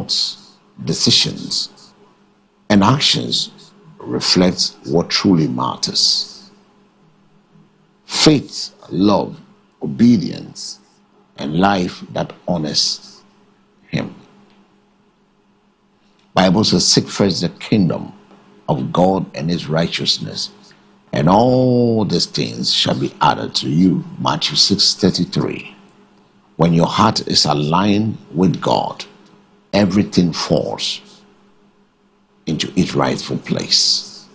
thoughts, decisions, and actions reflect what truly matters. Faith, love, obedience, and life that honors Him. Bible says, seek first the kingdom of God and His righteousness, and all these things shall be added to you. Matthew 6:33. When your heart is aligned with God, everything falls into its rightful place.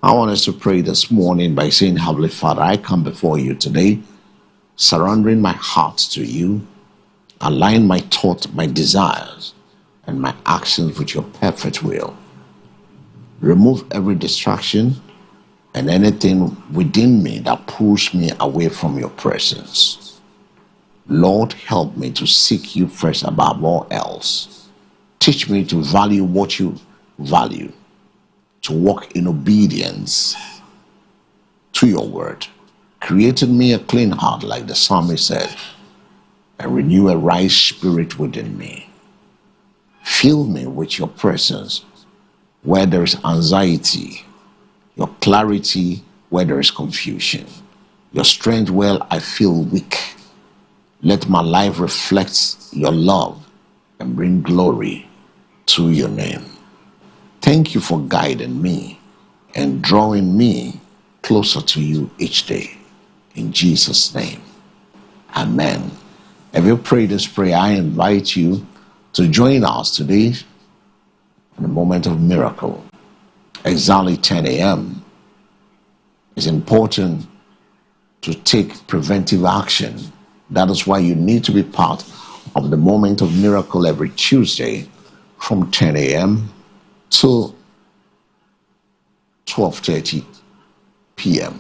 I want us to pray this morning by saying, Heavenly Father, I come before you today, surrendering my heart to you, align my thoughts, my desires, and my actions with your perfect will. Remove every distraction and anything within me that pulls me away from your presence. Lord, help me to seek you first above all else. Teach me to value what you value, to walk in obedience to your word. Create in me a clean heart, like the psalmist said, and renew a right spirit within me. Fill me with your presence where there is anxiety, your clarity where there is confusion, your strength where I feel weak. Let my life reflect your love and bring glory to your name. Thank you for guiding me and drawing me closer to you each day. In Jesus' name, amen. If you pray this prayer, I invite you to join us today in the moment of miracle. Exactly 10 a.m. It's important to take preventive action. That is why you need to be part of the moment of miracle every Tuesday from 10 a.m. to 12:30 p.m.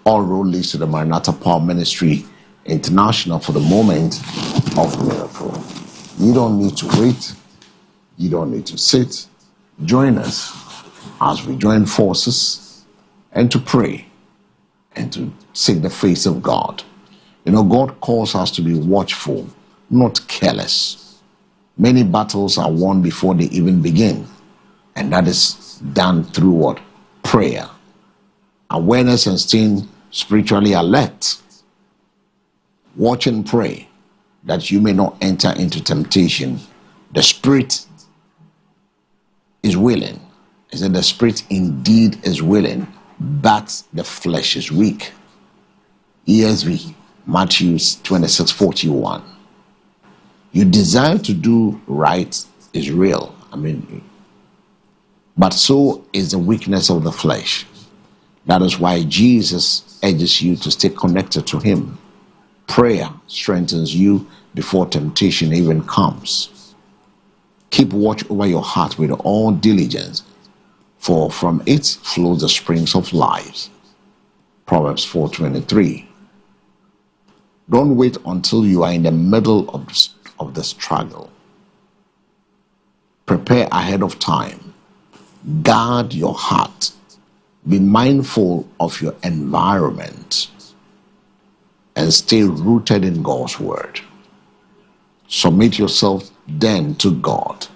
All road leads to the Maranatha Power Ministry International for the moment of miracle. You don't need to wait. You don't need to sit. Join us as we join forces and to pray and to seek the face of God. You know, God calls us to be watchful, not careless. Many battles are won before they even begin, and that is done through what? Prayer. Awareness and staying spiritually alert. Watch and pray that you may not enter into temptation. The spirit is willing. He said the spirit indeed is willing, but the flesh is weak. ESV, Matthew 26:41. You desire to do right is real. But so is the weakness of the flesh. That is why Jesus urges you to stay connected to Him. Prayer strengthens you before temptation even comes. Keep watch over your heart with all diligence, for from it flows the springs of life. Proverbs 4:23. Don't wait until you are in the middle of the struggle. Prepare ahead of time. Guard your heart. Be mindful of your environment and stay rooted in God's word. Submit yourself then to God.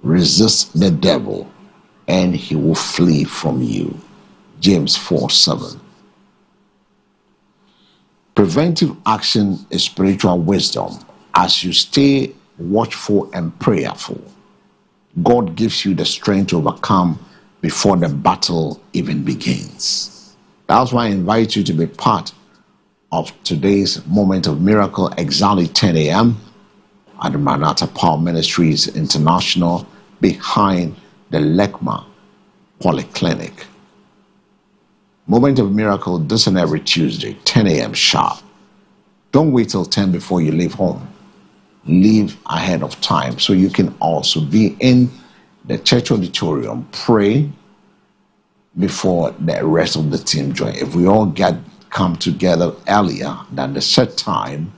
Resist the devil and he will flee from you. James 4:7. Preventive action is spiritual wisdom. As you stay watchful and prayerful, God gives you the strength to overcome before the battle even begins. That's why I invite you to be part of today's moment of miracle, exactly 10 a.m. at the Maranatha Power Ministries International behind the Lekma Polyclinic. Moment of miracle, this and every Tuesday, 10 a.m. sharp. Don't wait till 10 before you leave home. Leave ahead of time so you can also be in the church auditorium. Pray before the rest of the team join. If we all come together earlier than the set time,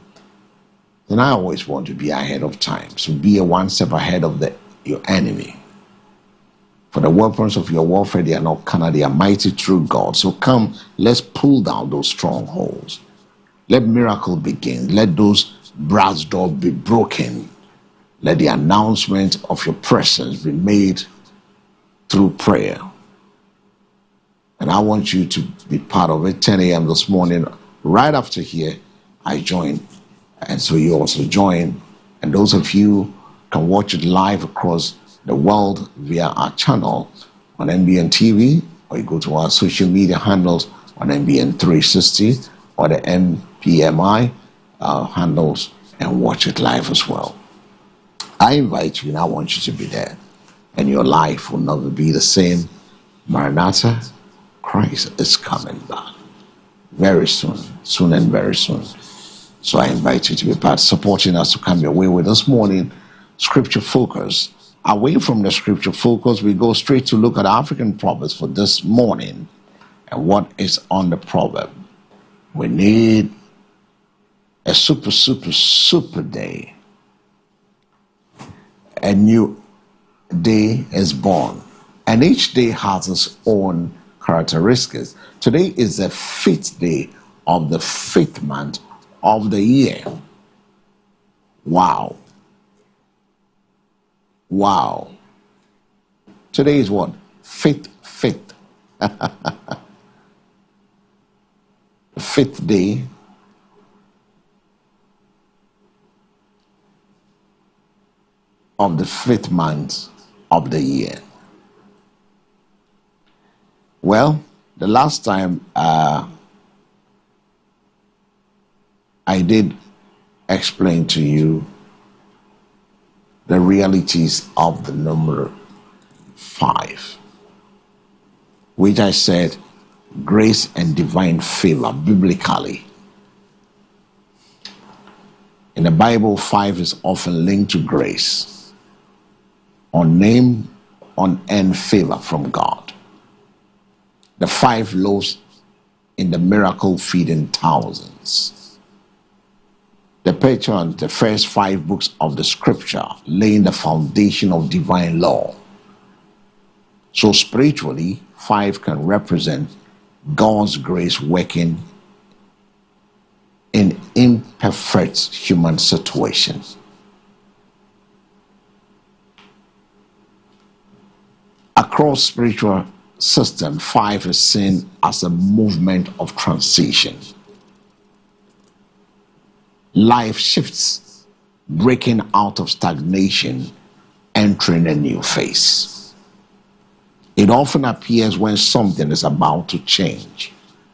then I always want to be ahead of time. So be a one step ahead of your enemy. For the weapons of your warfare, they are not carnal, they are mighty through God. So come, let's pull down those strongholds. Let miracle begin. Let those brass doors be broken. Let the announcement of your presence be made through prayer. And I want you to be part of it. 10 a.m. this morning, right after here, I join. And so you also join. And those of you can watch it live across the world via our channel on NBN TV, or you go to our social media handles on NBN 360 or the NPMI handles and watch it live as well. I invite you and I want you to be there, and your life will never be the same. Maranatha, Christ is coming back very soon, soon and very soon. So I invite you to be part, supporting us to come your way with this morning. Scripture focus. Away from the scripture focus, we go straight to look at African proverbs for this morning. And what is on the proverb? We need a super day. A new day is born. And each day has its own characteristics. Today is the 5th day of the 5th month of the year. Wow. Wow. Today is what? 5th. The 5th day of the 5th month of the year. Well, the last time I did explain to you the realities of the number 5, which I said grace and divine favor biblically. In the Bible, 5 is often linked to grace, unnamed favor from God. The 5 loaves in the miracle feeding thousands. The picture, the first 5 books of the scripture, laying the foundation of divine law. So spiritually, 5 can represent God's grace working in imperfect human situations. Across spiritual system, 5 is seen as a movement of transition. Life shifts, breaking out of stagnation, entering a new phase. It often appears when something is about to change.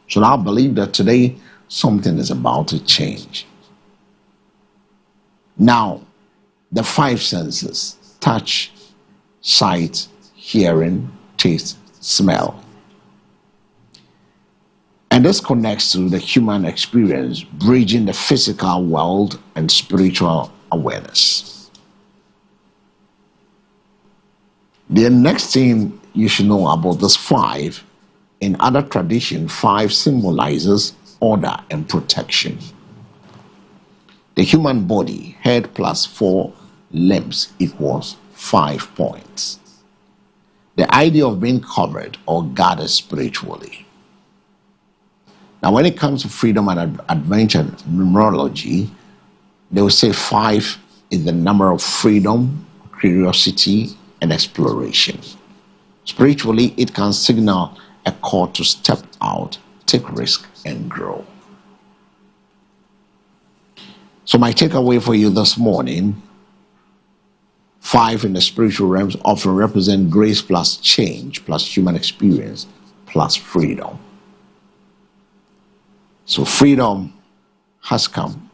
So now I believe that today something is about to change. Now, the 5 senses: touch, sight, hearing, taste, smell. And this connects to the human experience, bridging the physical world and spiritual awareness. The next thing you should know about this 5, in other tradition, 5 symbolizes order and protection. The human body, head plus 4 limbs equals 5 points. The idea of being covered or guarded spiritually. Now, when it comes to freedom and adventure numerology, they will say 5 is the number of freedom, curiosity, and exploration. Spiritually, it can signal a call to step out, take risk, and grow. So my takeaway for you this morning: 5 in the spiritual realms often represent grace plus change plus human experience plus freedom. So freedom has come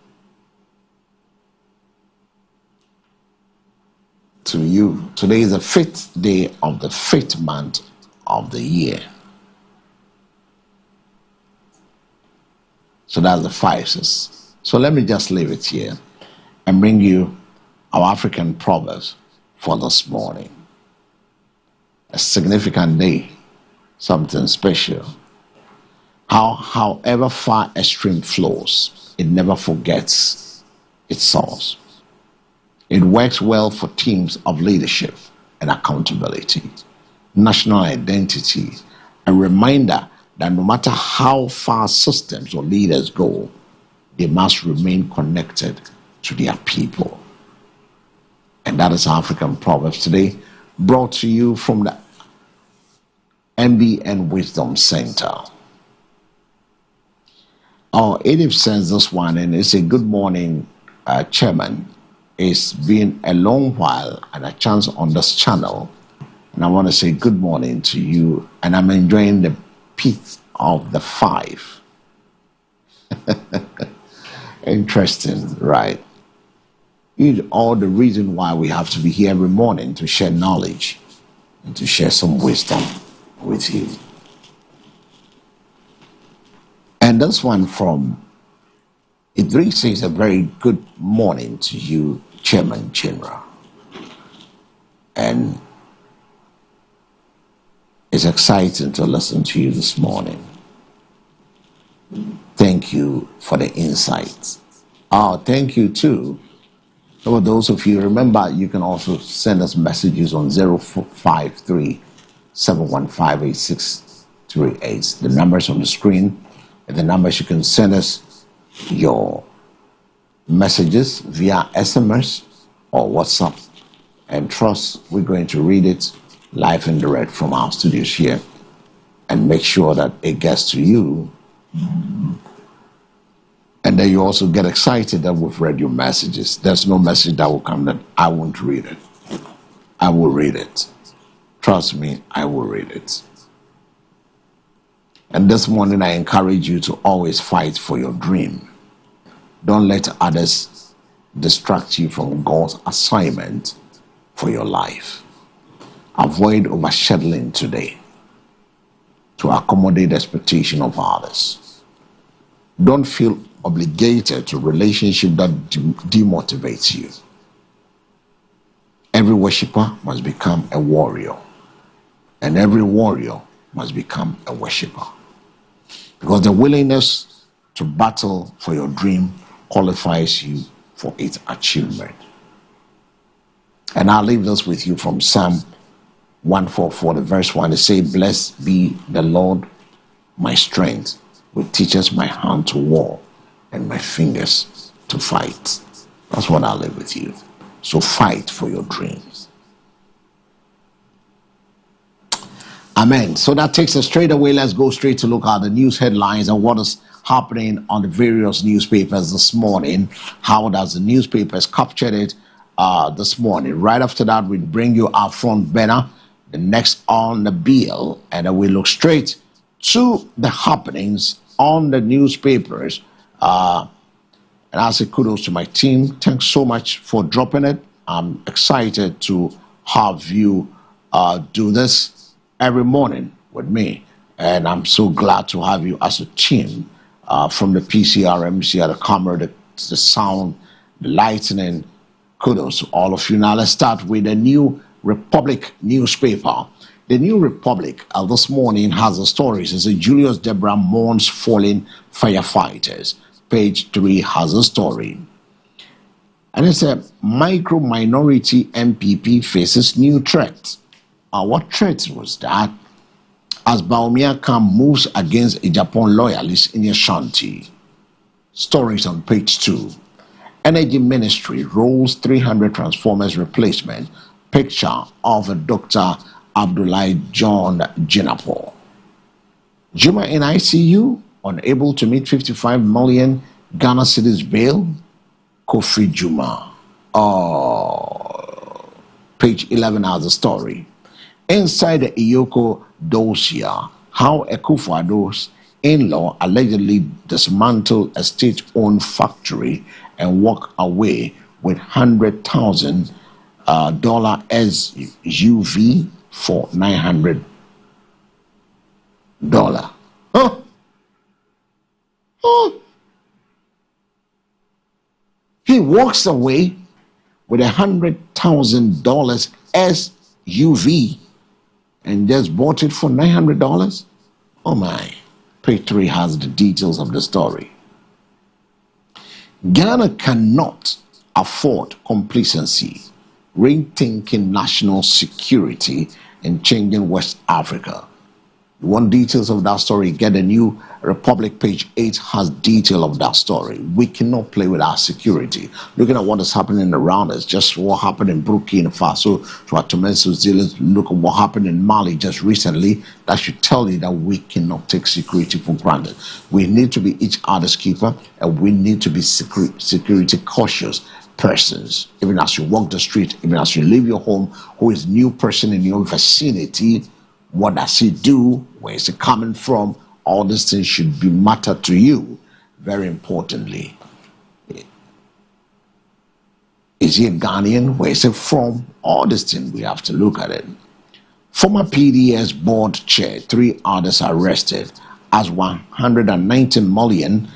to you. Today is the 5th day of the 5th month of the year. So that's the 5s. So let me just leave it here and bring you our African proverbs for this morning. A significant day, something special. However far a stream flows, it never forgets its source. It works well for teams of leadership and accountability, national identity, a reminder that no matter how far systems or leaders go, they must remain connected to their people. And that is African Proverbs today, brought to you from the MBN Wisdom Center. Our Edith sends this one, and it's a good morning, Chairman. It's been a long while and a chance on this channel, and I want to say good morning to you. And I'm enjoying the peace of the five. Interesting, right? All the reason why we have to be here every morning to share knowledge and to share some wisdom with you. And this one from Idris says a very good morning to you, Chairman Chinra. And it's exciting to listen to you this morning. Thank you for the insights. Oh, thank you too. For those of you, remember, you can also send us messages on 053-715-8638. The numbers on the screen, and the numbers you can send us your messages via SMS or WhatsApp. And trust, we're going to read it live and direct from our studios here and make sure that it gets to you. And then you also get excited that we've read your messages. There's no message that will come that I won't read it. I will read it. Trust me, I will read it. And this morning I encourage you to always fight for your dream. Don't let others distract you from God's assignment for your life. Avoid overscheduling today to accommodate the expectation of others. Don't feel obligated to a relationship that demotivates you. Every worshiper must become a warrior, and every warrior must become a worshiper. Because the willingness to battle for your dream qualifies you for its achievement. And I'll leave this with you from Psalm 144, the verse 1. It says, "Blessed be the Lord, my strength, which teaches my hand to war and my fingers to fight." That's what I'll leave with you. So fight for your dreams. Amen. So that takes us straight away. Let's go straight to look at the news headlines and what is happening on the various newspapers this morning. How does the newspapers captured it this morning? Right after that, we bring you our front banner, the next on the bill, and then we look straight to the happenings on the newspapers. And I say kudos to my team. Thanks so much for dropping it. I'm excited to have you do this every morning with me. And I'm so glad to have you as a team from the PCR, MCR, the camera, the sound, the lighting. Kudos to all of you. Now let's start with the New Republic newspaper. The New Republic this morning has the stories. It says Julius Deborah mourns fallen firefighters. Page 3 has a story. And it's a micro-minority MPP faces new threat. What threat was that? As Bawumia Khan moves against a Japan loyalist in Ashanti. Stories on page 2. Energy Ministry rolls 300 transformers replacement. Picture of Dr. Abdullahi John Jinapo. Juma in ICU, unable to meet 55 million Ghana cedis bail. Kofi Juma. Page 11 has a story. Inside the Iyoko dossier, how Akufo-Addo's in-law allegedly dismantled a state-owned factory and walked away with $100,000 SUV for $900. Huh? Huh? He walks away with $100,000 SUV and just bought it for $900. Oh my. Page 3 has the details of the story. Ghana cannot afford complacency, rethinking national security and changing West Africa. You want details of that story? Get the New Republic page 8 has detail of that story. We cannot play with our security. Looking at what is happening around us, just what happened in Burkina Faso, to our Tomenso Zealands, look at what happened in Mali just recently. That should tell you that we cannot take security for granted. We need to be each other's keeper, and we need to be security cautious persons. Even as you walk the street, even as you leave your home, who is new person in your vicinity? What does he do? Where is he coming from? All these things should be matter to you. Very importantly, is he a Ghanaian? Where is he from? All these things, we have to look at it. Former PDS board chair, 3 others arrested as $190 million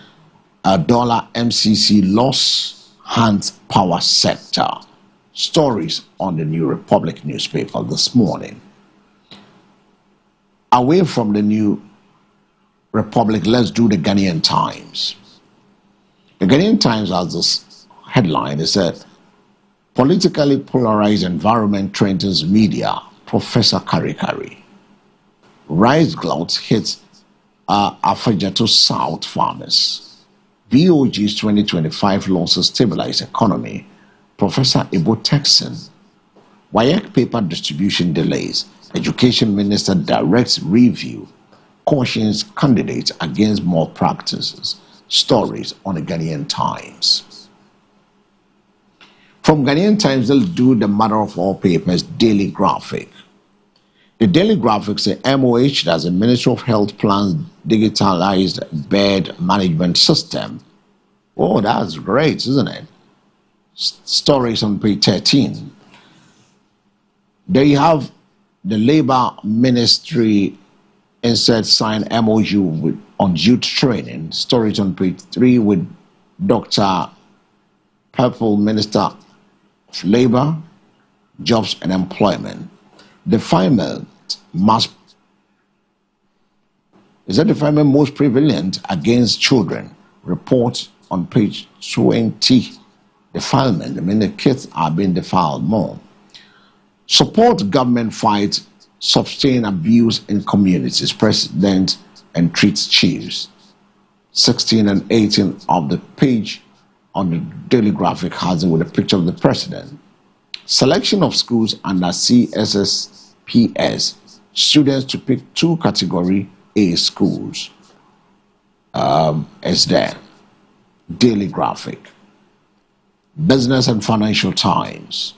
MCC loss hands power sector. Stories on the New Republic newspaper this morning. Away from the New Republic, let's do the Ghanaian Times. The Ghanaian Times has this headline. It said, politically polarized environment threatens media, Professor Karikari. Rice glut hits Afajato South farmers. BOG's 2025 losses stabilize economy, Professor Ibo Texan. WAEC paper distribution delays. Education Minister directs review, cautions candidates against malpractices. Stories on the Ghanaian Times. From Ghanaian Times, they'll do the matter of all papers, Daily Graphic. The Daily Graphic says MOH, that's the Ministry of Health, plans digitalized bed management system. Oh, that's great, isn't it? Stories on page 13. There you have the Labour Ministry insert sign MOU on youth training. Stories on page 3 with Dr. Purple, Minister of Labour, Jobs and Employment. Defilement most prevalent against children? Report on page 20. Defilement, I mean the kids are being defiled more. Support government fight sustain abuse in communities. President and treats chiefs. 16 and 18 of the page on the Daily Graphic has it with a picture of the president. Selection of schools under CSSPS. Students to pick 2 category A schools. Is there. Daily Graphic. Business and Financial Times.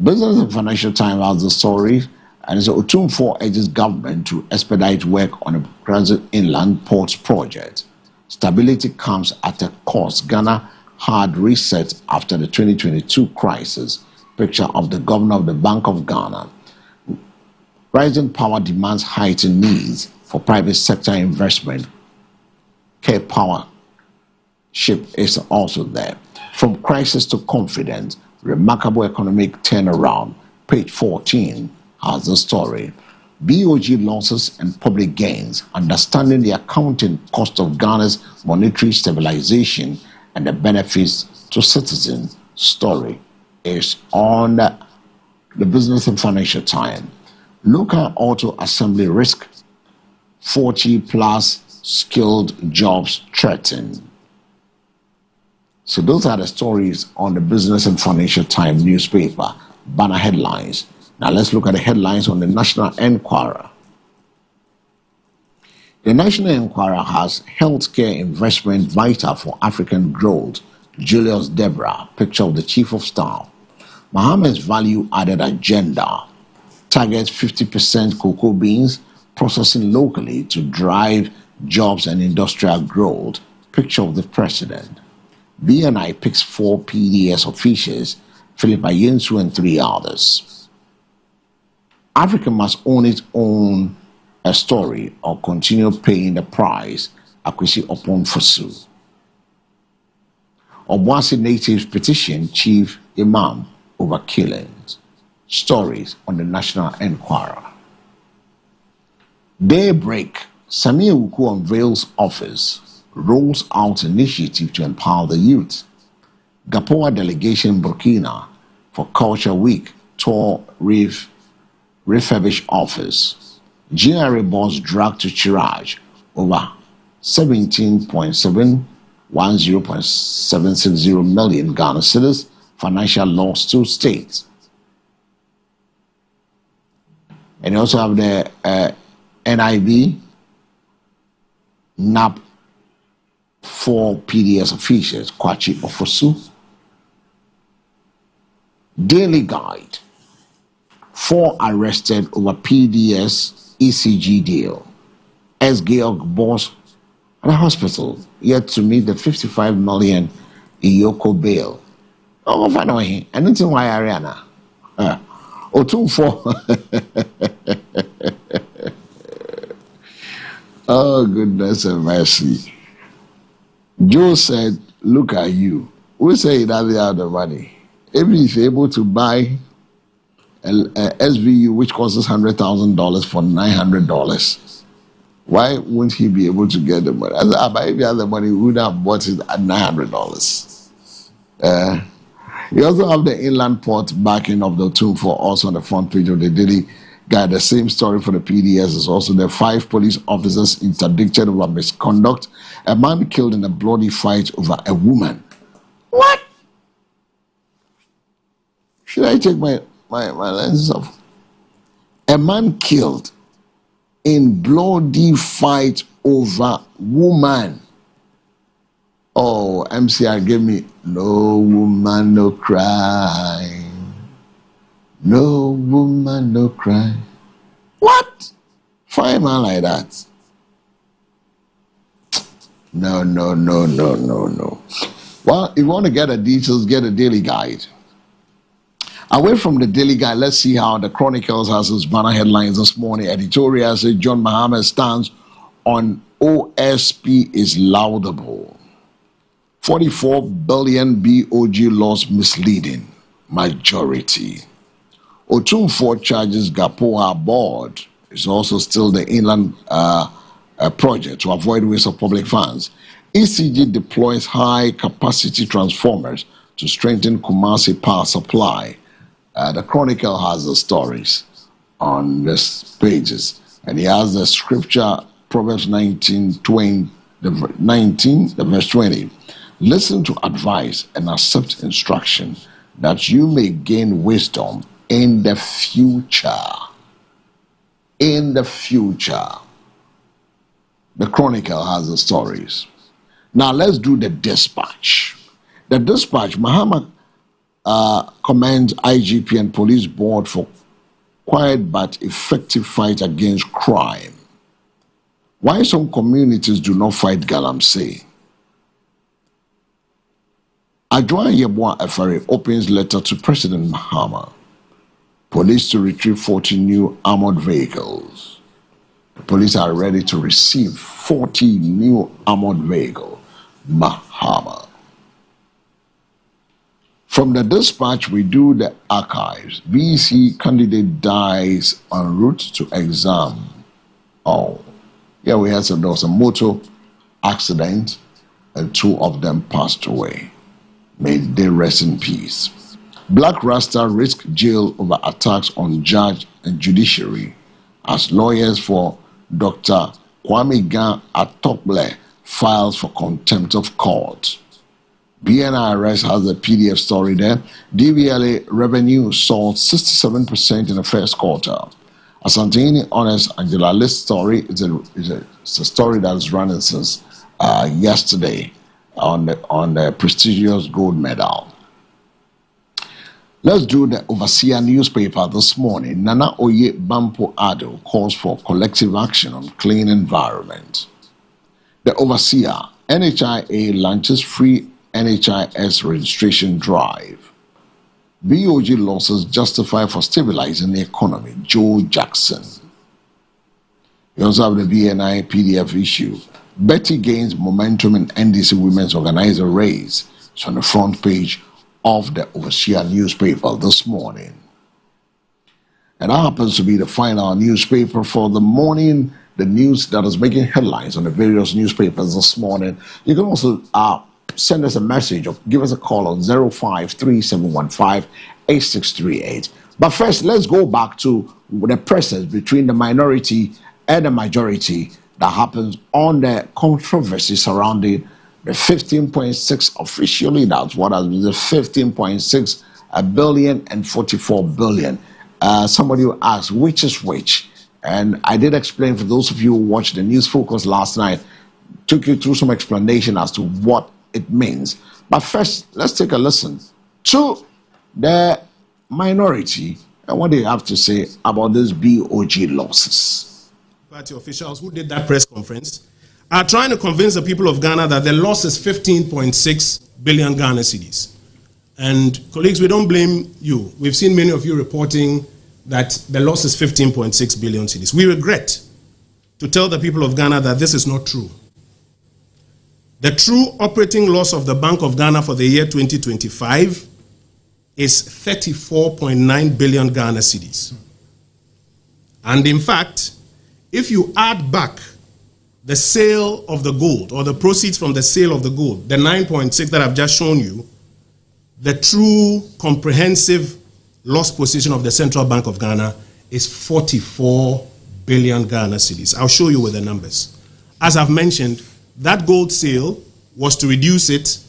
Business and Financial Times has the story, and it's Otumfuo urges government to expedite work on a Transit Inland Ports project. Stability comes at a cost. Ghana hard reset after the 2022 crisis. Picture of the governor of the Bank of Ghana. Rising power demands heightened needs for private sector investment. K Power ship is also there. From crisis to confidence, remarkable economic turnaround. Page 14 has the story. BOG losses and public gains, understanding the accounting cost of Ghana's monetary stabilization and the benefits to citizens. Story is on the Business and Financial Times. Local auto assembly risk, 40 plus skilled jobs threatened. So those are the stories on the Business and Financial Times newspaper, banner headlines. Now let's look at the headlines on the National Enquirer. The National Enquirer has healthcare investment vital for African growth. Julius Debra, picture of the Chief of Staff. Mohammed's value added agenda targets 50% cocoa beans processing locally to drive jobs and industrial growth. Picture of the President. BNI picks 4 PDS officials, Philip Ayensu and 3 others. Africa must own its own a story or continue paying the price. Akwesi Oponfosu. Obuasi natives petition Chief Imam over killings. Stories on the National Enquirer. Daybreak. Samia Wuku unveils office. Rolls out initiative to empower the youth. Gapoa delegation Burkina for Culture Week tour refurbish office. GRA bonds dragged to Chiraj over 17.710.760 million Ghana cedis financial loss to states. And you also have the NIB, NAP, 4 PDS officials, Kwachi Ofosu. Daily Guide, 4 arrested over PDS ECG deal. Georg boss at a hospital yet to meet the 55 million Iyoko bail. Oh, I don't know why Ariana. Oh, goodness and mercy. Joe said, look at you. We say that they have the money. If he's able to buy a SVU which costs $100,000 for $900, why wouldn't he be able to get the money? But if he had the money, he would have bought it at $900. You also have the inland port backing of the tomb for us on the front page of the Daily Guide. The same story for the PDS is also the 5 police officers interdicted over misconduct. A man killed in a bloody fight over a woman. What? Should I take my lenses off? A man killed in bloody fight over woman. Oh, MCR gave me no woman, no cry. No woman, no cry. What? Fine man like that. No. Well, if you want to get the details, get a Daily Guide. Away from the Daily Guide, let's see how the Chronicles has its banner headlines this morning. Editorial says John Mahama stands on OSP is laudable. 44 billion BOG loss misleading. Majority. Otumfuo charges Gapoa board. It's also still the inland project to avoid waste of public funds. ECG deploys high capacity transformers to strengthen Kumasi power supply. The Chronicle has the stories on these pages, and he has the scripture, Proverbs 19, the verse 20. Listen to advice and accept instruction, that you may gain wisdom in the future. In the future. The Chronicle has the stories. Now let's do the Dispatch. The Dispatch, Mahama commends IGP and police board for quiet but effective fight against crime. Why some communities do not fight Galamsey? Adjoa Yeboah Efere opens letter to President Mahama. Police to retrieve 40 new armored vehicles. The police are ready to receive 40 new armored vehicles. Mahama. From the Dispatch, we do the archives. BC candidate dies en route to exam. Oh, yeah, we had there was a motor accident and 2 of them passed away. May they rest in peace. Black Rasta risk jail over attacks on judge and judiciary as lawyers for Dr. Kwame Gan Atoble files for contempt of court. BNIRS has a PDF story there. DVLA revenue soared 67% in the first quarter. Asantini Honest Angela List story is a story that is running since yesterday on the prestigious gold medal. Let's do the Overseer newspaper this morning. Nana Oye Bampo Ado calls for collective action on clean environment. The Overseer, NHIA launches free NHIS registration drive. BOG losses justify for stabilizing the economy. Joe Jackson. You also have the BNI PDF issue. Betty gains momentum in NDC Women's Organizer race. It's on the front page of the Overseer newspaper this morning. And that happens to be the final newspaper for the morning, the news that is making headlines on the various newspapers this morning. You can also send us a message or give us a call on 0537158638. But first, let's go back to the process between the minority and the majority that happens on the controversy surrounding the 15.6 officially. That's what has been the 15.6 billion and 44 billion. Somebody will ask which is which, and I did explain for those of you who watched the News Focus last night, took you through some explanation as to what it means. But first, let's take a listen to the minority and what they have to say about this BOG losses. Party officials who did that press conference are trying to convince the people of Ghana that the loss is 15.6 billion Ghana cedis. And colleagues, we don't blame you. We've seen many of you reporting that the loss is 15.6 billion cedis. We regret to tell the people of Ghana that this is not true. The true operating loss of the Bank of Ghana for the year 2025 is 34.9 billion Ghana cedis. And in fact, if you add back the sale of the gold or the proceeds from the sale of the gold, the 9.6 that I've just shown you, the true comprehensive loss position of the Central Bank of Ghana is 44 billion Ghana cedis. I'll show you with the numbers. As I've mentioned, that gold sale was to reduce it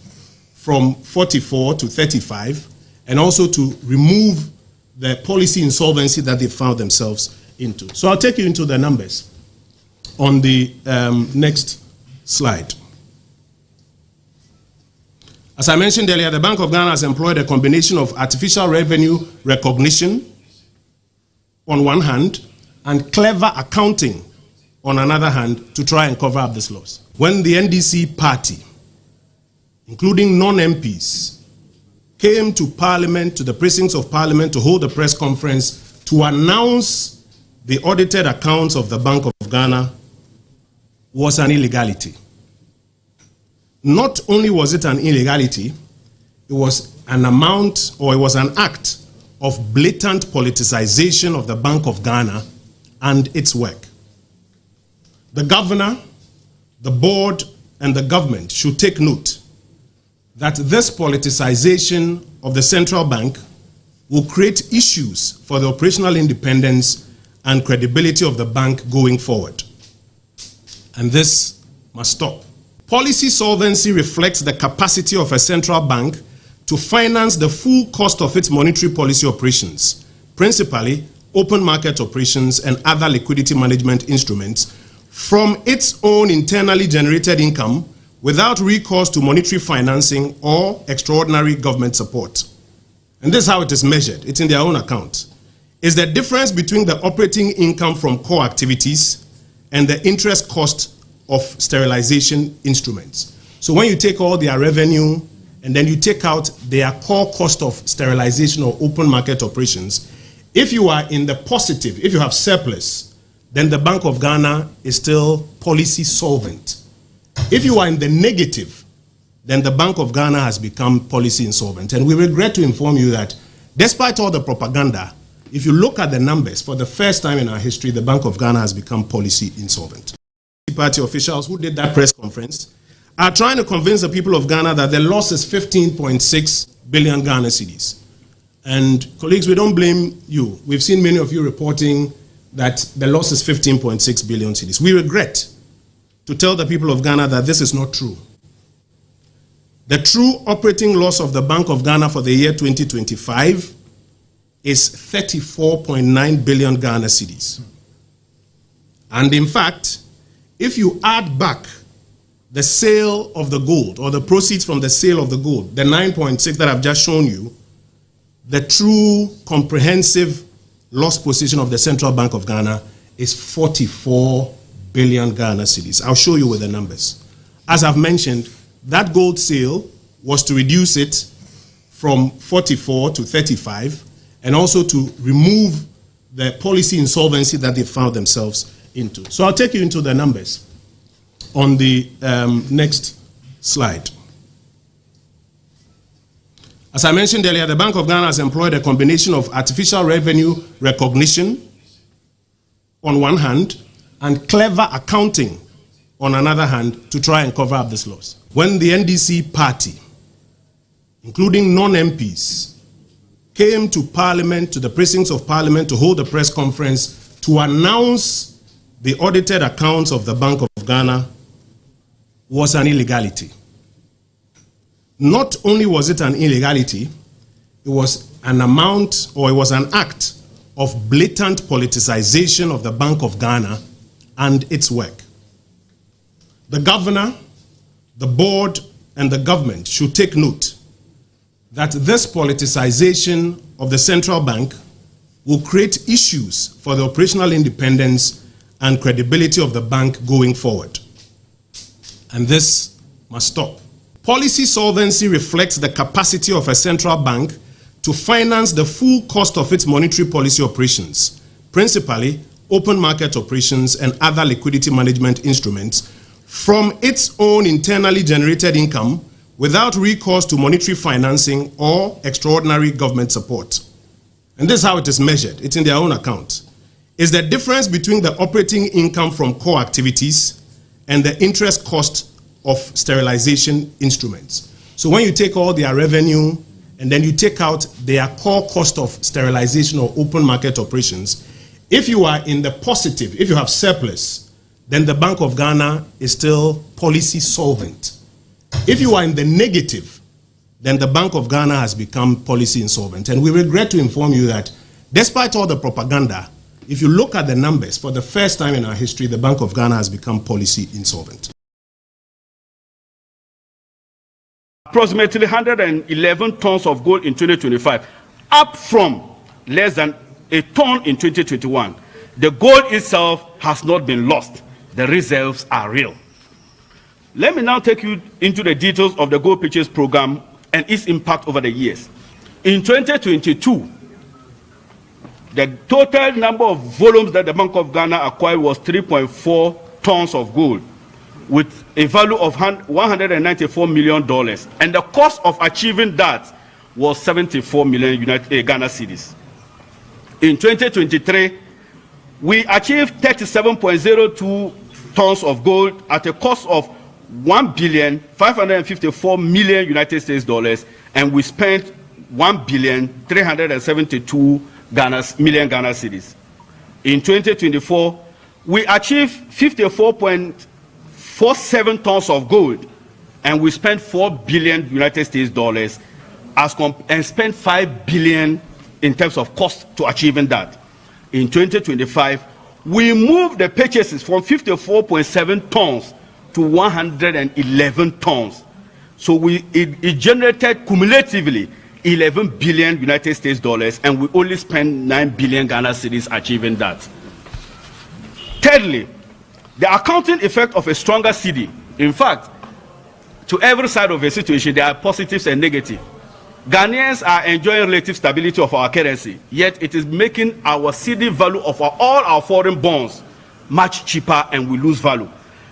from 44 to 35 and also to remove the policy insolvency that they found themselves into. So I'll take you into the numbers on the next slide. As I mentioned earlier, the Bank of Ghana has employed a combination of artificial revenue recognition on one hand and clever accounting on another hand to try and cover up this loss. When the NDC party, including non-MPs, came to Parliament, to the precincts of Parliament to hold a press conference to announce the audited accounts of the Bank of Ghana, was an illegality. Not only was it an illegality, it was an amount, or it was an act of blatant politicization of the Bank of Ghana and its work. The governor, the board, and the government should take note that this politicization of the central bank will create issues for the operational independence and credibility of the bank going forward. And this must stop. Policy solvency reflects the capacity of a central bank to finance the full cost of its monetary policy operations, principally open market operations and other liquidity management instruments, from its own internally generated income without recourse to monetary financing or extraordinary government support. And this is how it is measured. It's in their own account. It's the difference between the operating income from core activities and the interest cost of sterilization instruments. So when you take all their revenue and then you take out their core cost of sterilization or open market operations, if you are in the positive, if you have surplus, then the Bank of Ghana is still policy solvent. If you are in the negative, then the Bank of Ghana has become policy insolvent. And we regret to inform you that despite all the propaganda, if you look at the numbers, for the first time in our history, the Bank of Ghana has become policy insolvent. Party officials who did that press conference are trying to convince the people of Ghana that the loss is 15.6 billion Ghana cedis. And colleagues, we don't blame you. We've seen many of you reporting that the loss is 15.6 billion cedis. We regret to tell the people of Ghana that this is not true. The true operating loss of the Bank of Ghana for the year 2025 is 34.9 billion Ghana cedis. And in fact, if you add back the sale of the gold or the proceeds from the sale of the gold, the 9.6 that I've just shown you, the true comprehensive loss position of the Central Bank of Ghana is 44 billion Ghana cedis. I'll show you with the numbers. As I've mentioned, that gold sale was to reduce it from 44 to 35 and also to remove the policy insolvency that they found themselves into. So I'll take you into the numbers on the next slide. As I mentioned earlier, the Bank of Ghana has employed a combination of artificial revenue recognition on one hand and clever accounting on another hand to try and cover up this loss. When the NDC party, including non-MPs, came to Parliament, to the precincts of Parliament, to hold a press conference to announce the audited accounts of the Bank of Ghana was an illegality. Not only was it an illegality, it was an amount, or it was an act of blatant politicization of the Bank of Ghana and its work. The governor, the board, and the government should take note that this politicization of the central bank will create issues for the operational independence and credibility of the bank going forward. And this must stop. Policy solvency reflects the capacity of a central bank to finance the full cost of its monetary policy operations, principally open market operations and other liquidity management instruments, from its own internally generated income without recourse to monetary financing or extraordinary government support. And this is how it is measured. It's in their own account. It's the difference between the operating income from core activities and the interest cost of sterilization instruments. So when you take all their revenue and then you take out their core cost of sterilization or open market operations, if you are in the positive, if you have surplus, then the Bank of Ghana is still policy solvent. If you are in the negative, then the Bank of Ghana has become policy insolvent. And we regret to inform you that despite all the propaganda, if you look at the numbers, for the first time in our history, the Bank of Ghana has become policy insolvent. Approximately 111 tons of gold in 2025, up from less than a ton in 2021. The gold itself has not been lost. The reserves are real. Let me now take you into the details of the Gold Purchase Program and its impact over the years. In 2022, the total number of volumes that the Bank of Ghana acquired was 3.4 tons of gold, with a value of $194 million. And the cost of achieving that was 74 million Ghana cedis. In 2023, we achieved 37.02 tons of gold at a cost of $1,554 million United States dollars, and we spent $1,372 million Ghana cedis. In 2024, we achieved 54.47 tons of gold, and we spent $4 billion United States dollars and spent $5 billion in terms of cost to achieving that. In 2025, we moved the purchases from 54.7 tons to 111 tons. So it generated cumulatively 11 billion United States dollars, and we only spent 9 billion Ghana cedis achieving that. Thirdly, the accounting effect of a stronger cedi. In fact, to every side of a situation, there are positives and negatives. Ghanaians are enjoying relative stability of our currency, yet it is making our cedi value of all our foreign bonds much cheaper, and we lose value.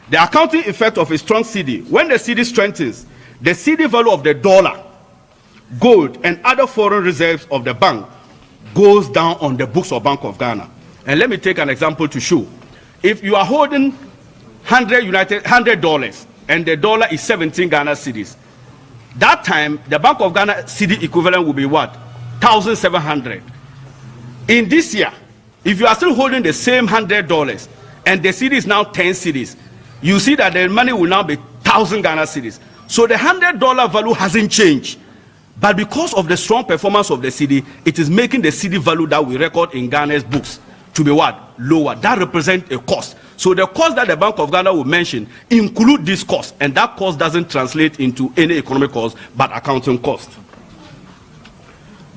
The accounting effect of a strong cedi: when the cedi strengthens, the cedi value of the dollar, gold, and other foreign reserves of the bank goes down on the books of Bank of Ghana. And let me take an example to show. If you are holding $100 and the dollar is 17 Ghana cedis, that time the Bank of Ghana cedi equivalent will be what? 1,700. In this year, if you are still holding the same $100 and the cedi is now 10 cedis, you see that the money will now be 1,000 Ghana cedis. So the $100 value hasn't changed, but because of the strong performance of the cedi, it is making the cedi value that we record in Ghana's books to be what? Lower. That represents a cost. So the cost that the Bank of Ghana will mention include this cost, and that cost doesn't translate into any economic cost but accounting cost.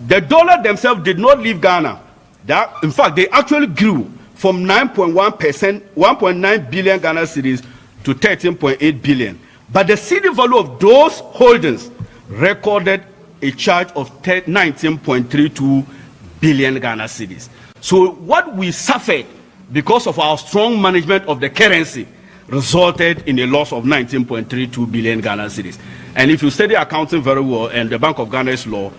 The dollar themselves did not leave Ghana. In fact, they actually grew from 9.1%, 1.9 billion Ghana cedis to 13.8 billion. But the cedi value of those holdings recorded a charge of 19.32 billion Ghana cedis. So what we suffered because of our strong management of the currency resulted in a loss of 19.32 billion Ghana cedis. And if you study accounting very well and the Bank of Ghana's law,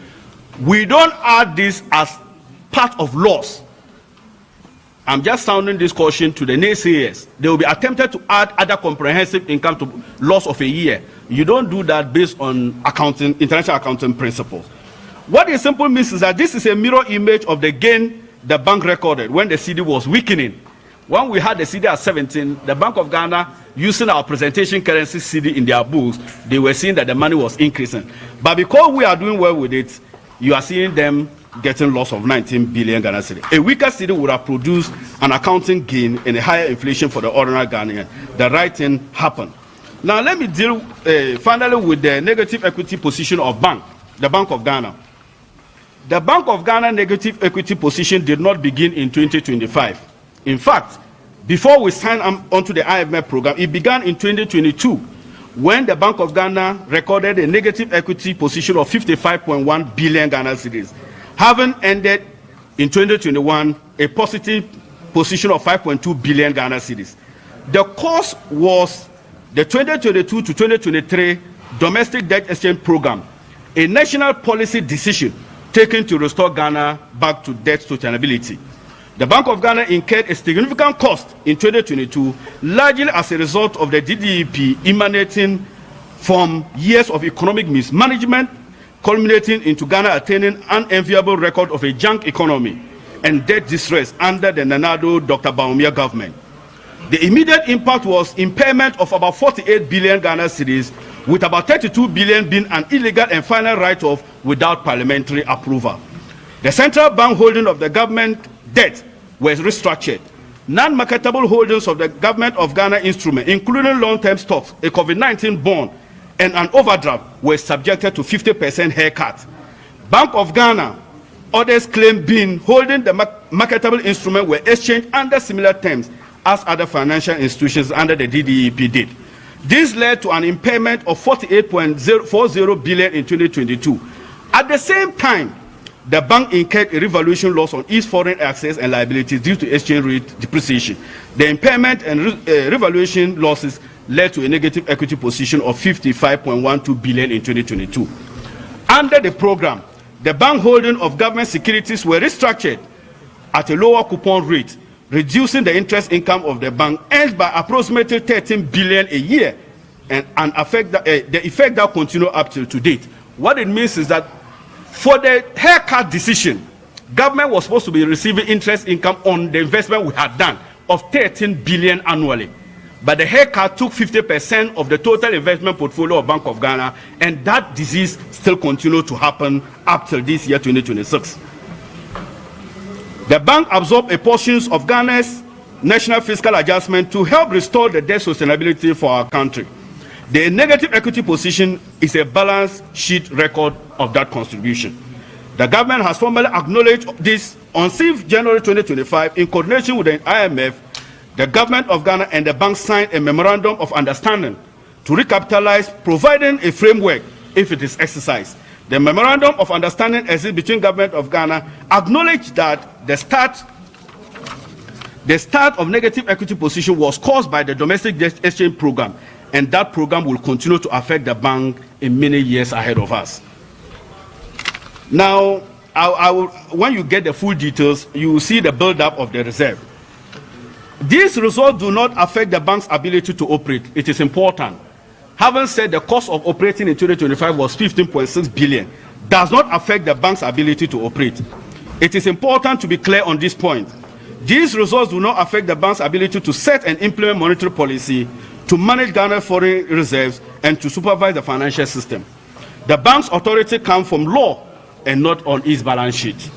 we don't add this as part of loss. I'm just sounding this caution to the naysayers. They will be attempted to add other comprehensive income to loss of a year. You don't do that based on accounting, international accounting principles. What it simply means is that this is a mirror image of the gain the bank recorded when the cedi was weakening. When we had the cedi at 17, the Bank of Ghana, using our presentation currency cedi in their books, they were seeing that the money was increasing. But because we are doing well with it, you are seeing them getting loss of 19 billion Ghana cedi. A weaker cedi would have produced an accounting gain and a higher inflation for the ordinary Ghanaian. The right thing happened. Now let me deal finally with the negative equity position of the Bank of Ghana. The Bank of Ghana negative equity position did not begin in 2025. In fact, before we signed onto the IMF program, it began in 2022 when the Bank of Ghana recorded a negative equity position of 55.1 billion Ghana cedis, having ended in 2021 a positive position of 5.2 billion Ghana cedis. The cause was the 2022 to 2023 domestic debt exchange program, a national policy decision taken to restore Ghana back to debt sustainability. The Bank of Ghana incurred a significant cost in 2022, largely as a result of the DDEP emanating from years of economic mismanagement, culminating into Ghana attaining an enviable record of a junk economy and debt distress under the Nanado Dr. Bawumia government. The immediate impact was impairment of about 48 billion Ghana cedis, with about 32 billion being an illegal and final write-off without parliamentary approval. The central bank holding of the government debt was restructured. Non-marketable holdings of the government of Ghana instrument, including long-term stocks, a COVID-19 bond, and an overdraft, were subjected to 50% haircut. Bank of Ghana, others claim being holding the marketable instrument were exchanged under similar terms as other financial institutions under the DDEP did. This led to an impairment of 48.40 billion in 2022. At the same time, the bank incurred a revaluation loss on its foreign assets and liabilities due to exchange rate depreciation. The impairment and revaluation losses led to a negative equity position of 55.12 billion in 2022. Under the program, the bank holding of government securities were restructured at a lower coupon rate, reducing the interest income of the bank earned by approximately 13 billion a year, and the effect that continued up till to date. What it means is that for the haircut decision, government was supposed to be receiving interest income on the investment we had done of 13 billion annually. But the haircut took 50% of the total investment portfolio of Bank of Ghana, and that disease still continued to happen up till this year, 2026. The bank absorbed a portion of Ghana's national fiscal adjustment to help restore the debt sustainability for our country. The negative equity position is a balance sheet record of that contribution. The government has formally acknowledged this on 6th January 2025 in coordination with the IMF. The government of Ghana and the bank signed a memorandum of understanding to recapitalize, providing a framework if it is exercised. The memorandum of understanding exists between government of Ghana acknowledged that the start of negative equity position was caused by the domestic debt exchange program, and that program will continue to affect the bank in many years ahead of us. Now, when you get the full details, you will see the build-up of the reserve. These results do not affect the bank's ability to operate. It is important. Having said the cost of operating in 2025 was 15.6 billion, does not affect the bank's ability to operate. It is important to be clear on this point. These results do not affect the bank's ability to set and implement monetary policy, to manage Ghana's foreign reserves, and to supervise the financial system. The bank's authority comes from law and not on its balance sheet.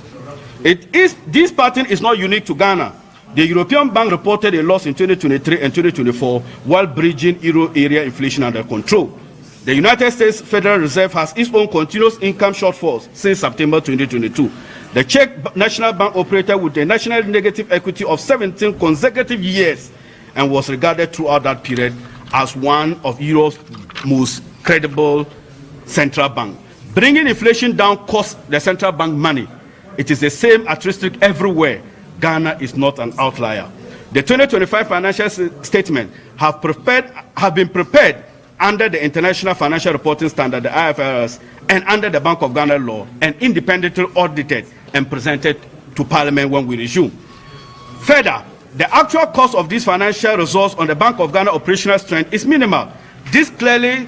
This pattern is not unique to Ghana. The European Bank reported a loss in 2023 and 2024 while bridging euro area inflation under control. The United States Federal Reserve has its own continuous income shortfalls since September 2022. The Czech National Bank operated with a national negative equity of 17 consecutive years and was regarded throughout that period as one of Europe's most credible central banks. Bringing inflation down costs the central bank money. It is the same characteristic everywhere. Ghana is not an outlier. The 2025 financial statement have been prepared under the International Financial Reporting Standard, the IFRS, and under the Bank of Ghana law, and independently audited and presented to Parliament when we resume. Further, the actual cost of these financial results on the Bank of Ghana operational strength is minimal. This clearly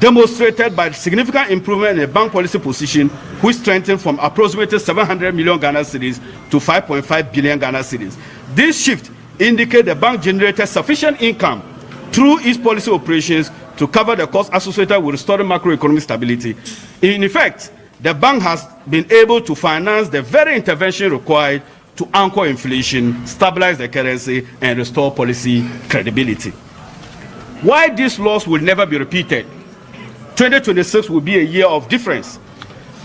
demonstrated by significant improvement in the bank policy position, which strengthened from approximately 700 million Ghana cedis to 5.5 billion Ghana cedis. This shift indicates the bank generated sufficient income through its policy operations to cover the costs associated with restoring macroeconomic stability. In effect, the bank has been able to finance the very intervention required to anchor inflation, stabilize the currency, and restore policy credibility. Why this loss will never be repeated? 2026 will be a year of difference.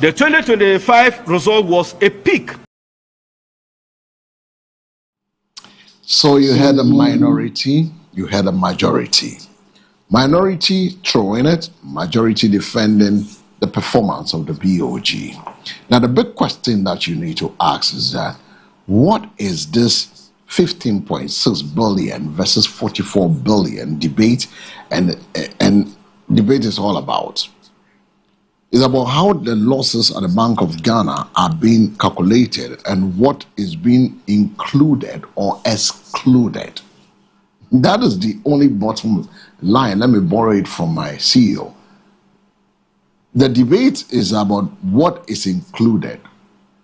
The 2025 result was a peak. So you had a minority, you had a majority. Minority throwing it, majority defending the performance of the BOG. Now the big question that you need to ask is that, what is this 15.6 billion versus 44 billion debate and debate is all about? It's about how the losses at the Bank of Ghana are being calculated and what is being included or excluded. That is the only bottom line. Let me borrow it from my CEO. The debate is about what is included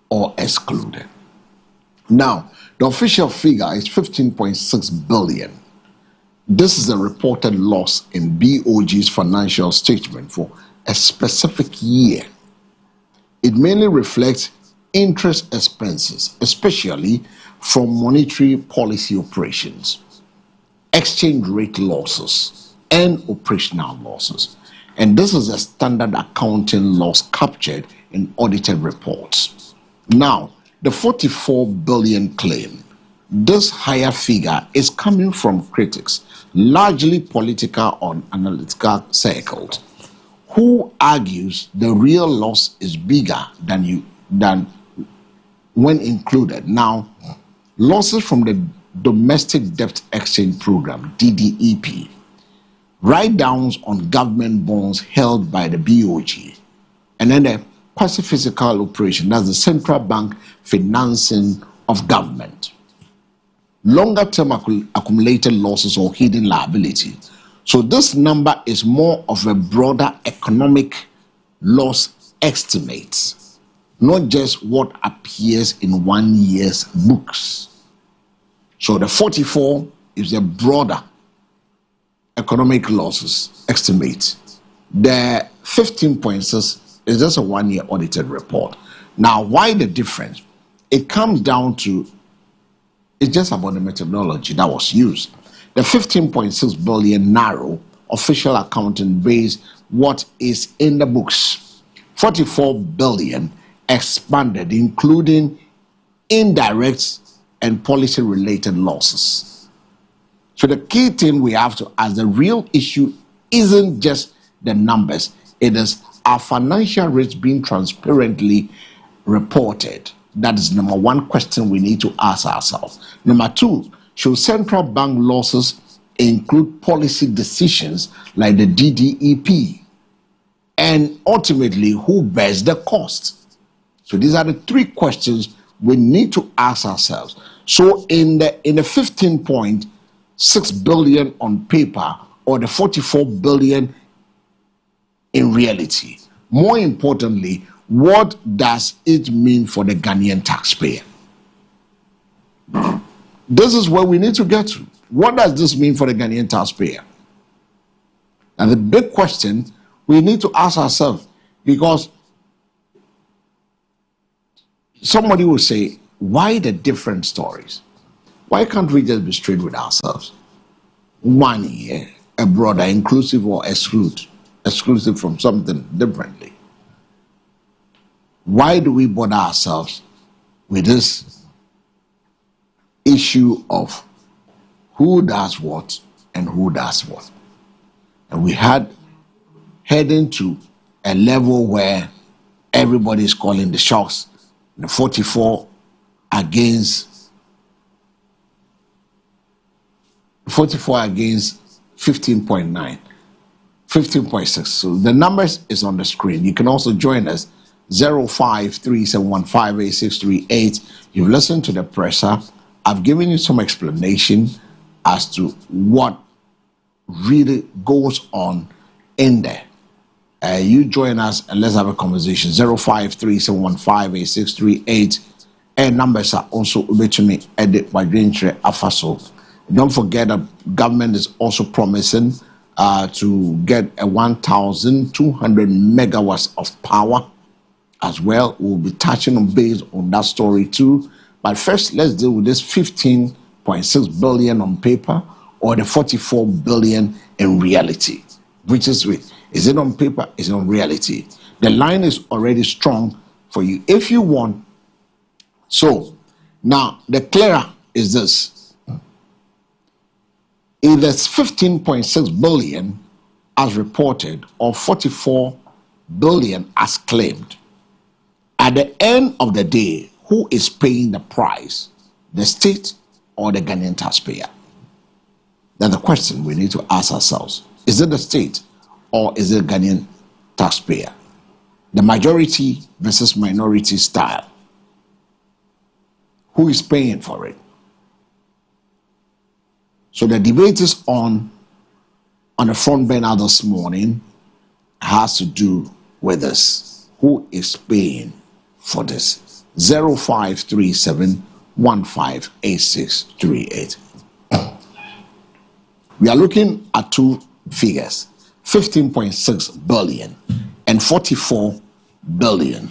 or excluded. Now, the official figure is 15.6 billion. This is a reported loss in BOG's financial statement for a specific year. It mainly reflects interest expenses, especially from monetary policy operations, exchange rate losses, and operational losses. And this is a standard accounting loss captured in audited reports. Now, the 44 billion claim, this higher figure is coming from critics, largely political or analytical circles, who argues the real loss is bigger than when included. Now, losses from the Domestic Debt Exchange Program, DDEP, write-downs on government bonds held by the BOG, and then the quasi-physical operation, that's the central bank financing of government. Longer-term accumulated losses or hidden liability. So this number is more of a broader economic loss estimate, not just what appears in 1 year's books. So the 44 is a broader economic losses estimate. The 15.6 is just a 1 year audited report. Now, why the difference? It comes down to, it's just about the methodology that was used. The 15.6 billion narrow official accounting base what is in the books. 44 billion expanded, including indirect and policy related losses. So the key thing we have to ask, the real issue isn't just the numbers, it is our financial rates being transparently reported. That is number one question we need to ask ourselves. Number two, should central bank losses include policy decisions like the DDEP? And ultimately, who bears the cost? So these are the three questions we need to ask ourselves. So in the 15.6 billion on paper or the 44 billion in reality, more importantly, what does it mean for the Ghanaian taxpayer? This is where we need to get to. What does this mean for the Ghanaian taxpayer? And the big question we need to ask ourselves, because somebody will say, why the different stories? Why can't we just be straight with ourselves? 1 year, a broader, inclusive or exclusive from something differently. Why do we bother ourselves with this issue of who does what and who does what? And we had heading to a level where everybody is calling the shots. The 44 against 15.9, 15.6. So the numbers is on the screen. You can also join us 0537158638. You've listened to the presser. I've given you some explanation as to what really goes on in there. You join us and let's have a conversation. 0537158638. And numbers are also over to me at the Wadrintre Afaso. Don't forget that government is also promising to get a 1,200 megawatts of power as well. We'll be touching on based on that story too. But first, let's deal with this 15.6 billion on paper or the 44 billion in reality. Which is which? Is it on paper? Is it on reality? The line is already strong for you if you want. So now the clearer is this. Either 15.6 billion as reported or 44 billion as claimed. At the end of the day, who is paying the price? The state or the Ghanaian taxpayer? That's the question we need to ask ourselves. Is it the state or is it Ghanaian taxpayer? The majority versus minority style. Who is paying for it? So the debate is on the front burner this morning has to do with this. Who is paying for this? 0537158638. We are looking at two figures, 15.6 billion and 44 billion.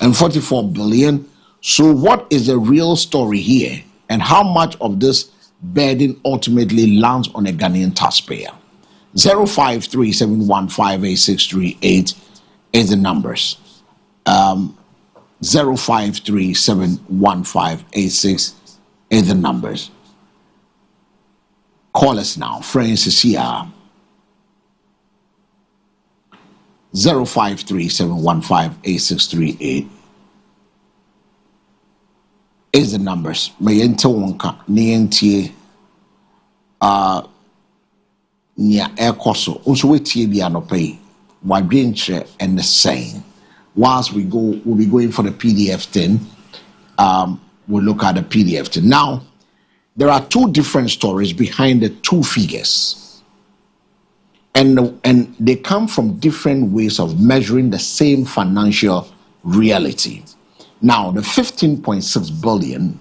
And 44 billion. So what is the real story here? And how much of this burden ultimately lands on a Ghanaian taxpayer? 0537158638 is the numbers. 05371586 is the numbers. Call us now. Friends is here. 0537158638 is the numbers. Mayente wonka nientie nia ekoso unso wetie bia no pay wadwenche and the same. Whilst we'll be going for the PDF thing. We'll look at the PDF thing. Now, there are two different stories behind the two figures. And they come from different ways of measuring the same financial reality. Now, the 15.6 billion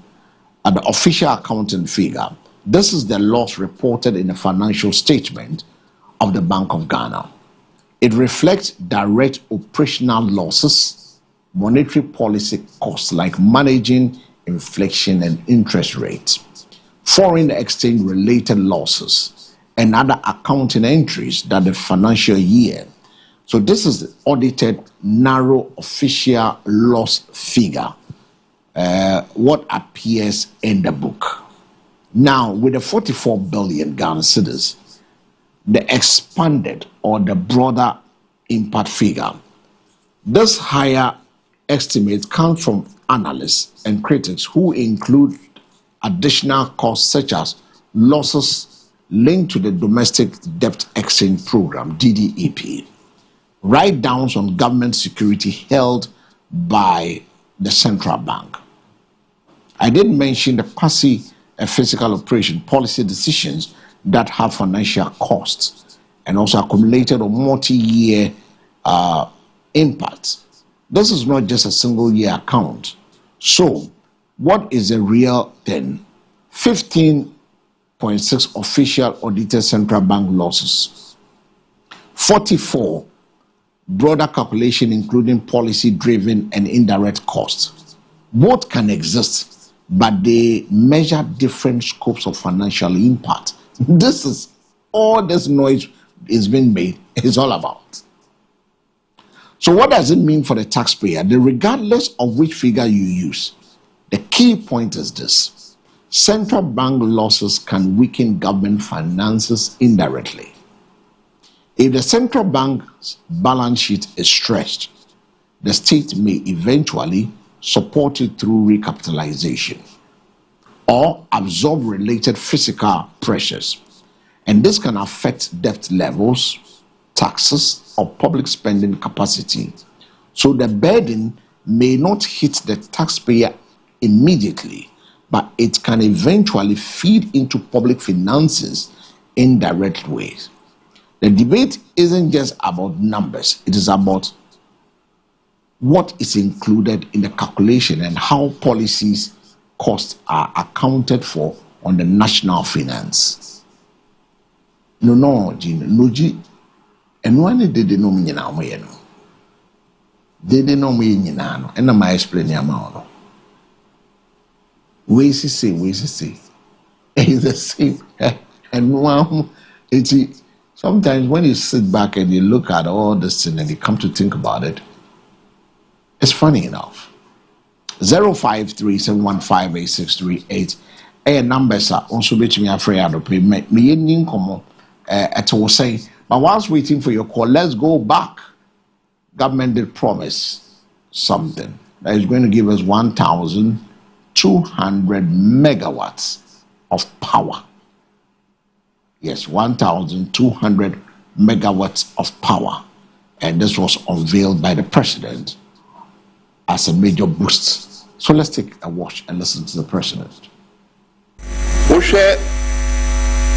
at the official accounting figure, this is the loss reported in the financial statement of the Bank of Ghana. It reflects direct operational losses, monetary policy costs like managing inflation and interest rates, foreign exchange related losses, and other accounting entries that the financial year. So this is the audited narrow official loss figure, what appears in the book. Now, with the 44 billion Ghana cedis, the expanded or the broader impact figure, this higher estimate comes from analysts and critics who include additional costs such as losses linked to the Domestic Debt Exchange Program, DDEP, write-downs on government security held by the central bank. I did mention the passive physical operation policy decisions that have financial costs and also accumulated a multi-year impact. This is not just a single year account. So what is the real then? 15.6 official audited central bank losses, 44 broader calculation including policy driven and indirect costs. Both can exist, but they measure different scopes of financial impact. This is all this noise is being made is all about. So what does it mean for the taxpayer? Regardless of which figure you use, the key point is this: central bank losses can weaken government finances indirectly. If the central bank's balance sheet is stretched, the state may eventually support it through recapitalization or absorb related fiscal pressures. And this can affect debt levels, taxes, or public spending capacity. So the burden may not hit the taxpayer immediately, but it can eventually feed into public finances in direct ways. The debate isn't just about numbers, it is about what is included in the calculation and how policies costs are accounted for on the national finance. No, and one did the nominal moyeno. They didn't know me in Nano, and I explain your mouth. We see, it's the same. And one, sometimes when you sit back and you look at all this thing and you come to think about it, it's funny enough. 0537158638. Numbers are also between me afraid of pay. Me yin komo at all say. But whilst waiting for your call, let's go back. Government did promise something that is going to give us 1,200 megawatts of power. Yes, 1,200 megawatts of power. And this was unveiled by the president as a major boost. So let's take a watch and listen to the president.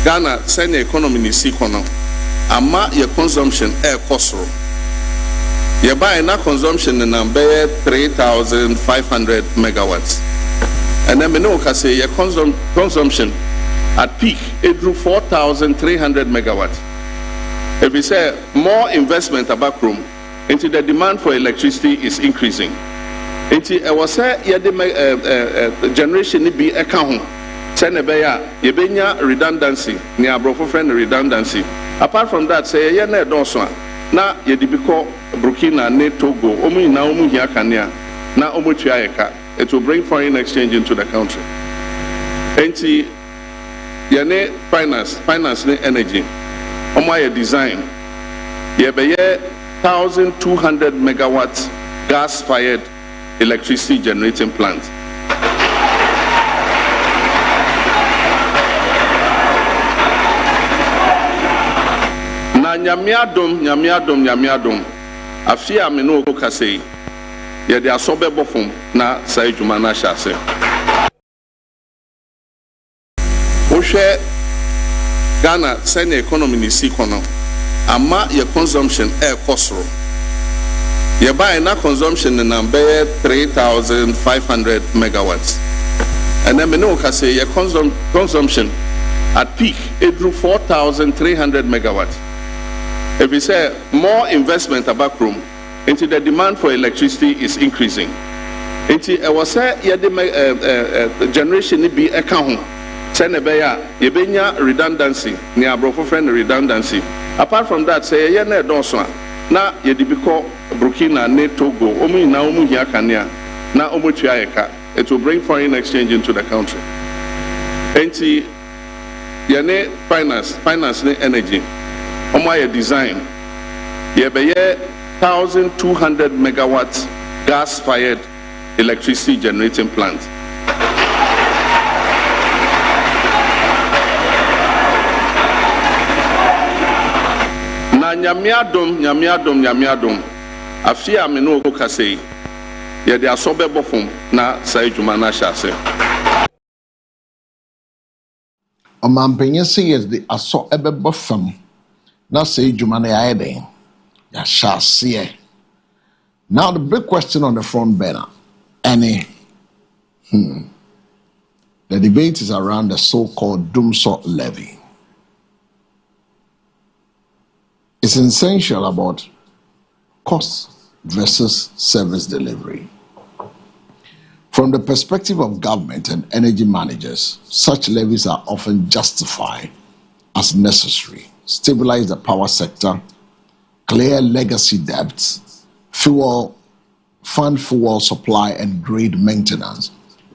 Ghana send the economy in Sikono. Ama your consumption air cost. You buy na consumption in number 3,500 megawatts. And then we know say your consumption at peak it drew 4,300 megawatts. If we say more investment about room into the demand for electricity is increasing. Into I was say the generation be account. Send a yebenya redundancy, near brofo friend redundancy. Apart from that, say ye na donso na ye dibiko Burkina ne Togo omu na omu hia kania na omu tuayeka. It will bring foreign exchange into the country. Enti ye ne finance ne energy. Omu ye design. Ye beye 1,200 megawatts gas-fired electricity generating plant. Nyamiadom. Afia me no kase. Ye de asobe bofum na sai djuma na hyase. O hwe Ghana send the economy ni Sikono. Ama your consumption air cost. You buy na consumption in number 3,500 megawatts. And then we know say your consumption at peak it drew 4,300 megawatts. If we say more investment about room into the demand for electricity is increasing. Into I was say the generation be account. Send a yebenya redundancy, near brofo friend redundancy. Apart from that, say ye na donso na ye dibiko Burkina ne Togo omu na omu hia kania na omu tuayeka. It will bring foreign exchange into the country. Enti ye ne finance ne energy. Omu ye design. Ye beye 1,200 megawatts gas-fired electricity generating plant. Nyamiadom. Afia me no kase. Ye de asobe bofum na sai djuma na hyase. Omampenye say yes the aso ebe bofam na say djuma na yaede. Ya hyase. Now the big question on the front burner, the debate is around the so-called Dumsor levy. It's essential about cost versus service delivery. From the perspective of government and energy managers, such levies are often justified as necessary, stabilize the power sector, clear legacy debts, fund fuel supply and grid maintenance,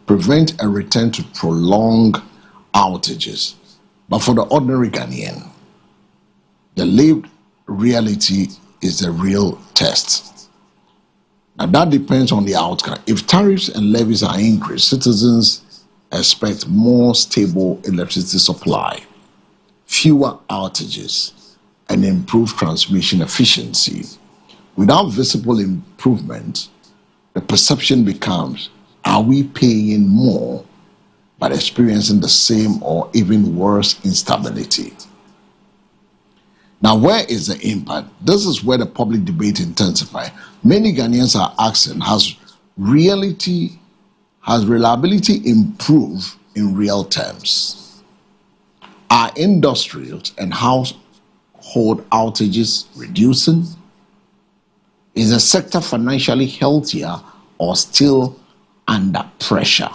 prevent a return to prolonged outages. But for the ordinary Ghanaian, the lived reality is the real test. Now that depends on the outcome. If tariffs and levies are increased, citizens expect more stable electricity supply, fewer outages, and improved transmission efficiency. Without visible improvement, the perception becomes, are we paying more but experiencing the same or even worse instability? Now, where is the impact? This is where the public debate intensifies. Many Ghanaians are asking, has reliability improved in real terms? Are industrial and household outages reducing? Is the sector financially healthier or still under pressure?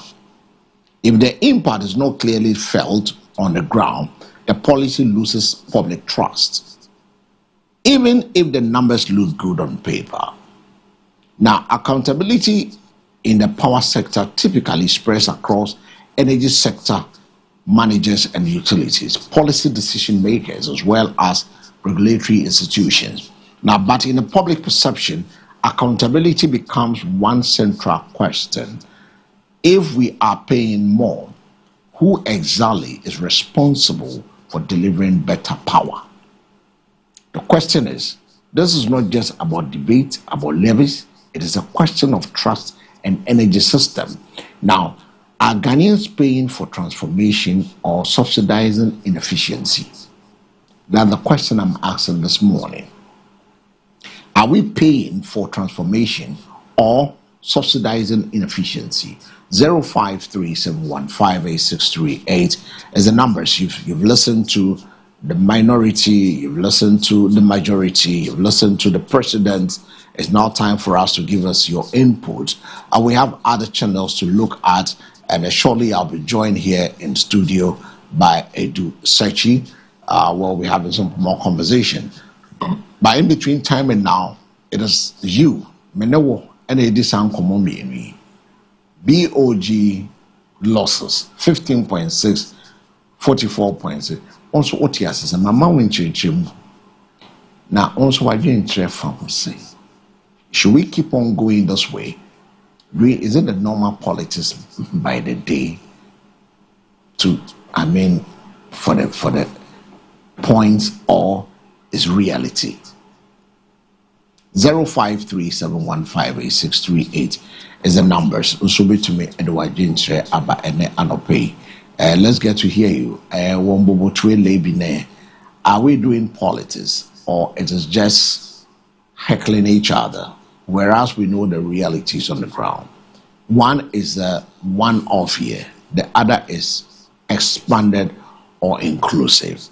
If the impact is not clearly felt on the ground, the policy loses public trust, even if the numbers look good on paper. Now, accountability in the power sector typically spreads across energy sector managers and utilities, policy decision makers, as well as regulatory institutions. Now, but in the public perception, accountability becomes one central question. If we are paying more, who exactly is responsible for delivering better power? The question is, this is not just about debate about levies, it is a question of trust and energy system. Now, are Ghanaians paying for transformation or subsidizing inefficiency? That's the question I'm asking this morning. Are we paying for transformation or subsidizing inefficiency? 0537158638 is the numbers. You've listened to the minority, you've listened to the majority, you've listened to the president. It's now time for us to give us your input. And we have other channels to look at, and shortly I'll be joined here in studio by Edu Sechi, where we're having some more conversation. But in between time and now, it is you, Menewo, and Edisan Komomi. BOG losses 15.6, 44.6. Also, OTS is a mama winchim. Now, also, I didn't say, should we keep on going this way? Is it the normal politics by the day for the points, or is reality? 0537158638 is the numbers. Usubi to me Edward Jintre Aba Ene Anope. Let's get to hear you. Are we doing politics, or it is just heckling each other, whereas we know the realities on the ground? One is a one-off year, the other is expanded or inclusive,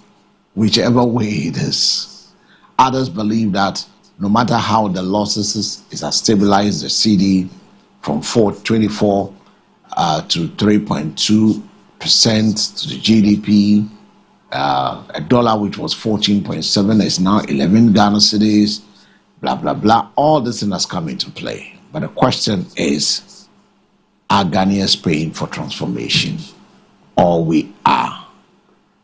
whichever way it is. Others believe that no matter how the losses is stabilized the CD from 4.24 to 3.2% to the GDP, a dollar which was 14.7 is now 11 Ghana cedis, blah blah blah. All this thing has come into play. But the question is, are Ghanaians paying for transformation, or we are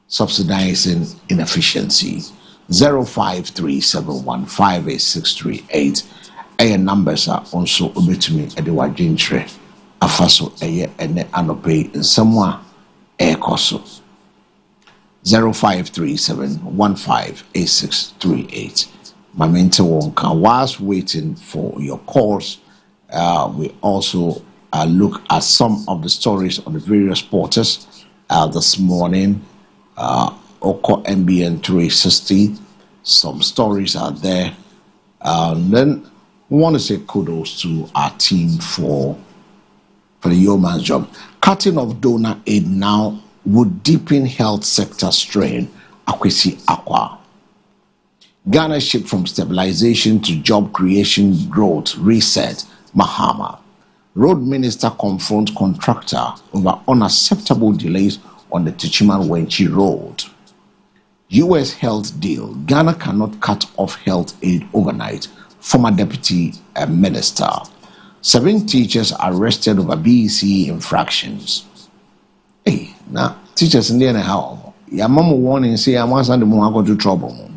subsidizing inefficiency? 0537158638. And numbers are also over to me at the Wajintre Afaso and Anope in somewhere air coso 0537158638. Mamenta Wonka. Whilst waiting for your calls, we also look at some of the stories on the various portals this morning. Oko MBN 360, some stories are there. Then we want to say kudos to our team for the yeoman's job. Cutting of donor aid now would deepen health sector strain, Akwesi Akwa. Ghana shift from stabilization to job creation growth reset, Mahama. Road Minister confronts contractor over unacceptable delays on the Techiman-Wenchi Road. U.S. health deal. Ghana cannot cut off health aid overnight. Former Deputy Minister. 7 teachers arrested over BEC infractions. Hey, now teachers in there how? Your mama warning say I want to go to trouble.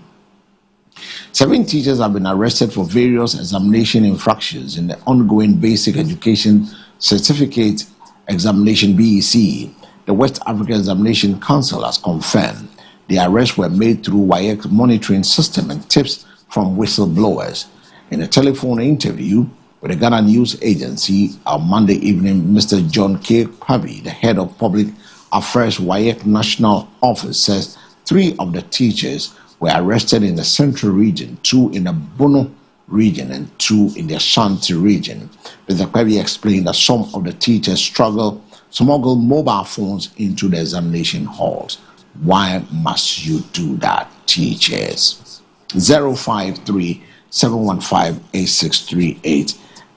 7 teachers have been arrested for various examination infractions in the ongoing Basic Education Certificate Examination BEC. The West African Examination Council has confirmed the arrests were made through WAEC monitoring system and tips from whistleblowers. In a telephone interview with the Ghana News Agency on Monday evening, Mr. John K. Pabi, the head of public affairs WAEC National Office, says 3 of the teachers were arrested in the Central region, 2 in the Bono region, and 2 in the Ashanti region. Mr. Kwebi explained that some of the teachers smuggle mobile phones into the examination halls. Why must you do that, teachers? 053-715-8638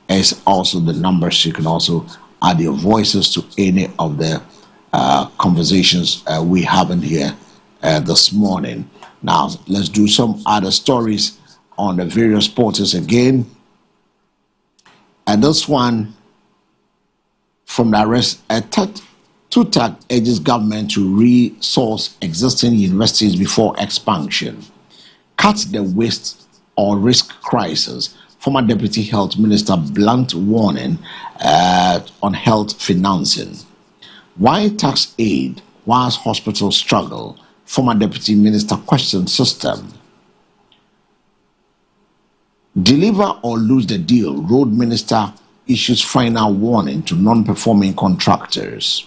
is also the numbers. You can also add your voices to any of the conversations we have in here this morning. Now, let's do some other stories on the various portals again. And this one from the arrest, TUTAG urges government to resource existing universities before expansion. Cut the waste or risk crisis. Former Deputy Health Minister blunt warning on health financing. Why tax aid whilst hospitals struggle? Former Deputy Minister questions system. Deliver or lose the deal. Road Minister issues final warning to non-performing contractors.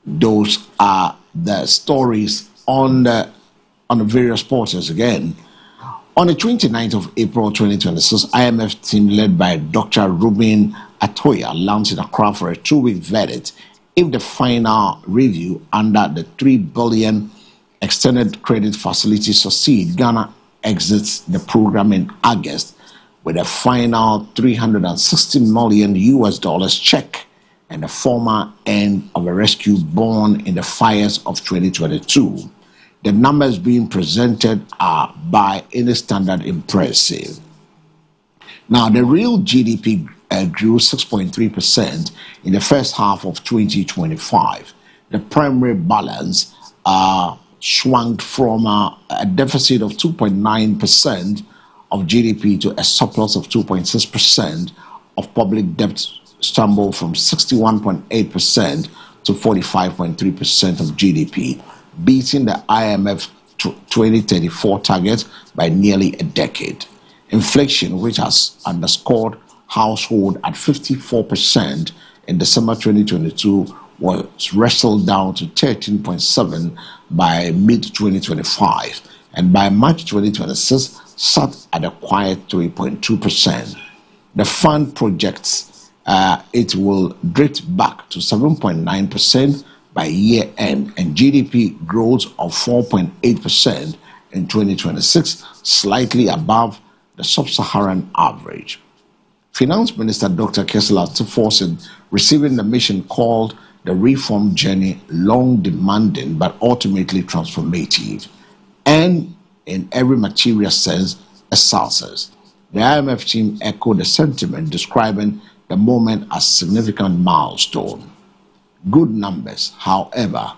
Those are the stories on the various portals again. On the 29th of April 2026, IMF team led by Dr. Ruben Atoya launched in Accra for a 2-week verdict. If the final review under the $3 billion extended credit facility succeed, Ghana exits the program in August with a final $360 million check and the former end of a rescue born in the fires of 2022. The numbers being presented are by any standard impressive. Now, the real GDP grew 6.3% in the first half of 2025. The primary balance shrunk from a deficit of 2.9% of GDP to a surplus of 2.6%. Of public debt stumbled from 61.8% to 45.3% of GDP, beating the IMF 2034 target by nearly a decade. Inflation, which has underscored household at 54% in December 2022, was wrestled down to 13.7% by mid-2025, and by March 2026 sat at a quiet 3.2%. The fund projects it will drift back to 7.9% by year end, and GDP growth of 4.8% in 2026, slightly above the sub-Saharan average. Finance Minister Dr. Kesla Tiforsin receiving the mission called the reform journey long demanding but ultimately transformative, and in every material sense a success. The IMF team echoed the sentiment, describing the moment as significant milestone. Good numbers, however,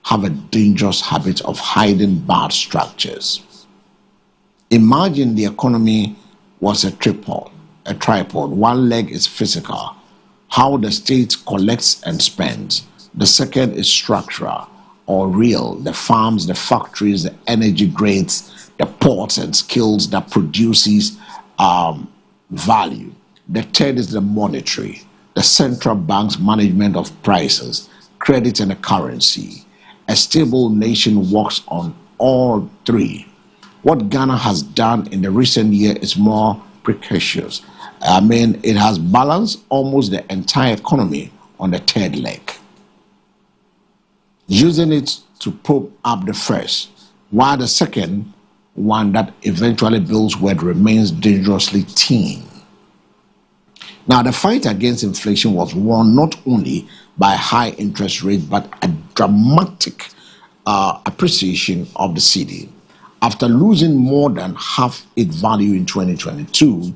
have a dangerous habit of hiding bad structures. Imagine the economy was a tripod. One leg is physical, how the state collects and spends. The second is structural or real, the farms, the factories, the energy grids, the ports and skills that produces value. The third is the monetary, the central bank's management of prices, credit and the currency. A stable nation works on all three. What Ghana has done in the recent year is more precocious. It has balanced almost the entire economy on the third leg, using it to prop up the first, while the second one that eventually builds word remains dangerously thin. Now, the fight against inflation was won not only by high interest rates, but a dramatic appreciation of the cedi. After losing more than half its value in 2022,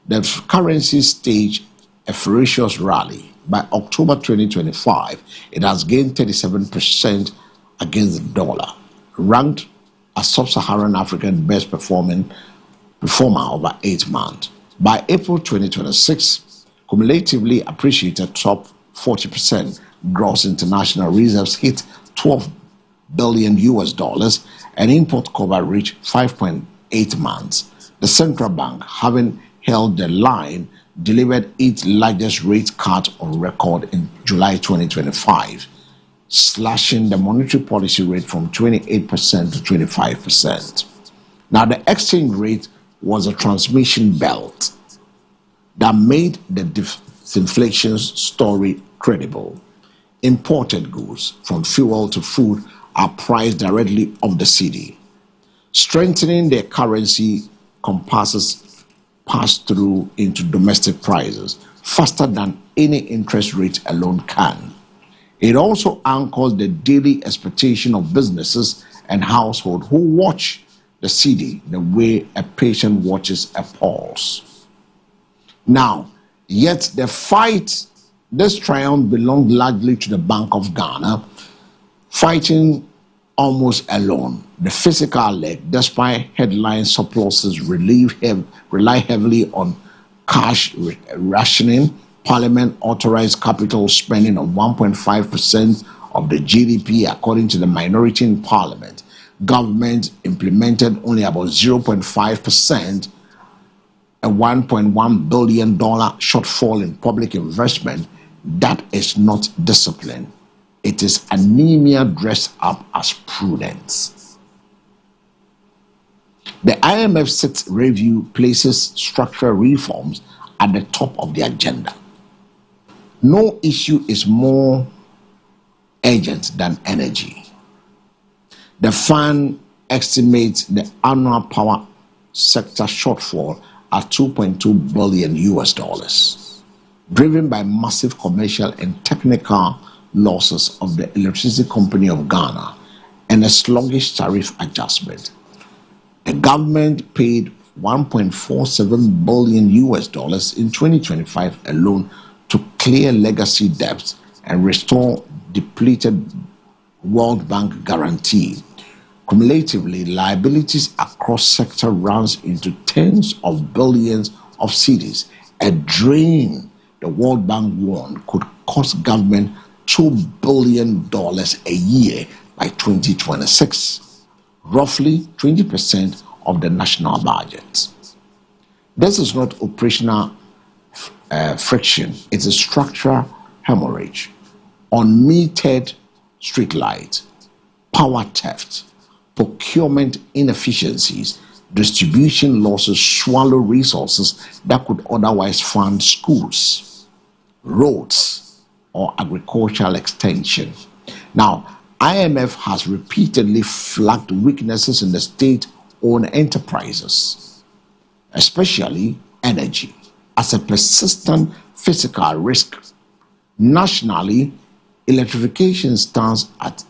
the currency staged a ferocious rally. By October 2025, it has gained 37% against the dollar, ranked as sub-Saharan African best performer over 8 months. By April 2026, cumulatively appreciated top 40%. Gross international reserves hit $12 billion, and import cover reached 5.8 months. The central bank, having held the line, delivered its largest rate cut on record in July 2025. slashing the monetary policy rate from 28% to 25%. Now, the exchange rate was a transmission belt that made the disinflation story credible. Imported goods, from fuel to food, are priced directly off the cedi. Strengthening their currency compasses pass-through into domestic prices faster than any interest rate alone can. It also anchors the daily expectation of businesses and households who watch the cedi the way a patient watches a pulse. Now, yet this triumph belonged largely to the Bank of Ghana, fighting almost alone. The physical leg, despite headline surpluses, rely heavily on cash rationing. Parliament authorized capital spending of 1.5% of the GDP, according to the minority in Parliament. Government implemented only about 0.5%, a $1.1 billion shortfall in public investment. That is not discipline. It is anemia dressed up as prudence. The IMF sixth review places structural reforms at the top of the agenda. No issue is more urgent than energy. The fund estimates the annual power sector shortfall at $2.2 billion, driven by massive commercial and technical losses of the Electricity Company of Ghana and a sluggish tariff adjustment. The government paid $1.47 billion in 2025 alone to clear legacy debts and restore depleted World Bank guarantee. Cumulatively, liabilities across sector runs into tens of billions of cedis, a drain the World Bank warned could cost government $2 billion a year by 2026, roughly 20% of the national budget. This is not operational friction, it's a structural hemorrhage. Unmetered street light, power theft, procurement inefficiencies, distribution losses swallow resources that could otherwise fund schools, roads, or agricultural extension. Now, IMF has repeatedly flagged weaknesses in the state-owned enterprises, especially energy, as a persistent physical risk. Nationally, electrification stands at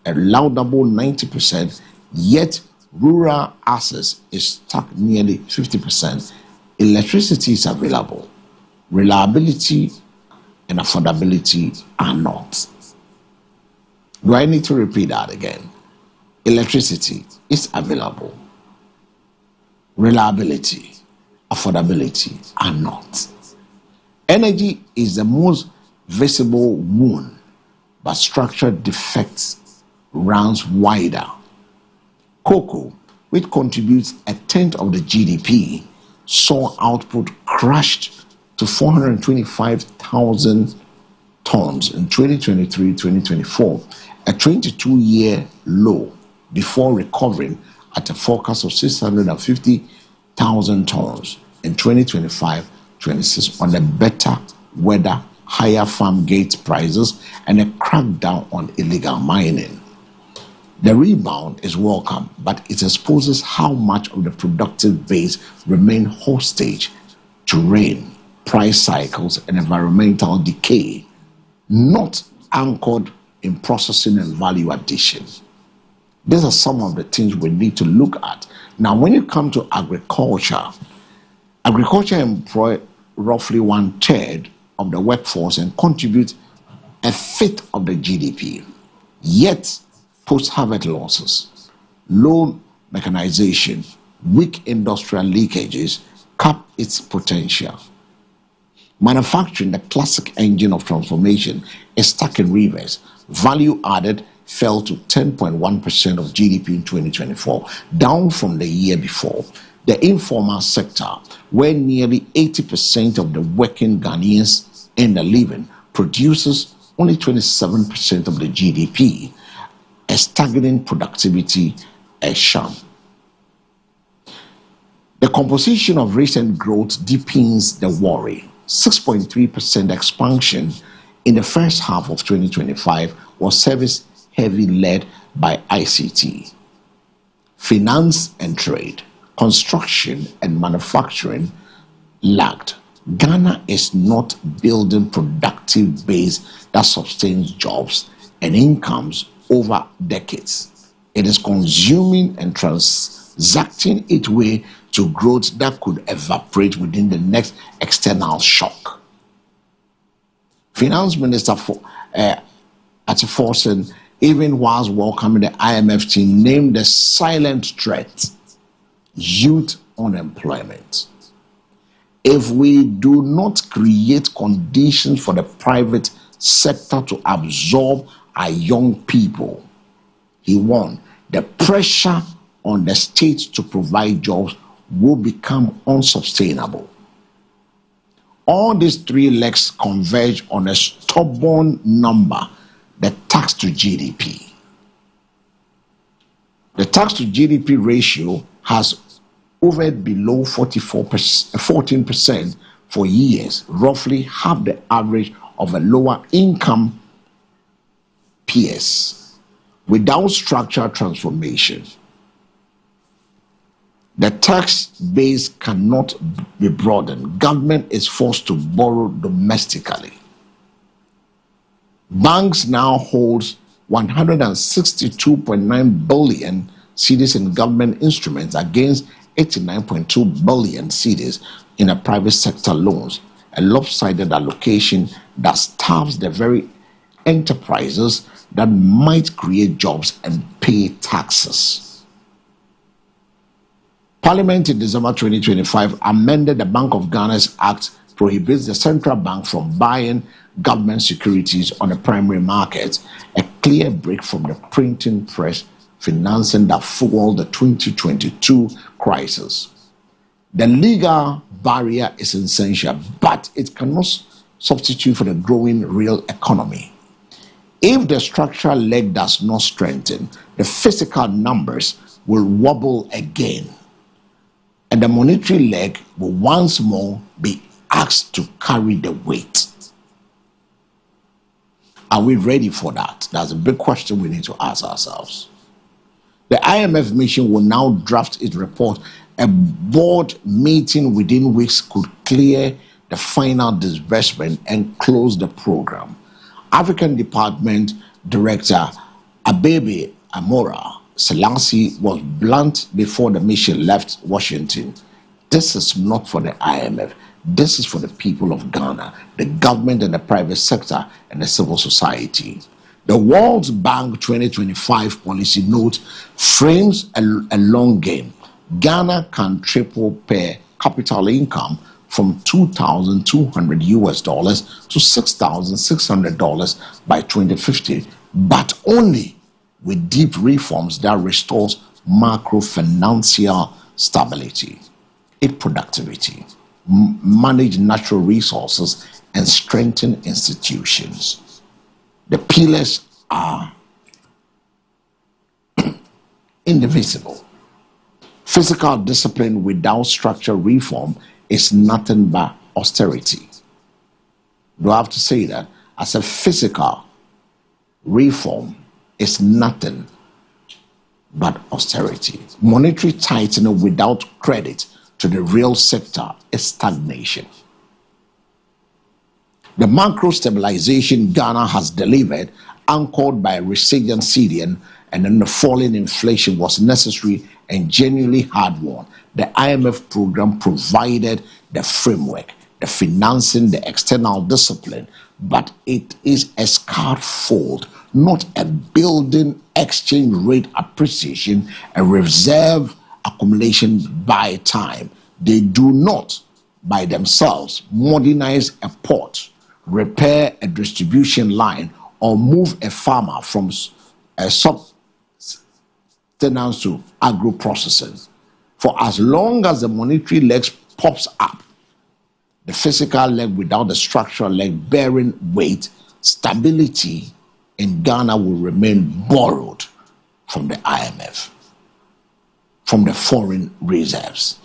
a laudable 90%, yet rural access is stuck nearly 50%. Electricity is available. Reliability and affordability are not. Do I need to repeat that again? Electricity is available. Reliability, affordability are not. Energy is the most visible wound, but structural defects runs wider. Cocoa, which contributes a tenth of the GDP, saw output crashed to 425,000 tons in 2023-2024, a 22-year low, before recovering at a forecast of 650,000 tons in 2025-26 on the better weather, higher farm gate prices, and a crackdown on illegal mining. The rebound is welcome, but it exposes how much of the productive base remain hostage to rain, price cycles, and environmental decay, not anchored in processing and value addition. These are some of the things we need to look at. Now, when you come to agriculture employs roughly 1/3 of the workforce and contributes a fifth of the GDP. Yet, post-harvest losses, low mechanization, weak industrial leakages cap its potential. Manufacturing, the classic engine of transformation, is stuck in reverse. Value added fell to 10.1% of GDP in 2024, down from the year before. The informal sector, where nearly 80% of the working Ghanaians earn a living, produces only 27% of the GDP, a staggering productivity, a sham. The composition of recent growth deepens the worry. 6.3% expansion in the first half of 2025 was service heavy, led by ICT. Finance and trade, construction and manufacturing lagged. Ghana is not building productive base that sustains jobs and incomes over decades. It is consuming and transacting its way to growth that could evaporate within the next external shock. Finance Minister Atiforsen, even whilst welcoming the IMF team, named the silent threat youth unemployment. If we do not create conditions for the private sector to absorb our young people, he warned, the pressure on the state to provide jobs will become unsustainable. All these three legs converge on a stubborn number, the tax to GDP. The tax to GDP ratio has hovered below 14% for years, roughly half the average of a lower income peers. Without structural transformation, the tax base cannot be broadened. Government is forced to borrow domestically. Banks now hold 162.9 billion cedis in government instruments against 89.2 billion cedis in a private sector loans, a lopsided allocation that starves the very enterprises that might create jobs and pay taxes. Parliament in December 2025 amended the Bank of Ghana's Act, prohibits the central bank from buying government securities on the primary market, a clear break from the printing press financing that fueled the 2022 crisis. The legal barrier is essential, but it cannot substitute for the growing real economy. If the structural leg does not strengthen, the physical numbers will wobble again, and the monetary leg will once more be asked to carry the weight. Are we ready for that? That's a big question we need to ask ourselves. The IMF mission will now draft its report. A board meeting within weeks could clear the final disbursement and close the program. African Department Director Abebe Amora Selassie was blunt before the mission left Washington. This is not for the IMF. This is for the people of Ghana, the government and the private sector and the civil society. The World Bank 2025 policy note frames a long game. Ghana can triple per capital income from $2,200 to $6,600 by 2050, but only with deep reforms that restores macro-financial stability, its productivity, manage natural resources, and strengthen institutions. The pillars are indivisible. Physical discipline without structural reform is nothing but austerity. Do I have to say that? As a physical reform is nothing but austerity. Monetary tightening without credit to the real sector is stagnation. The macro stabilization Ghana has delivered, anchored by a resilient CDN and then the falling inflation, was necessary and genuinely hard-won. The IMF program provided the framework, the financing, the external discipline, but it is a scaffold, not a building exchange rate appreciation, a reserve accumulation by time. They do not, by themselves, modernize a port, repair a distribution line, or move a farmer from a subsistence to agro-processing. For as long as the monetary leg pops up, the physical leg without the structural leg bearing weight stability in Ghana will remain borrowed from the IMF, from the foreign reserves,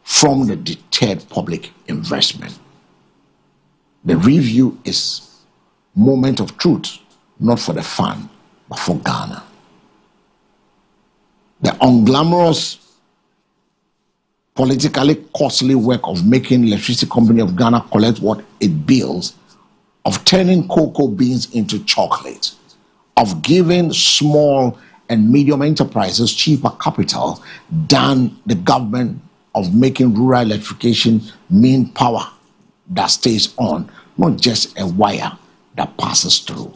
from the deterred public investment. The review is moment of truth, not for the fun, but for Ghana. The unglamorous, politically costly work of making Electricity Company of Ghana collect what it bills, of turning cocoa beans into chocolate, of giving small and medium enterprises cheaper capital than the government, of making rural electrification mean power that stays on, not just a wire that passes through.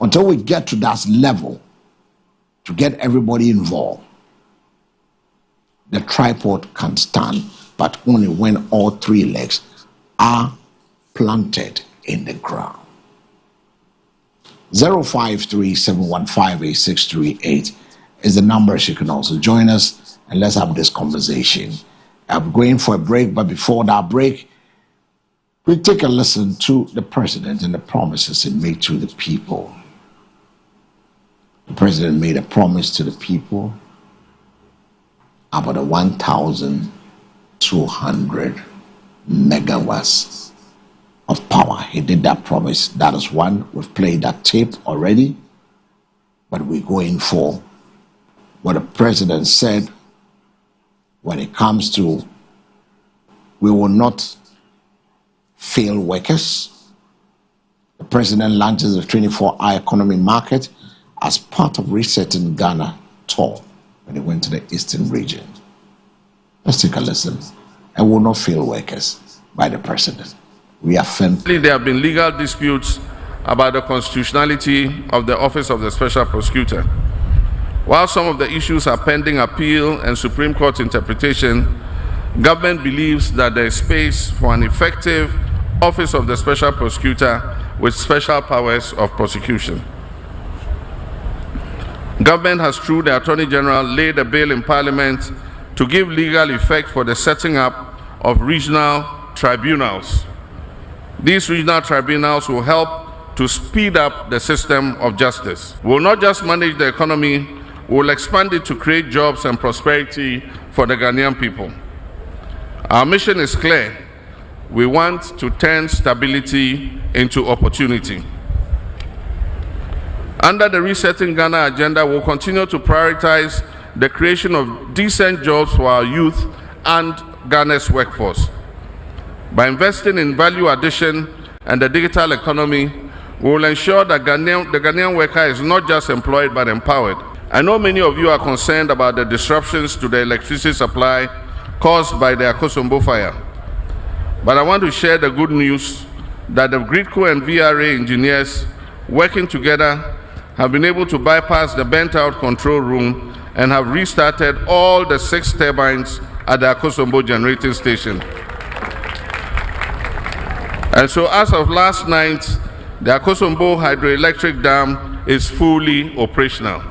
Until we get to that level, to get everybody involved, the tripod can stand, but only when all three legs are planted in the ground. 0537158638 is the number. You can also join us and let's have this conversation. I'm going for a break, but before that break, we take a listen to the president and the promises he made to the people. The president made a promise to the people about the 1,200 megawatts of power. He did that promise. That is one. We've played that tape already, but we're going for what the president said when it comes to we will not fail workers. The president launches the 24-hour economy market as part of resetting Ghana tour when he went to the eastern region. Let's take a listen. I will not fail workers by the president. We affirm. There have been legal disputes about the constitutionality of the Office of the Special Prosecutor. While some of the issues are pending appeal and Supreme Court interpretation, government believes that there is space for an effective Office of the Special Prosecutor with special powers of prosecution. Government has, through the Attorney General, laid a bill in Parliament to give legal effect for the setting up of regional tribunals. These regional tribunals will help to speed up the system of justice. We will not just manage the economy, we will expand it to create jobs and prosperity for the Ghanaian people. Our mission is clear. We want to turn stability into opportunity. Under the Resetting Ghana agenda, we'll continue to prioritize the creation of decent jobs for our youth and Ghana's workforce. By investing in value addition and the digital economy, we will ensure that the Ghanaian worker is not just employed but empowered. I know many of you are concerned about the disruptions to the electricity supply caused by the Akosombo fire. But I want to share the good news that the GRIDCO and VRA engineers working together have been able to bypass the burnt-out control room and have restarted all the 6 turbines at the Akosombo generating station. And so as of last night, the Akosombo hydroelectric dam is fully operational.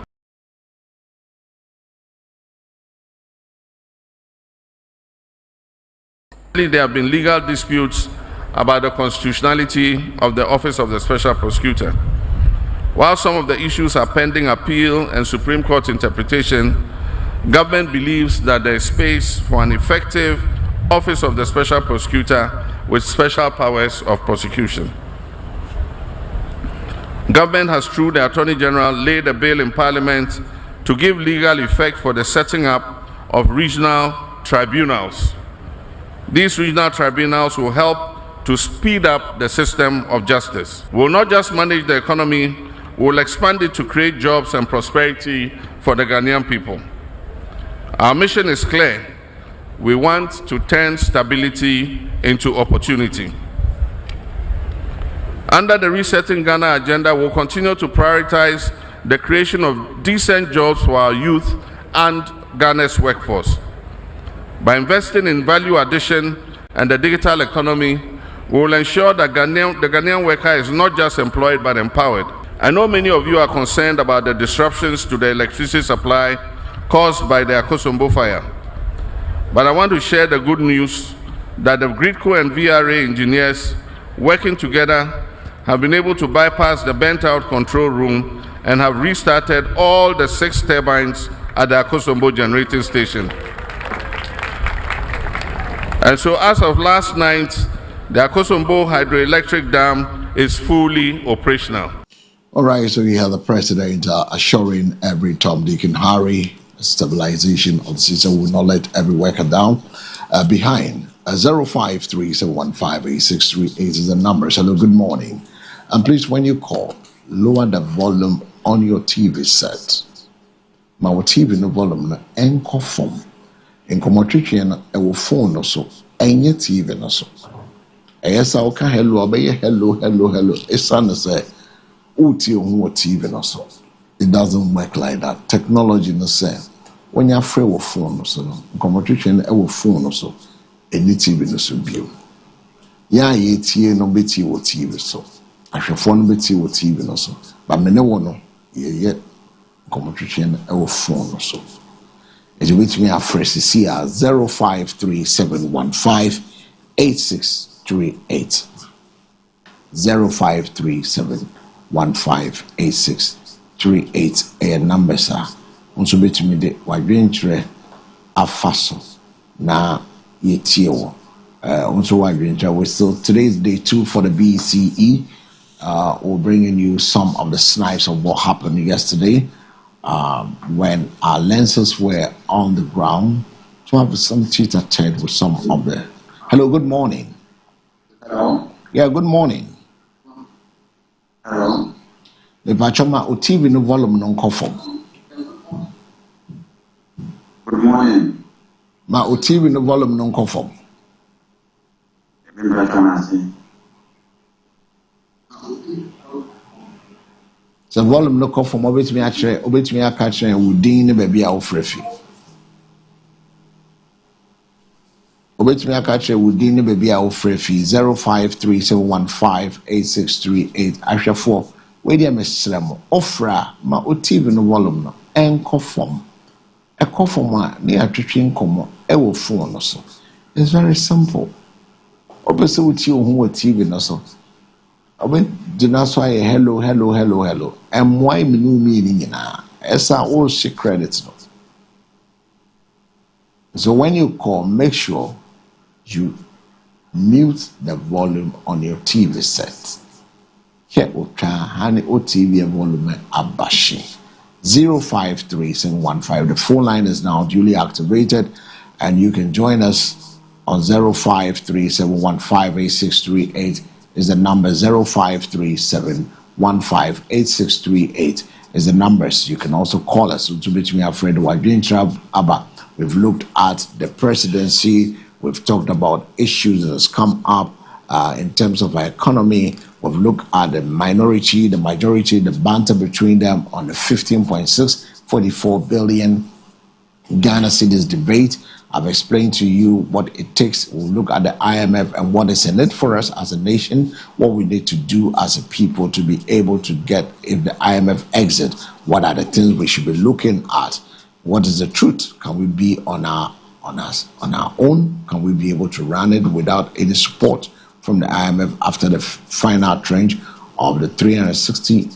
There have been legal disputes about the constitutionality of the Office of the Special Prosecutor. While some of the issues are pending appeal and Supreme Court interpretation, government believes that there is space for an effective Office of the Special Prosecutor with special powers of prosecution. Government has, through the Attorney General, laid a bill in Parliament to give legal effect for the setting up of regional tribunals. These regional tribunals will help to speed up the system of justice. We will not just manage the economy, we will expand it to create jobs and prosperity for the Ghanaian people. Our mission is clear. We want to turn stability into opportunity. Under the Resetting Ghana agenda, we'll continue to prioritize the creation of decent jobs for our youth and Ghana's workforce. By investing in value addition and the digital economy, we will ensure that the Ghanaian worker is not just employed but empowered. I know many of you are concerned about the disruptions to the electricity supply caused by the Akosombo fire. But I want to share the good news that the GRIDCO and VRA engineers working together have been able to bypass the burnt-out control room and have restarted all the 6 turbines at the Akosombo generating station. And so as of last night, the Akosombo hydroelectric dam is fully operational. All right, so you have the president assuring every Tom, Dick, and Harry stabilization of the system will not let every worker down. Behind 0537158638 is the numbers. Hello, good morning. And please, when you call, lower the volume on your TV set. My TV no volume no enko form. In communication, a phone or so, any TV no so. Yes, I can hello, hello. It's son say, Uti on TV no so. It doesn't work like that. Technology no say. When you're free with phone or so, communication a phone or so, any TV no so be. Yeah, ye no beti with TV so. I shall phone beti with TV no so. But me no one yet communication a phone or so. As you wait me at first to see 0537158638. 0537158638 a number sir. Also bet me de wadwentre afaso na yetiewo. Also wadwentre we still today's day 2 for the BCE. We're bringing you some of the snipes of what happened yesterday when our lenses were on the ground. To have some tete-a-tete with some of the. Hello, good morning. Hello. Yeah, good morning. Hello. The Bachoma TV no volume non conform. Good morning. Ma TV no volume non conform. So volume no conform. Obetumi aka chere wudin ne baby a ofrefi. Obetumi aka chere wudin ne baby a ofrefi 0537158638 ahwefo we dey mesremo ofra ma TV no volume no enconform. A conform ne atwetwe nkomo e wo phone no so. It's very simple. Obese uti ohun TV no so. Obe dina so ay hello. And why me no me ni nyina. Esa all she credit no. So when you call, make sure you mute the volume on your TV set. Here utwa hani o TV volume abashi. 053715. The phone line is now duly activated, and you can join us on 0537158638 is the number. 0537158638 is the numbers. You can also call us. To be me afraid Abba. We've looked at the presidency. We've talked about issues that has come up in terms of our economy. We've looked at the minority, the majority, the banter between them on the 15.644 billion Ghana cedis debate. I've explained to you what it takes. We'll look at the IMF and what is in it for us as a nation, what we need to do as a people to be able to get, if the IMF exit, what are the things we should be looking at? What is the truth? Can we be on our own? Can we be able to run it without any support from the IMF after the final tranche of the $360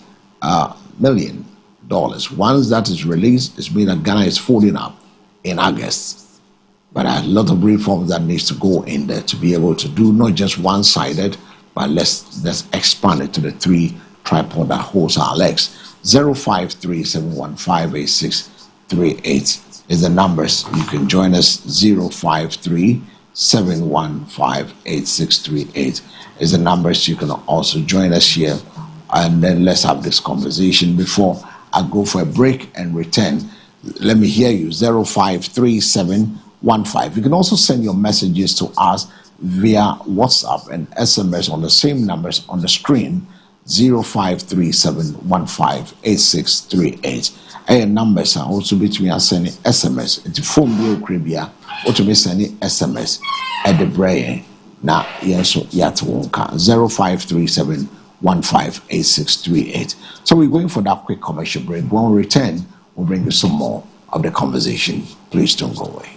million? Once that is released, it's mean that Ghana is folding up in August. But a lot of reforms that needs to go in there to be able to do not just one-sided, but let's expand it to the 3 tripod that holds our legs. 0537158638 is the numbers. You can join us. 0537158638 is the numbers. You can also join us here, and then let's have this conversation before I go for a break and return. Let me hear you. 053715. You can also send your messages to us via WhatsApp and SMS on the same numbers on the screen. 0537158638. And numbers are also between sending SMS. It's phone bill cribia or to be sending SMS at the brain. Now, yes, yet won't 0537158638. So we're going for that quick commercial break. When we return, we'll bring you some more of the conversation. Please don't go away.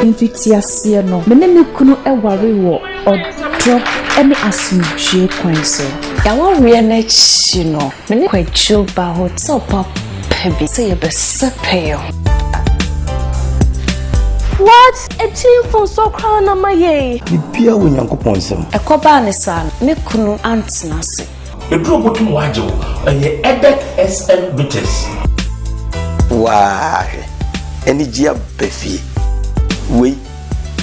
mfitiasie no me ne me kunu eware wo odro ene asumdwe kwan so ya wawe na chi no me ne kwachu ba hotel pop pebi say be sepeo. What? A team from so crown on my ye. The peer when you go some. A coban is son, me kunu antinasi. The group of Wajo and the EDEC SM Bitters. Why? Any Gia Befi. We,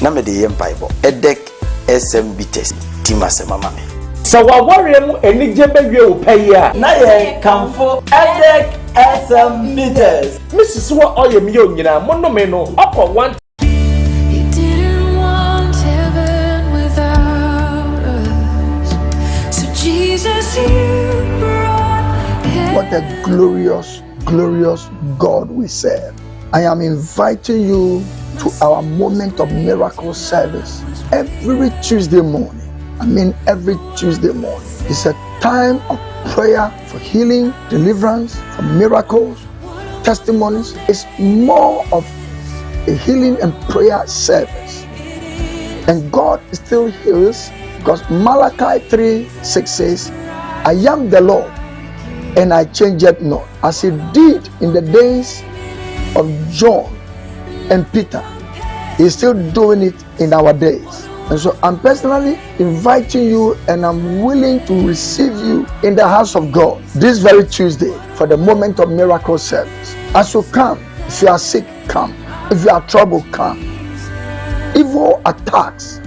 Name the Bible. EDEC SM Bitters. Timasema mame. So what warrior any jebe will pay ya. Naye Kamfo EDEC SM Bitters. Mrs. What all your million monomeno upon one. What a glorious, glorious God we serve. I am inviting you to our moment of miracle service every Tuesday morning. Every Tuesday morning. It's a time of prayer for healing, deliverance, for miracles, testimonies. It's more of a healing and prayer service. And God still heals because Malachi 3:6 says, I am the Lord, and I change it not. As he did in the days of John and Peter, he's still doing it in our days. And so I'm personally inviting you, and I'm willing to receive you in the house of God this very Tuesday for the moment of miracle service. As you come, if you are sick, come. If you are troubled, come. Evil attacks,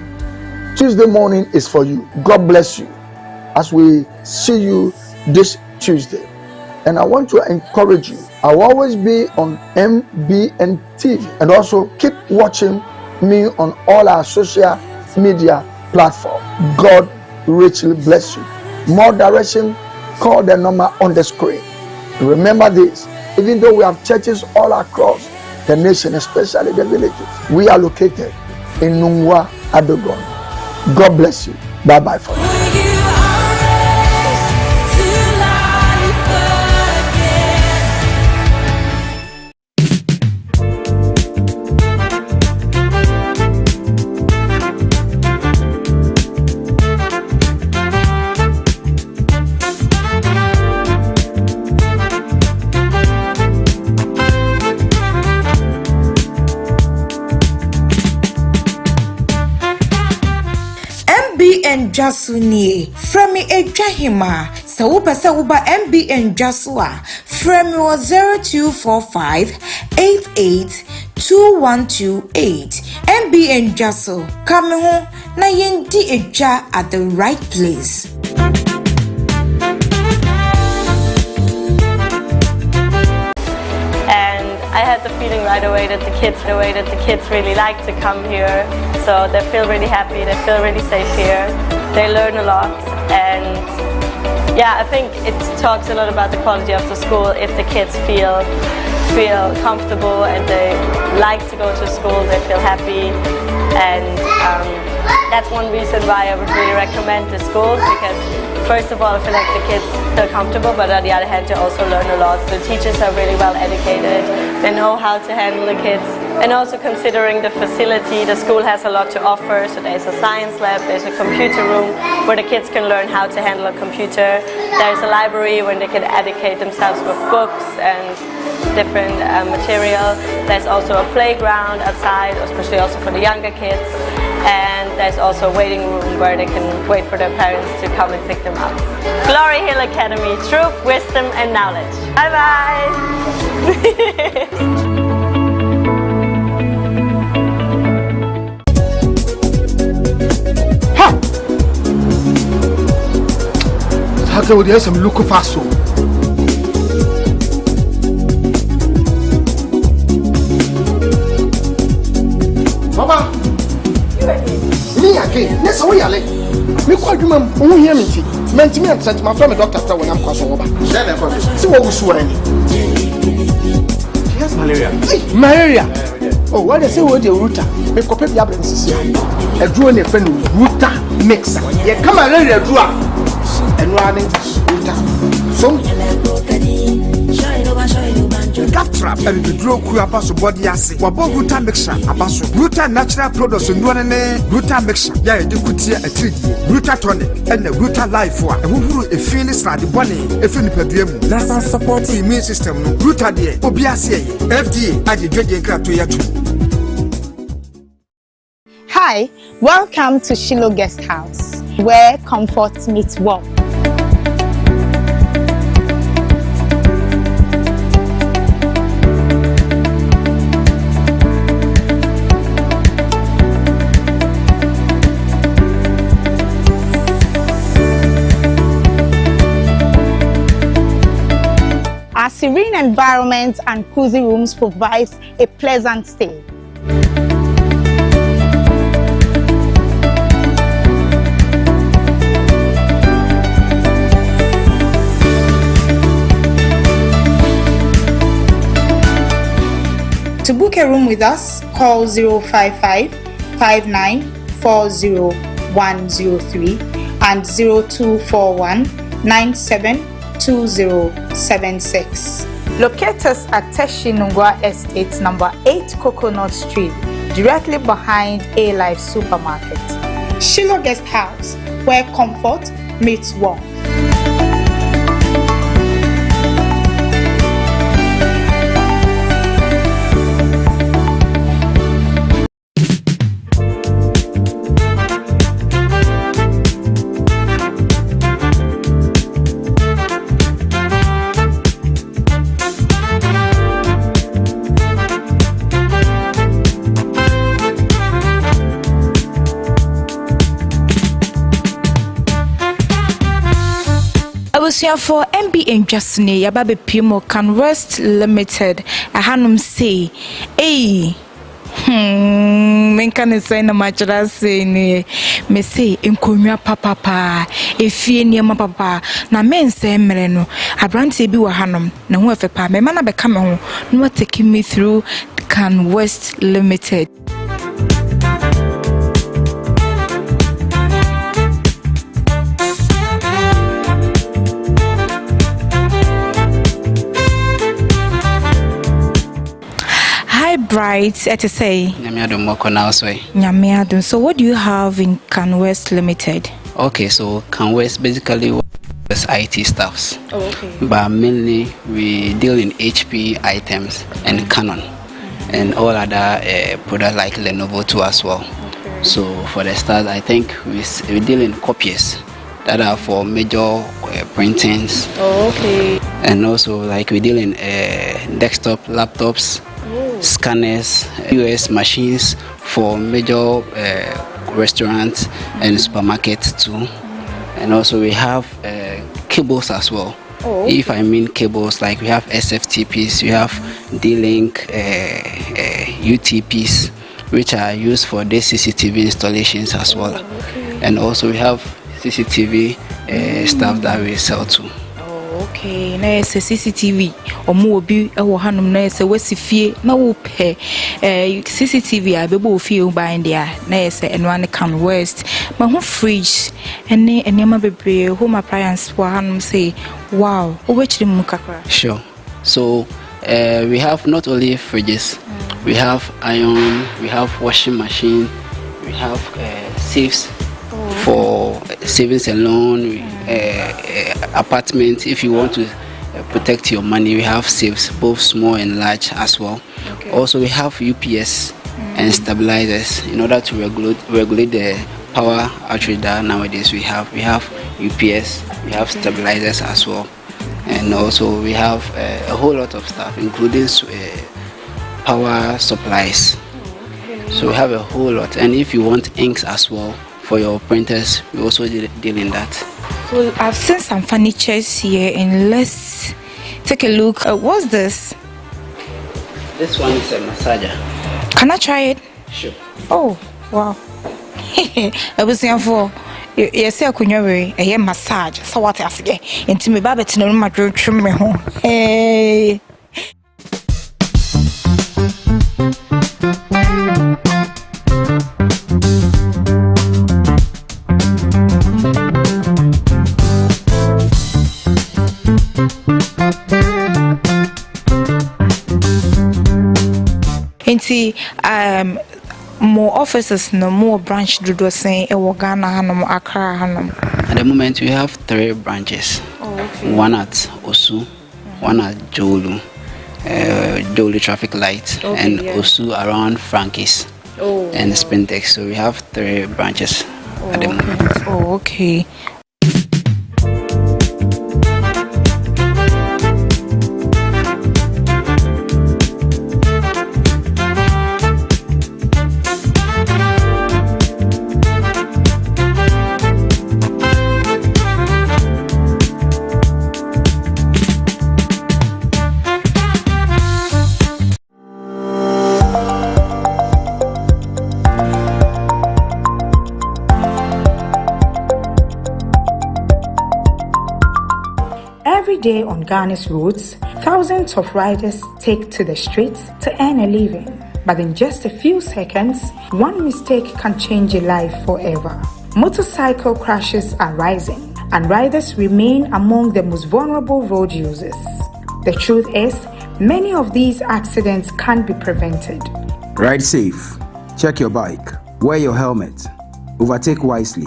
Tuesday morning is for you. God bless you as we see you this Tuesday. And I want to encourage you. I will always be on MBN TV, and also keep watching me on all our social media platforms. God richly bless you. More direction, call the number on the screen. Remember this, even though we have churches all across the nation, especially the villages, we are located in Nungwa, Adogon. God bless you. Bye bye for now. MBN Jasuni from me a Jahima. Sauba MBN Jasua from 0245 88 2128. MBN Jasu coming home na yendi eja at the right place. I had the feeling right away that the kids really like to come here, so they feel really happy, they feel really safe here, they learn a lot, and yeah, I think it talks a lot about the quality of the school. If the kids feel comfortable and they like to go to school, they feel happy, and that's one reason why I would really recommend the school, because first of all, I feel like the kids feel comfortable, but on the other hand, they also learn a lot. The teachers are really well educated. They know how to handle the kids. And also considering the facility, the school has a lot to offer. So there's a science lab, there's a computer room where the kids can learn how to handle a computer. There's a library where they can educate themselves with books and different material. There's also a playground outside, especially also for the younger kids. And there's also a waiting room where they can wait for their parents to come and pick them up. Glory Hill Academy, truth, wisdom and knowledge. Bye bye! Ha! Sasa odi some look faso. Baba me again, yes, we are late. Me quite remember who hear me. Mentally, I sent my friend doctor when I'm crossing over. See what we swear. Yes, malaria. Malaria. Oh, what they say with the router? Me copy the absence. A drone a friend router mixer. Yeah, come on, let draw and running router. So, calf trap and the draw ku abaso body ase wabo gluta mixture abaso gluta natural products ndo ne gluta mixture ya yedi kutia atiri gluta tonic and the gluta life for ehuru efini srade bone efini paduemu na support immune system no gluta de obi ase ye FDA ade dwedwe nkrato ya tu. Hi, welcome to Shiloh Guest House, where comfort meets warmth. Our serene environment and cozy rooms provides a pleasant stay. To book a room with us, call 055-5940-103 and 0241-972076. Locate us at Teshinungwa Estate, number 8 Coconut Street, directly behind A-Life Supermarket. Shiloh Guest House, where comfort meets warmth. For MB and Justine Yababe Pimo Can Rest Limited a Hanum say menkane say na machara say ni me say enkonwa papa efie niam papa na men say mere no abrante bi wa hanom na ho efe pa me ma na be ka me ho no take me through Can West Limited. Bright to say Nyamiadun. So what do you have in Can West Limited? Okay, so Can West basically was IT stuffs. Oh, okay. But mainly we deal in HP items and Canon and all other products like Lenovo too as well. Okay. So for the start, I think we deal in copiers that are for major printings. Oh, okay. And also like we deal in desktop laptops, scanners, US machines for major restaurants and supermarkets too. And also we have cables as well. Oh, okay. If I mean cables, like we have SFTPs, we have D-Link, UTPs, which are used for the CCTV installations as well. Okay. And also we have CCTV stuff that we sell too. Okay, na yese CCTV omo obi e wo hanom na yese wasifie na wo pe CCTV abebo ofie wo ban dia na yese eno an Can West ma ho fridge ene enema bebre home appliance wo hanom say wow obechiri mu kakra. Sure. So we have not only fridges, we have iron, we have washing machine, we have safes for savings and loan, apartments. If you want to protect your money, we have safes, both small and large as well. Okay. Also, we have UPS and stabilizers in order to regulate the power output that nowadays we have. We have UPS, we have stabilizers as well, and also we have a whole lot of stuff, including power supplies. So we have a whole lot, and if you want inks as well for your printers, we also deal in that. So I've seen some furnitures here, and let's take a look. What's this? This one is a massager. Can I try it? Sure. Oh, wow. I was saying for yes, I could never a massage. So what else again? Into me, Babette, no matter trim me home. Hey. Inti more offices no more branch do saying Ghana Hanum Accra Hanum. At the moment we have 3 branches. Okay. One at Osu, one at Jolu, Jolu Traffic Light, and Osu around Frankie's and Spintex. So we have 3 branches at the moment. Oh, okay. Every day on Ghana's roads, thousands of riders take to the streets to earn a living. But in just a few seconds, one mistake can change a life forever. Motorcycle crashes are rising, and riders remain among the most vulnerable road users. The truth is, many of these accidents can't be prevented. Ride safe, check your bike, wear your helmet, overtake wisely,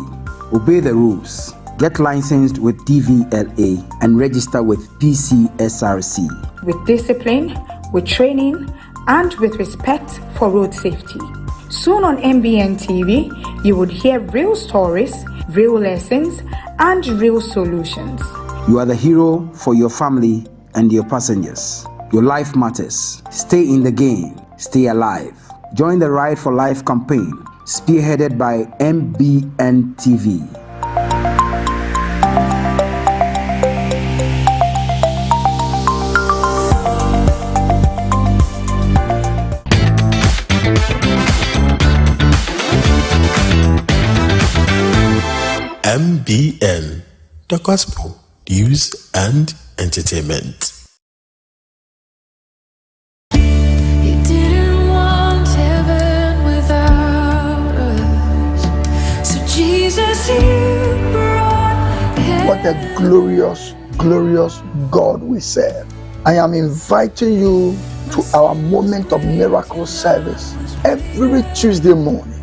obey the rules. Get licensed with DVLA and register with PCSRC. With discipline, with training, and with respect for road safety. Soon on MBN TV, you would hear real stories, real lessons, and real solutions. You are the hero for your family and your passengers. Your life matters. Stay in the game. Stay alive. Join the Ride for Life campaign, spearheaded by MBN TV. MBN, the gospel, news and entertainment. You didn't want heaven without us, so Jesus, you brought heaven. What a glorious, glorious God we serve. I am inviting you to our Moment of Miracle service every Tuesday morning.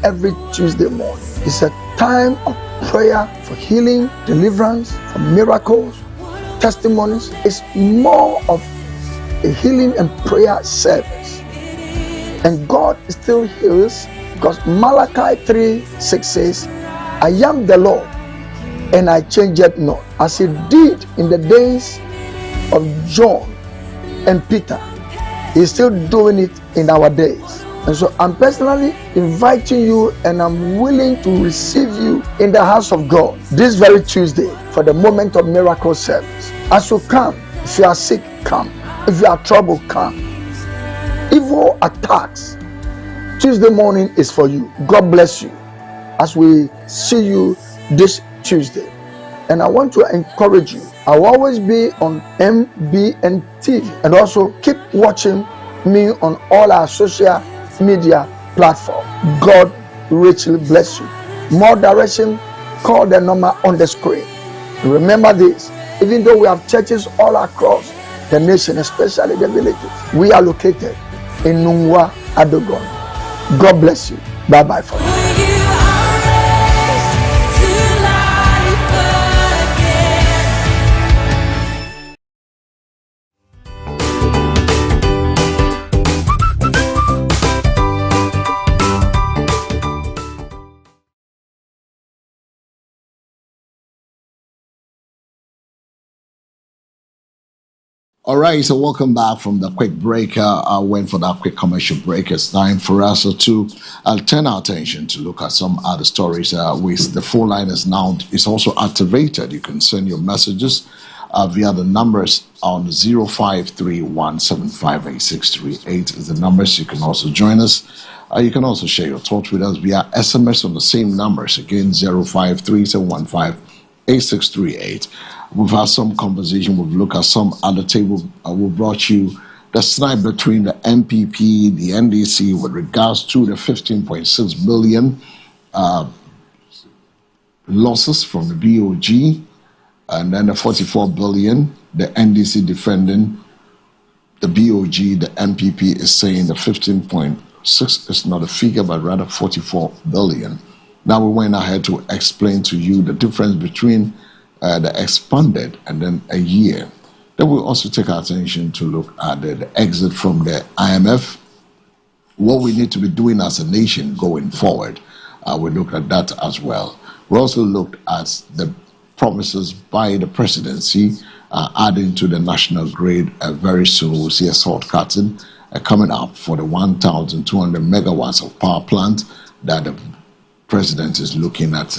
Every Tuesday morning. It's a time of prayer for healing, deliverance, for miracles, testimonies. It's more of a healing and prayer service. And God still heals, because Malachi 3:6 says, I am the Lord and I change it not. As he did in the days of John and Peter, he's still doing it in our days. And so I'm personally inviting you, and I'm willing to receive you in the house of God this very Tuesday for the Moment of Miracle service. As you come, if you are sick, come. If you are troubled, come. Evil attacks, Tuesday morning is for you. God bless you as we see you this Tuesday. And I want to encourage you. I will always be on MBN TV, and also keep watching me on all our social media platform. God richly bless you. More direction, call the number on the screen. Remember this, even though we have churches all across the nation, especially the villages, we are located in Nungwa, Adogon. God bless you. Bye bye for now. All right, so welcome back from the quick break. I went for that quick commercial break. It's time for us to turn our attention to look at some other stories. With the phone line is also activated. You can send your messages via the numbers on 0531758638 is the numbers. You can also join us. You can also share your thoughts with us via SMS on the same numbers. Again, 0537158638. We've had some conversation. We've looked at some other table. We brought you the snipe between the MPP, the NDC, with regards to the 15.6 billion losses from the BOG, and then the 44 billion, the NDC defending the BOG, the NPP is saying the 15.6 is not a figure, but rather 44 billion. Now we went ahead to explain to you the difference between the expanded and then a year. Then we'll also take our attention to look at the exit from the IMF, what we need to be doing as a nation going forward. We looked at that as well. We also looked at the promises by the presidency, adding to the national grid very soon. We'll see a salt cutting coming up for the 1,200 megawatts of power plant that the president is looking at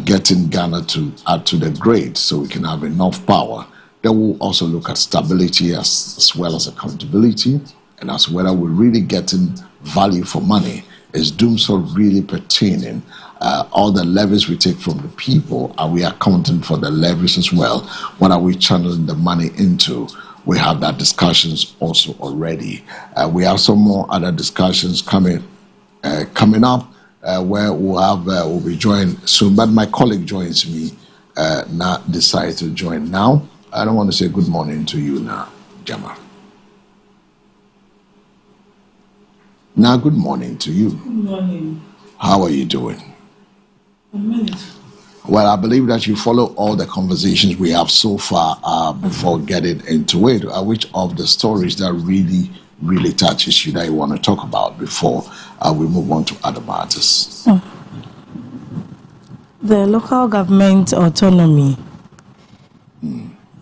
getting Ghana to add to the grid so we can have enough power. Then we'll also look at stability as well as accountability, and as whether we're really getting value for money. Is Doomsor really pertaining? All the levies we take from the people, are we accounting for the levies as well? What are we channeling the money into? We have that discussions also already. We have some more other discussions coming up where we'll be joined soon. But my colleague joins me, not decided to join now. I don't want to say good morning to you now, Jama. Now, good morning to you. Good morning. How are you doing? I'm Well, I believe that you follow all the conversations we have so far before getting into it. Which of the stories that really touches you that you want to talk about before we move on to other matters? The local government autonomy.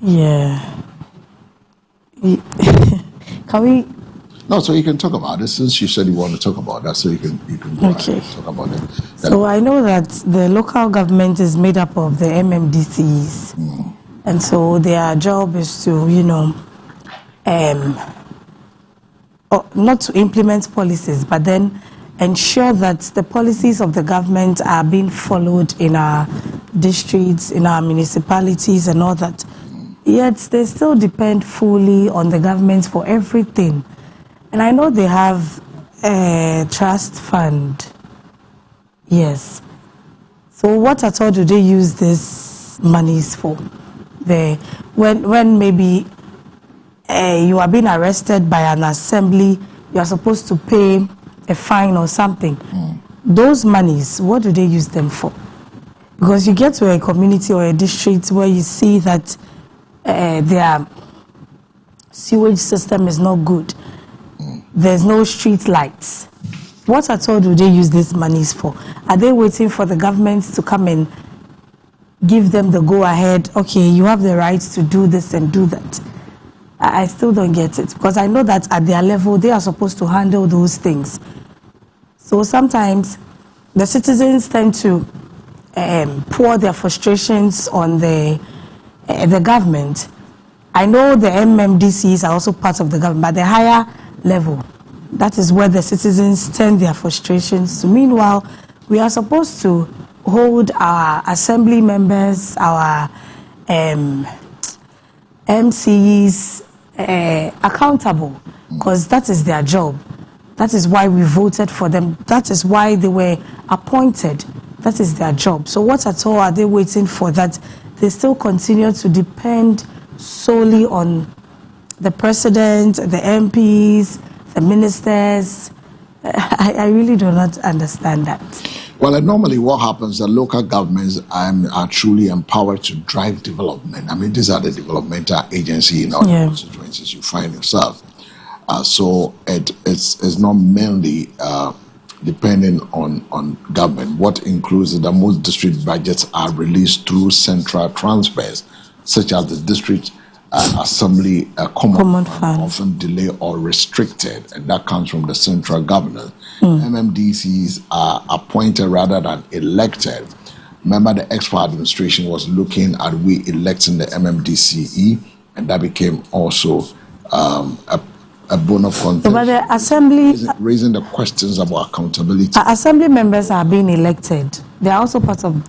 Yeah. Can we? No, so you can talk about it since you said you want to talk about that. So you can go ahead and talk about it. So I know that the local government is made up of the MMDCs, and so their job is to, not to implement policies, but then ensure that the policies of the government are being followed in our districts, in our municipalities, and all that. Yet they still depend fully on the government for everything. And I know they have a trust fund. Yes. So what at all do they use this monies for? When maybe you are being arrested by an assembly, you are supposed to pay a fine or something. Those monies, what do they use them for? Because you get to a community or a district where you see that their sewage system is not good. There's no street lights. What at all do they use these monies for? Are they waiting for the government to come and give them the go-ahead? Okay, you have the right to do this and do that. I still don't get it, because I know that at their level, they are supposed to handle those things. So sometimes the citizens tend to pour their frustrations on the government. I know the MMDCs are also part of the government, but the higher level, that is where the citizens turn their frustrations to. Meanwhile, we are supposed to hold our assembly members, our MCs accountable, because that is their job. That is why we voted for them. That is why they were appointed. That is their job. So what at all are they waiting for, that they still continue to depend solely on the president, the MPs, the ministers? I really do not understand that. Well, normally what happens, the local governments are truly empowered to drive development. I mean, these are the developmental agency in all the constituencies you find yourself. So it's not mainly depending on government. What includes that most district budgets are released through central transfers, such as the district assembly common fund, often delayed or restricted, and that comes from the central government. MMDCs are appointed rather than elected. Remember, the Expo administration was looking at electing the MMDCE, and that became also a bone of contention. But the assembly raising the questions about accountability. Assembly members are being elected. They are also part of.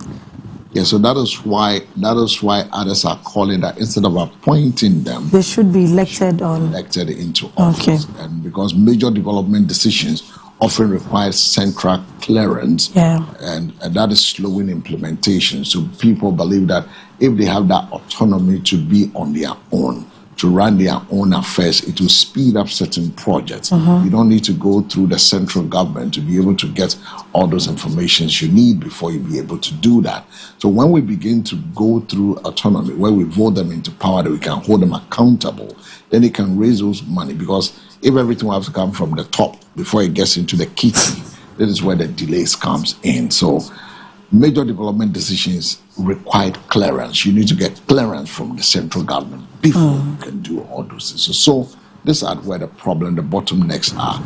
Yeah, so that is why others are calling that instead of appointing them, they should be elected into office. Okay. And because major development decisions often require central clearance, and that is slowing implementation. So people believe that if they have that autonomy to be on their own, to run their own affairs. It will speed up certain projects. You don't need to go through the central government to be able to get all those informations you need before you be able to do that. So when we begin to go through autonomy, where we vote them into power, that we can hold them accountable, then it can raise those money. Because if everything will have to come from the top before it gets into the kitty, that is where the delays comes in. So major development decisions require clearance. You need to get clearance from the central government before you can do all those things. So these are where the problem, the bottlenecks are.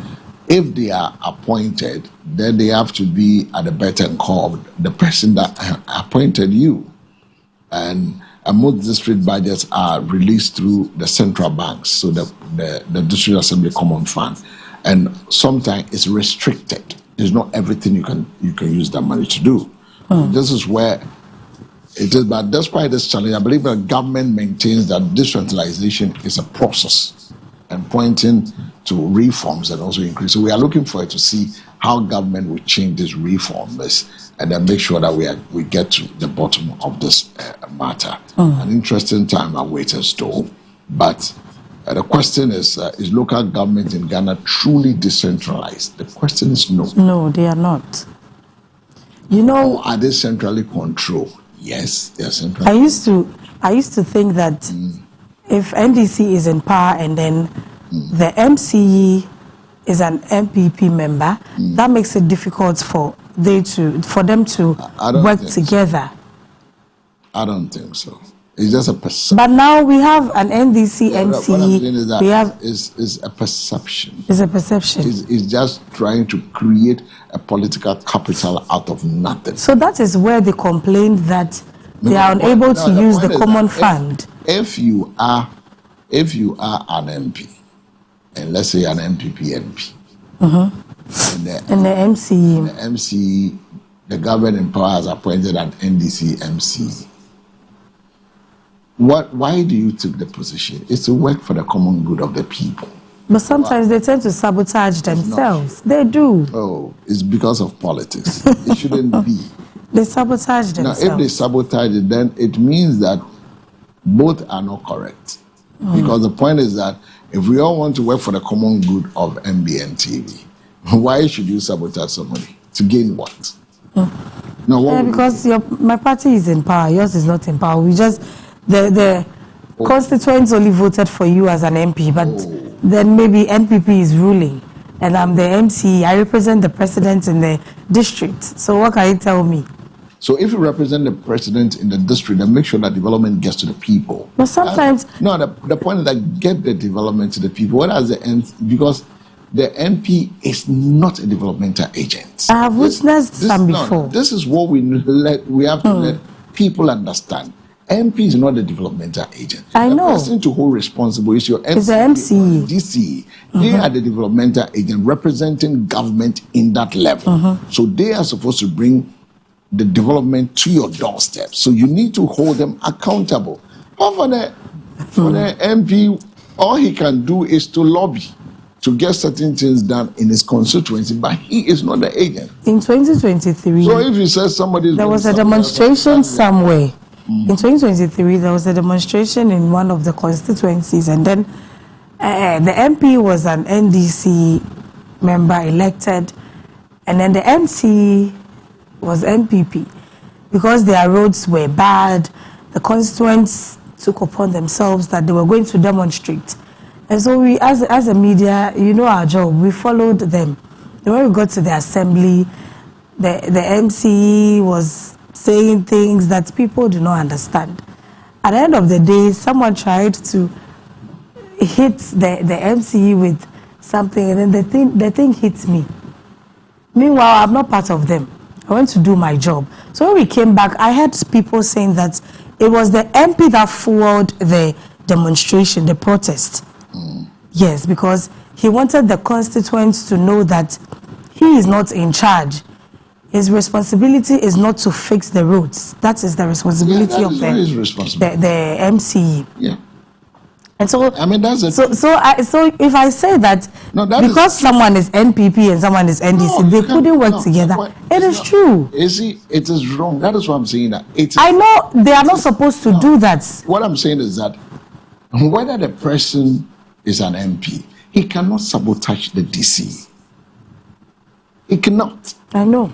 If they are appointed, then they have to be at the better and call of the person that appointed you. And most district budgets are released through the central banks, so the district assembly common fund, and sometimes it's restricted. There's not everything you can use that money to do. This is where it is. But despite this challenge, I believe the government maintains that decentralization is a process and pointing to reforms and also increase. So we are looking for it to see how government will change these reforms and then make sure that we get to the bottom of this matter. An interesting time awaits us though. But the question is local government in Ghana truly decentralized? The question is no. No, they are not. You know, or are they centrally controlled? Yes, they are centrally. I used to think that if NDC is in power and then the MCE is an MPP member, that makes it difficult for them to work together. I don't think so. It's just a perception. But now we have an NDC, MCE. What I'm saying is that is a perception. It's a perception. It's just trying to create a political capital out of nothing. So that is where they complained that they are unable to use the common fund. If you are an MP, and let's say an MPP MP, and the MCE, the government in power has appointed an NDC MCE. Why do you take the position? It's to work for the common good of the people. But sometimes they tend to sabotage themselves. They do. Oh, it's because of politics. It shouldn't be. They sabotage themselves. Now, if they sabotage it, then it means that both are not correct. Because the point is that if we all want to work for the common good of MBN TV, why should you sabotage somebody? To gain what? No, because my party is in power. Yours is not in power. We just... The constituents only voted for you as an MP, but then maybe MPP is ruling, and I'm the MC. I represent the president in the district. So what can you tell me? So if you represent the president in the district, then make sure that development gets to the people. But sometimes... the point is that get the development to the people. What has the MP? Because the MP is not a developmental agent. I have witnessed some before. This is what we have to let people understand. MP is not a developmental agent. I know. The person to hold responsible is your MC. It's the MCE. DCE. They are the developmental agent representing government in that level. So they are supposed to bring the development to your doorstep. So you need to hold them accountable. But for the MP, all he can do is to lobby to get certain things done in his constituency, but he is not the agent. In 2023, so if you say somebody, there was a demonstration somewhere. In 2023, there was a demonstration in one of the constituencies, and then the MP was an NDC member elected, and then the MC was MPP. Because their roads were bad, the constituents took upon themselves that they were going to demonstrate. And so we, as a media, you know our job, we followed them. And when we got to the assembly, the MC was saying things that people do not understand. At the end of the day, someone tried to hit the MCE with something, and then the thing hit me. Meanwhile, I'm not part of them. I went to do my job. So when we came back, I heard people saying that it was the MP that fueled the demonstration, the protest. Yes, because he wanted the constituents to know that he is not in charge. His responsibility is not to fix the roads. That is the responsibility of the MCE. Yeah. And so, I mean, that's it. So if I say that, because someone is NPP and someone is NDC, they couldn't work together. It is true. You see, it is wrong. That is what I'm saying. I know they are not supposed to do that. What I'm saying is that Whether the person is an MP, he cannot sabotage the DC. He cannot. I know.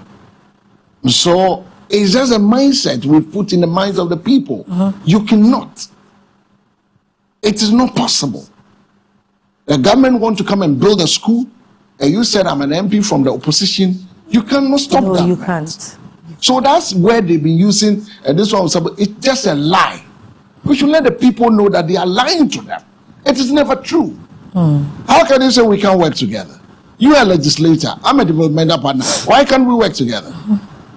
So it's just a mindset we put in the minds of the people. You cannot. It is not possible. The government want to come and build a school, and you said I'm an MP from the opposition. You cannot stop that. No, you can't. So that's where they've been using, and this one was, it's just a lie. We should let the people know that they are lying to them. It is never true. How can you say we can't work together? You are a legislator. I'm a developmental partner. Why can't we work together?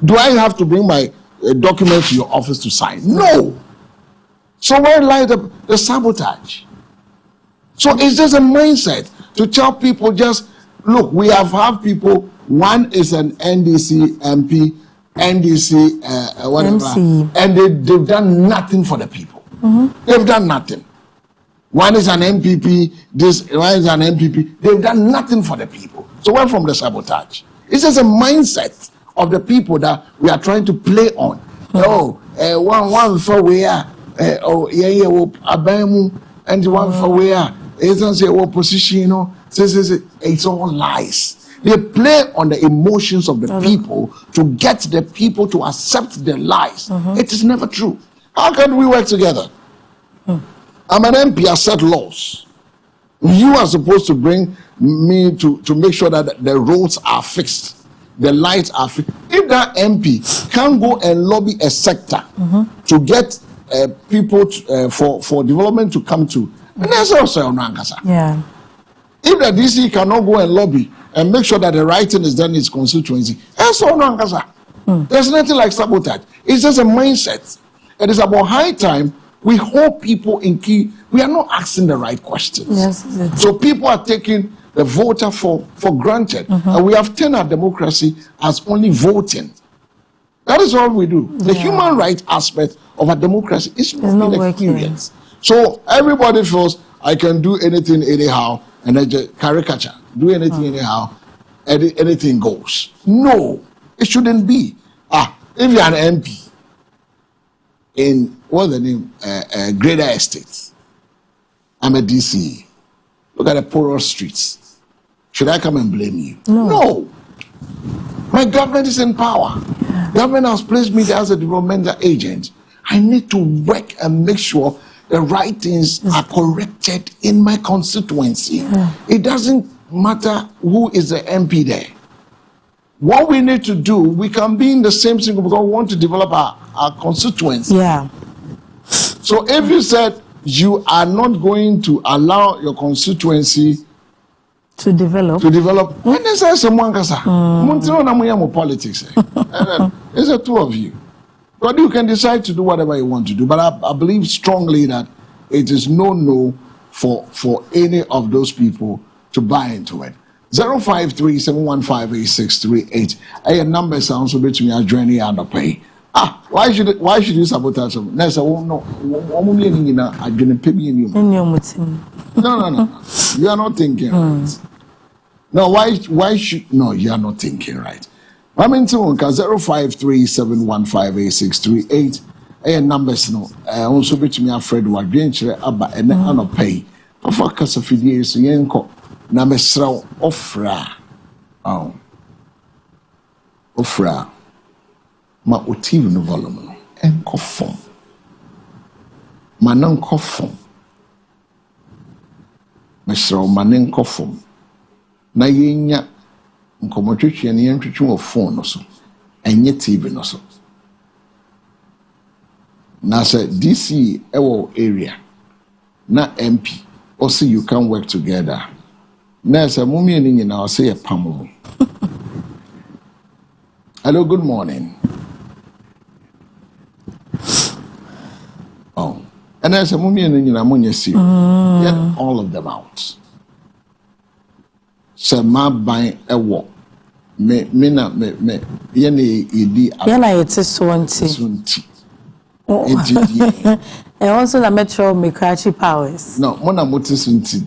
Do I have to bring my document to your office to sign? No. So where lies the sabotage? So it's just a mindset to tell people, just look, we have people. One is an NDC MP, NDC whatever, MC. and they've done nothing for the people. They've done nothing. One is an MPP, one is an MPP. They've done nothing for the people. So where from the sabotage? It's just a mindset of the people that we are trying to play on. One for where, and one for where, it's position, you know, it's all lies. They play on the emotions of the people to get the people to accept the lies. It is never true. How can we work together? I'm an MP, I set laws. You are supposed to bring me to make sure that the roads are fixed, the lights are fixed. If that MP can go and lobby a sector to get people for development to come to, and that's also yeah. If the DC cannot go and lobby and make sure that the right thing is done in its constituency, that's all there's nothing like sabotage. It's just a mindset. It is about high time we hold people in key. We are not asking the right questions. Yes, so people are taking the voter for granted. And we have turned our democracy as only voting. That is all we do. The human rights aspect of our democracy is not experienced. So everybody feels I can do anything anyhow, and then just caricature, do anything anyhow, anything goes. No, it shouldn't be. If you're an MP in what's the name, Greater Estates, I'm a DC. Look at the poorer streets. Should I come and blame you? No. My government is in power. Government has placed me there as a developmental agent. I need to work and make sure the right things are corrected in my constituency. It doesn't matter who is the MP there. What we need to do, we can be in the same thing because we want to develop our constituency. Yeah. So if you said you are not going to allow your constituency to develop, when they say someone can say, politics. It's the two of you. But you can decide to do whatever you want to do. But I believe strongly that it is no for any of those people to buy into it. 053-715-8638. A number sounds a bit to me as joining and pay. Why should you sabotage them? No. You are not thinking right. No, why should you are not thinking right. I'm into 053-715-8638. A numbers no. Also bit to me afraid what venture about and no pay. For cause of years yenko. Na mesra ofra ma otiv no volume no enko fom ma nanko fom mesra ma nanko fom na yenya nkomotwetwe ne yentwetwe wo phone no so enye TV no so na say DC ewo area na MP or see you can work together. Nurse, I'll say a pammo. Hello, good morning. And as a mummy and get all of them out. So my buying a walk. Me, it's a swanty. And also the Metro Mikachi Powers. No, Mona Motis into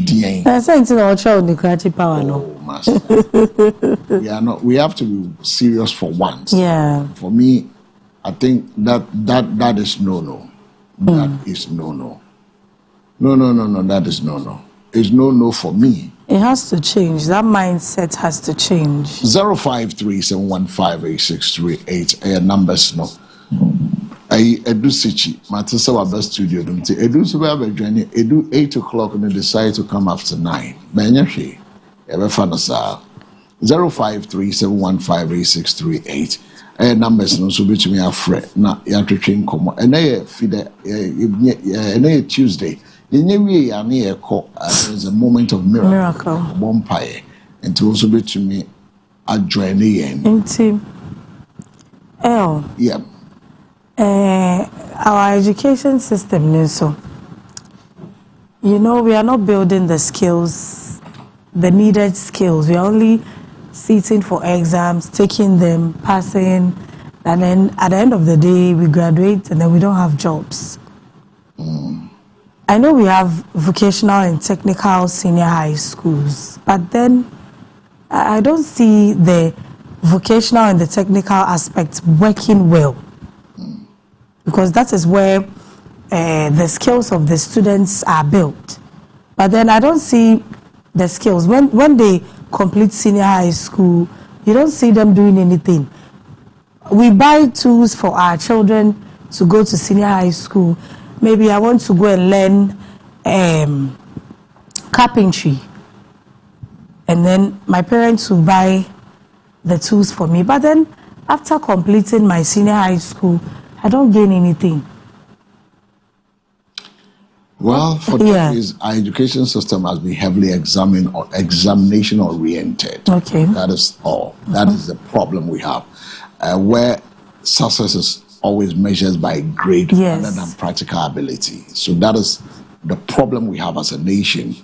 DA. I said to the Mikachi Power. No, we have to be serious for once. Yeah. For me, I think that is no. That is no. No. That is no. It's no for me. It has to change. That mindset has to change. 053715868 numbers no. I edu sichi. Matisa waba studio dum ti edu so ba join edu 8 o'clock and decide to come after 9. Benya hwe. Ebe fa no sa. 053715868 numbers no so betumi afre na ya twetwe nkomo. Ena ye fide ena ye Tuesday. There's a moment of miracle. Bompaye. And to also be to me a join into L. Yep. Our education system, so we are not building the skills, the needed skills. We are only sitting for exams, taking them, passing, and then at the end of the day we graduate and then we don't have jobs. I know we have vocational and technical senior high schools, but then I don't see the vocational and the technical aspects working well, because that is where the skills of the students are built. But then I don't see the skills. When they complete senior high school, you don't see them doing anything. We buy tools for our children to go to senior high school. Maybe I want to go and learn carpentry, and then my parents will buy the tools for me. But then after completing my senior high school, I don't gain anything. Well, for that is our education system has been heavily examination oriented. Okay. That is all. That is the problem we have, where success is always measured by grade rather than practical ability. So that is the problem we have as a nation.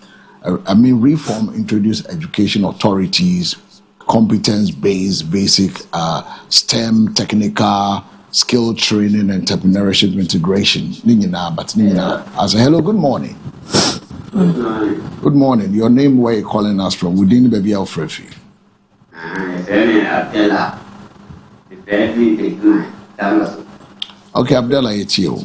Reform introduced education authorities, competence-based, basic STEM, technical, skill training, entrepreneurship integration. I say, hello, good morning. Good morning. Your name, where you calling us from? Within the baby Alfrefi. Okay, Abdallah, it's you.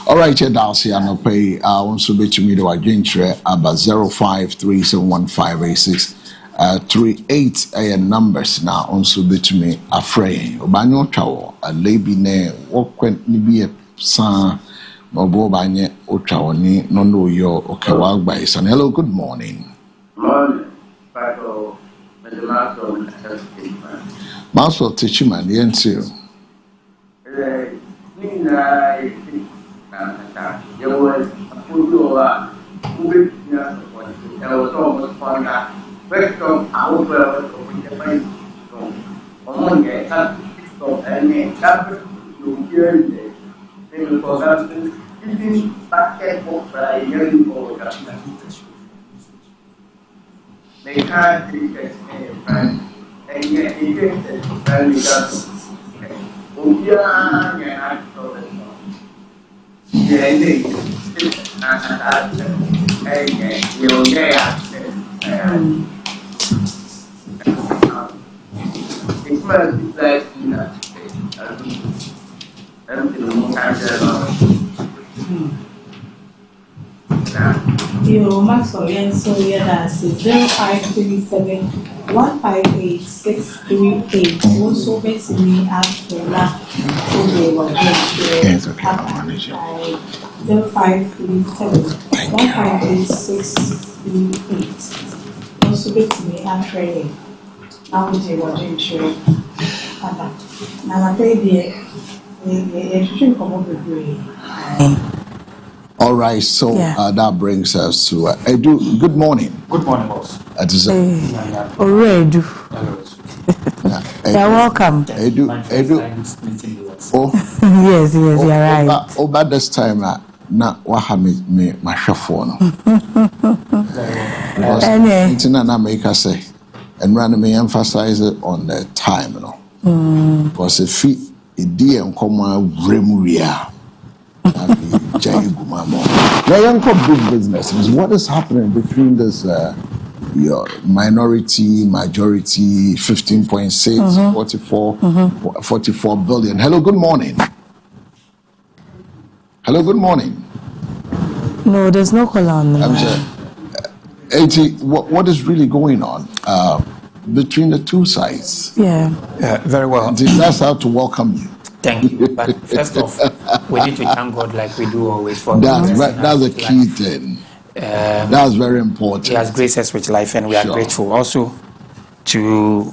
All right, Darcy, I'll pay. I want to be to me to adventure about 0537158638 numbers now. Also be to me afraid. Obanyo Chow, a lady ne, what can be a son, Mobo Banye, Ochawani, no, yo, Okawa by son. Hello, good morning. Morning. Master Tichiman, the NCO. There was a photo of almost on that. Very strong power of the mind. Among the and you hear they will program this packet of a yearly for government. They can't take it and yet it is very good. Your Maxwell so that's 0537 158 also makes me ask for that. Okay, 0537 158 also makes me ask for it. Now we do what you should. Now I baby, you come over with. All right, so that brings us to Edu. Good morning. Good morning, boss. Already. You're welcome. Edu. Oh, yes, you're right. Over this time, na me my phone. Because it's in America say, and randomly emphasize it on the time, you know. Because if it dear and come remuria. Big businesses. What is happening between this your minority, majority, 15.6, 44 billion? Hello, good morning. Hello, good morning. No, there's no call on the line. What is really going on between the two sides? Yeah, very well. That's how to welcome you. Thank you. But first off, we need to thank God like we do always for that's a key thing. That's very important. He has graced us with life, and we are grateful also to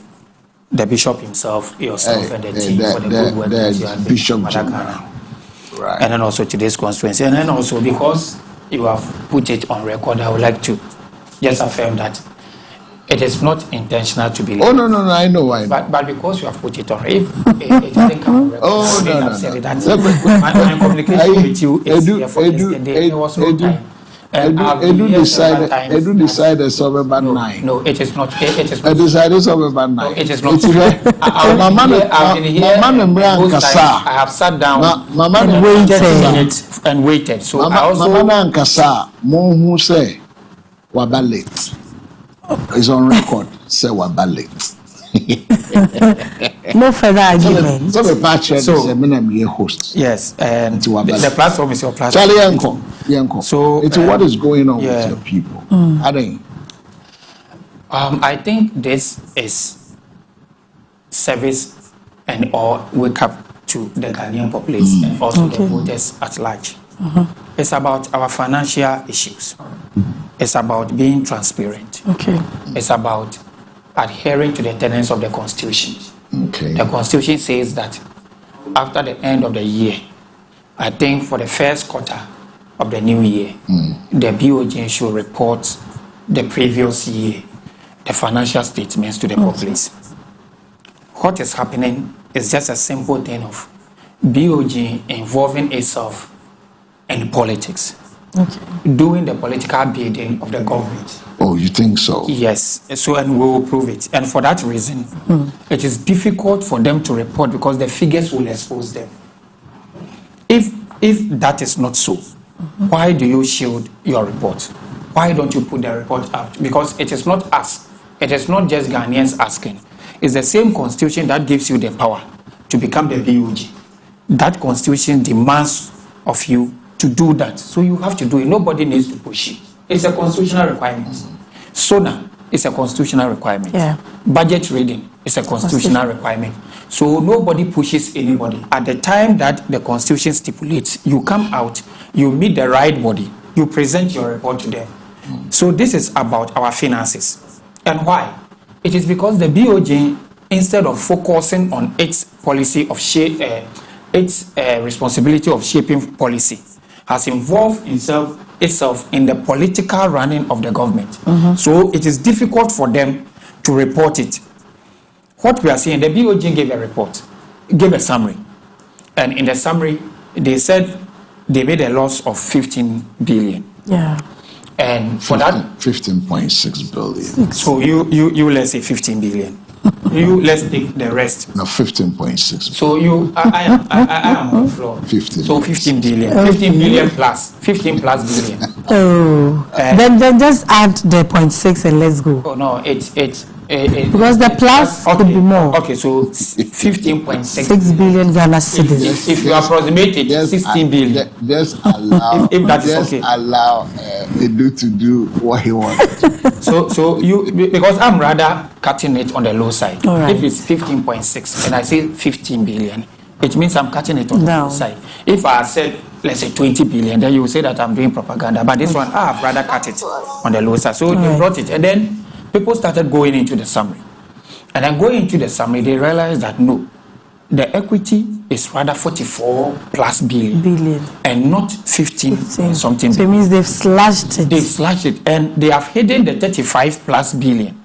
the bishop himself, yourself, and the team for the good work that you have Bishop Madakana. Right. And then also to this constituency. And then also because you have put it on record, I would like to just affirm that it is not intentional to be. Oh no, I know. But because you have put it on, if it doesn't come on record, my communication with you is yesterday. It was no time. Edu decided something about 9. No, it is not. It is not. Decided something about 9. No, it is not. I've been here. I have sat down and waited. So I also. Mama say, "Waba late." It's on record. Say Waba late. No further argument. So the host. Yes, and the platform is your platform. Charlie Yanko. So it's what is going on with your people. I think this is service and or wake up to the Ghanaian population and also the voters at large. It's about our financial issues. It's about being transparent. It's about adhering to the tenets of the Constitution. The Constitution says that after the end of the year, I think for the first quarter of the new year, the BOJ should report the previous year, the financial statements to the populace. What is happening is just a simple thing of BOJ involving itself in politics. Doing the political bidding of the government. Oh, you think so? Yes. So, and we will prove it. And for that reason, it is difficult for them to report because the figures will expose them. If that is not so, why do you shield your report? Why don't you put the report out? Because it is not us. It is not just Ghanaians asking. It's the same constitution that gives you the power to become the BOG. That constitution demands of you to do that. So you have to do it. Nobody needs to push it. It's a constitutional requirement. SONA is a constitutional requirement. Yeah. Budget reading is a constitutional requirement. So nobody pushes anybody. At the time that the Constitution stipulates, you come out, you meet the right body, you present your report to them. So this is about our finances. And why? It is because the BOJ, instead of focusing on its policy of its responsibility of shaping policy, has involved itself in the political running of the government. So it is difficult for them to report it. What we are seeing, the BOJ gave a report, gave a summary. And in the summary, they said they made a loss of 15 billion. Yeah. And for that, 15.6 billion. So you let's say 15 billion. Let's take the rest. No, 15.6. So I am on the floor. 15. So 15 billion. 15 billion plus. 15 plus billion. Oh. Then just add the 0.6 and let's go. Oh no, it's because the plus could be more. Okay, so 15.6 6 billion Ghana cedis. If you approximate it, 16 billion. Just allow. if that is just okay. allow Edu to do what he wants. So you, because I'm rather cutting it on the low side. All right. If it's 15.6 and I say 15 billion, it means I'm cutting it on the low side. If I said, let's say 20 billion, then you will say that I'm doing propaganda. But this one, I've rather cut it on the low side. So they brought it, and then people started going into the summary. And then going into the summary, they realized that no, the equity is rather 44 plus billion. And not 15 something. So it means they've slashed it. They've slashed it, and they have hidden the 35 plus billion.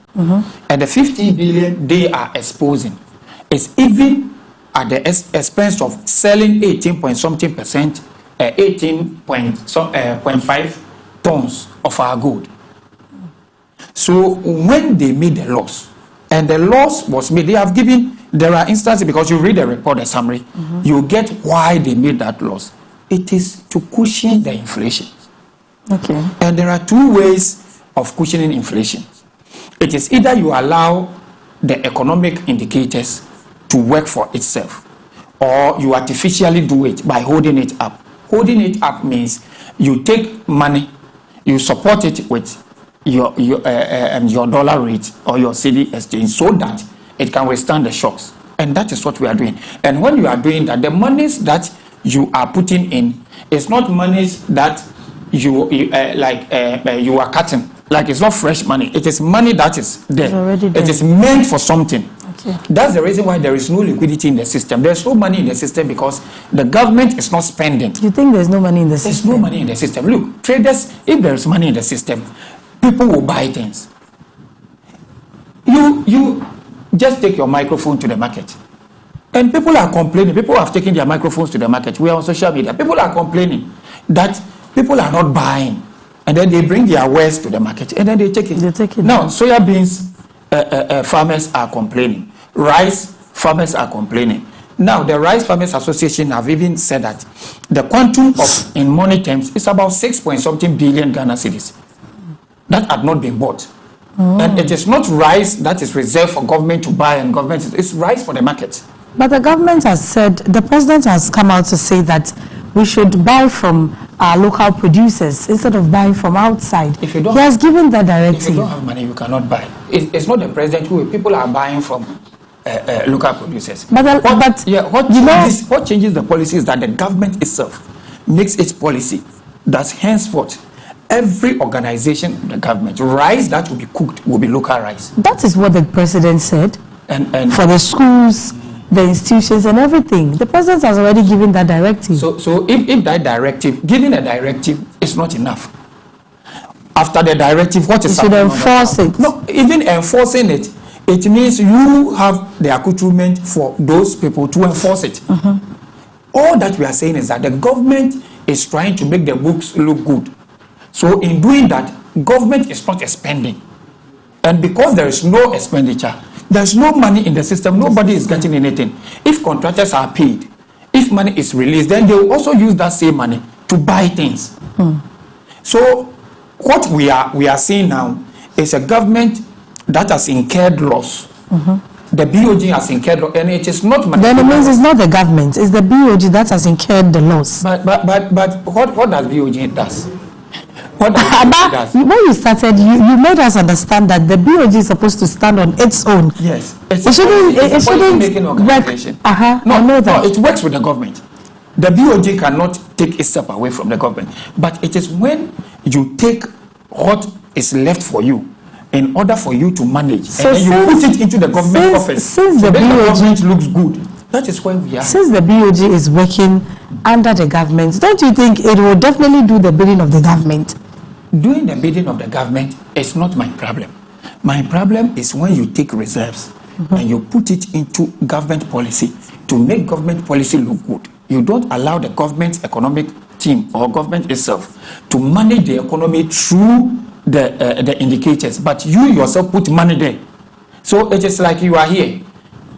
And the 15 billion they are exposing is even at the expense of selling 18 point something percent, 18.5 tons of our gold. So when they made the loss, and the loss was made, they have given, there are instances, because you read the report, the summary, you get why they made that loss. It is to cushion the inflation. Okay. And there are two ways of cushioning inflation. It is either you allow the economic indicators to work for itself, or you artificially do it by holding it up. Holding it up means you take money, you support it with your dollar rate or your cedi exchange so that it can withstand the shocks. And that is what we are doing. And when you are doing that, the monies that you are putting in is not monies that you are cutting. Like, it's not fresh money. It is money that is there. It is meant for something. Okay. That's the reason why there is no liquidity in the system. There's no money in the system because the government is not spending. You think there's no money in the system? There's no money in the system. Look, traders, if there's money in the system, people will buy things. You just take your microphone to the market. And people are complaining. People have taken their microphones to the market. We are on social media. People are complaining that people are not buying. And then they bring their wares to the market and then they take it. Now, soya beans farmers are complaining. Rice farmers are complaining. Now, the Rice Farmers Association have even said that the quantum of, in money terms, is about 6 point something billion Ghana cedis that had not been bought. And it is not rice that is reserved for government to buy and government, it's rice for the market. But the government has said, the president has come out to say that we should buy from our local producers instead of buying from outside. He has given that directive. If you don't have money, you cannot buy. It's not the president who, people are buying from local producers. What changes the policy is that the government itself makes its policy that henceforth every organization of the government, rice that will be cooked will be local rice. That is what the president said. And for the schools, the institutions and everything. The president has already given that directive. So if that directive, giving a directive is not enough. After the directive, what is happening? You should enforce it. No, even enforcing it, it means you have the accoutrement for those people to enforce it. All that we are saying is that the government is trying to make the books look good. So in doing that, government is not expending. And because there is no expenditure, there's no money in the system, nobody is getting anything. If contractors are paid, if money is released, then they will also use that same money to buy things. So what we are seeing now is a government that has incurred loss the BOG has incurred, and it is not. Then it means it's not the government; it's the BOG that has incurred the loss. But what does BOG does? What does? When you started, you made us understand that the BOG is supposed to stand on its own. Yes, it shouldn't making organization. No, I know that. No, it works with the government. The BOG cannot take itself away from the government, but it is when you take what is left for you in order for you to manage, so and then you put it into the government office. Since the government looks good, that is where we are. Since the BOG is working under the government, don't you think it will definitely do the bidding of the government? Doing the bidding of the government is not my problem. My problem is when you take reserves and you put it into government policy to make government policy look good. You don't allow the government's economic team or government itself to manage the economy through the indicators, but you yourself put money there. So it is like you are here.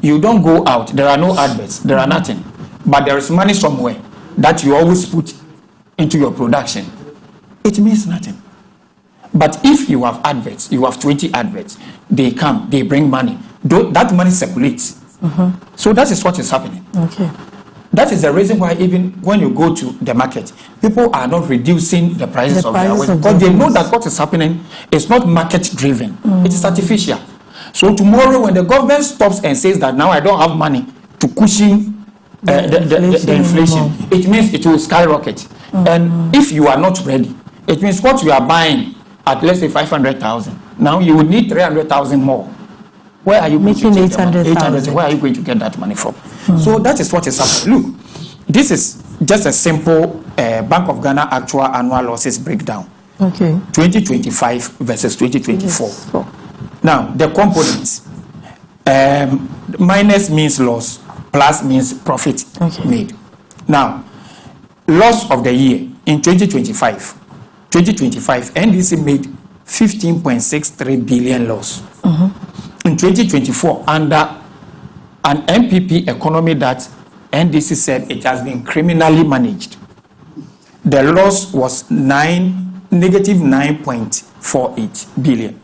You don't go out. There are no adverts. There are nothing. But there is money somewhere that you always put into your production. It means nothing. But if you have adverts, you have 20 adverts, they come, they bring money. That money circulates. So that is what is happening. Okay. That is the reason why even when you go to the market, people are not reducing the prices of their wares because they know that what is happening is not market driven. It is artificial. So tomorrow when the government stops and says that now I don't have money to cushion the inflation, it means it will skyrocket. And if you are not ready, it means what you are buying at let's say 500,000, now you will need 300,000 more. Where are you making 800,000? Where are you going to get that money from? So that is what is happening. Look, this is just a simple Bank of Ghana actual annual losses breakdown. Okay. 2025 versus 2024. Yes. Now the components. Minus means loss, plus means profit made. Now, loss of the year in 2025. 2025, NDC made 15.63 billion loss. In 2024, under an MPP economy that NDC said it has been criminally managed, the loss was negative 9.48 billion.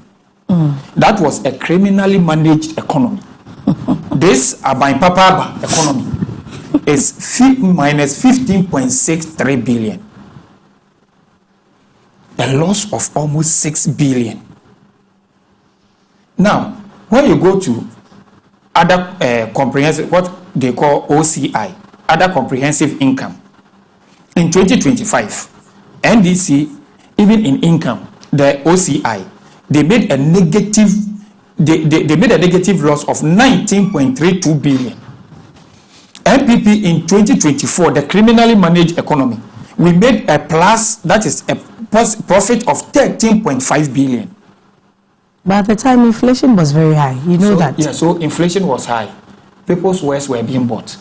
That was a criminally managed economy. This Aban Papa economy is minus 15.63 billion. A loss of almost 6 billion. Now, when you go to other comprehensive, what they call OCI, other comprehensive income, in 2025, NDC, even in income, the OCI, they made a negative, they made a negative loss of 19.32 billion. MPP in 2024, the criminally managed economy, we made a plus, that is a profit of 13.5 billion. But at the time, inflation was very high. You know that. Yeah, so inflation was high. People's wares were being bought.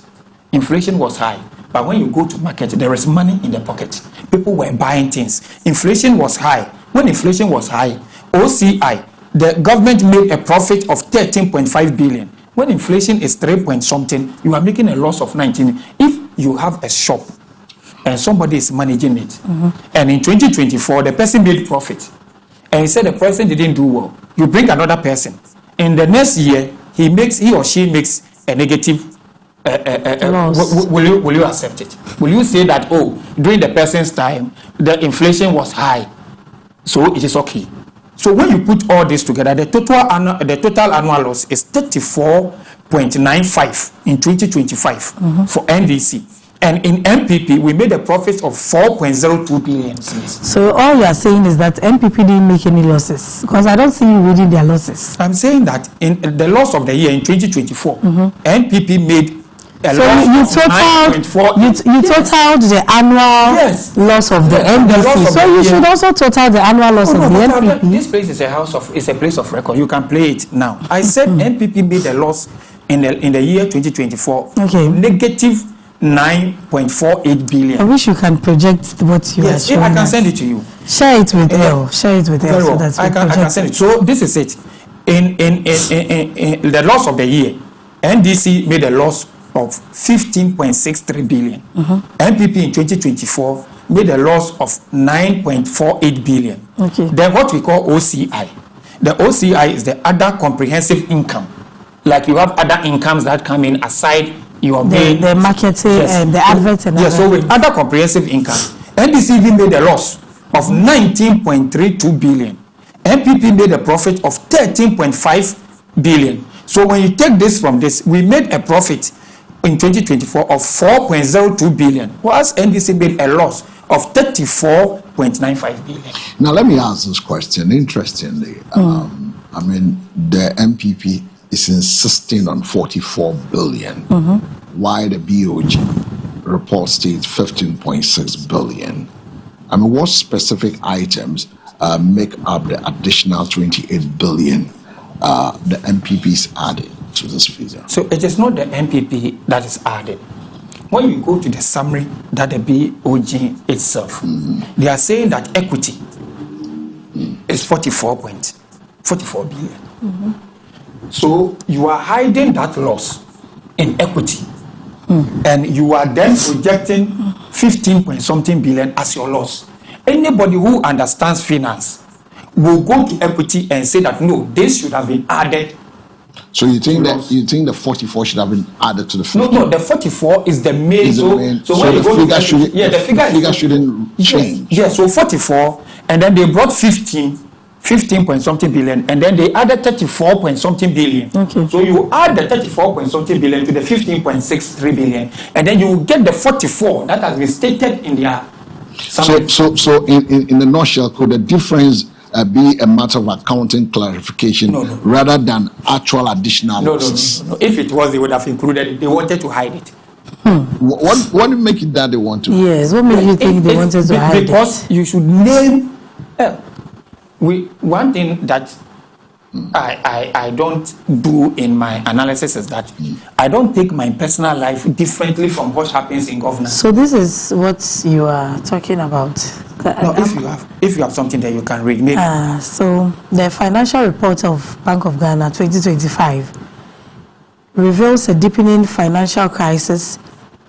Inflation was high. But when you go to market, there is money in the pocket. People were buying things. Inflation was high. When inflation was high, OCI, the government made a profit of 13.5 billion. When inflation is 3 point something, you are making a loss of 19. If you have a shop and somebody is managing it, and in 2024, the person made profit, and he said the person didn't do well, you bring another person. In the next year, he or she makes a negative. Will you accept it? Will you say that, oh, during the person's time, the inflation was high, so it is okay? So when you put all this together, the total annual loss is 34.95 in 2025 for NDC. And in MPP, we made a profit of 4.02 billion. So all you are saying is that MPP didn't make any losses? Because I don't see you reading their losses. I'm saying that in the loss of the year in 2024, MPP made a loss of 9.4. You totaled the annual loss of the NDC. So you should also total the annual loss of the MPP. This place is a place of record. You can play it now. I said MPP made a loss in the year 2024. Negative 9.48 billion. I wish you can project what you are showing. I can send it to you. Share it with Elle. Share it with Elle. So that I can send it. So this is it. In the loss of the year, NDC made a loss of 15.63 billion. MPP in 2024 made a loss of 9.48 billion. Then what we call OCI. The OCI is the other comprehensive income. like you have other incomes that come in aside your the marketing and the adverts and so with other comprehensive income, NDC even made a loss of 19.32 billion. MPP made a profit of 13.5 billion. So when you take this from this, we made a profit in 2024 of 4.02 billion, whilst NDC made a loss of 34.95 billion. Now let me ask this question. Interestingly, I mean, the MPP is insisting on 44 billion, while the BOG report states 15.6 billion. I mean, what specific items make up the additional 28 billion the MPP is added to this figure? So it is not the MPP that is added. When you go to the summary that the BOG itself, they are saying that equity is 44 billion. So you are hiding that loss in equity, and you are then projecting 15-point-something billion as your loss. Anybody who understands finance will go to equity and say that no, this should have been added. So you think the 44 should have been added to the 50? No, the 44 is the main. So when you go to the figure shouldn't change. Yes, so 44, and then they brought 15-point-something billion, and then they added 34-point-something billion. Okay. So you add the 34-point-something billion to the 15.63 billion, and then you get the 44 that has been stated in their summary. So in the nutshell, could the difference be a matter of accounting clarification rather than actual additional losses? No. If it was, they would have included it. They wanted to hide it. What did make it that they want to? Yes, what made you think they wanted to hide it? Because you should name. One thing that I don't do in my analysis is that I don't take my personal life differently from what happens in governance. So this is what you are talking about. No, if you have something that you can read, maybe. So the financial report of Bank of Ghana 2025 reveals a deepening financial crisis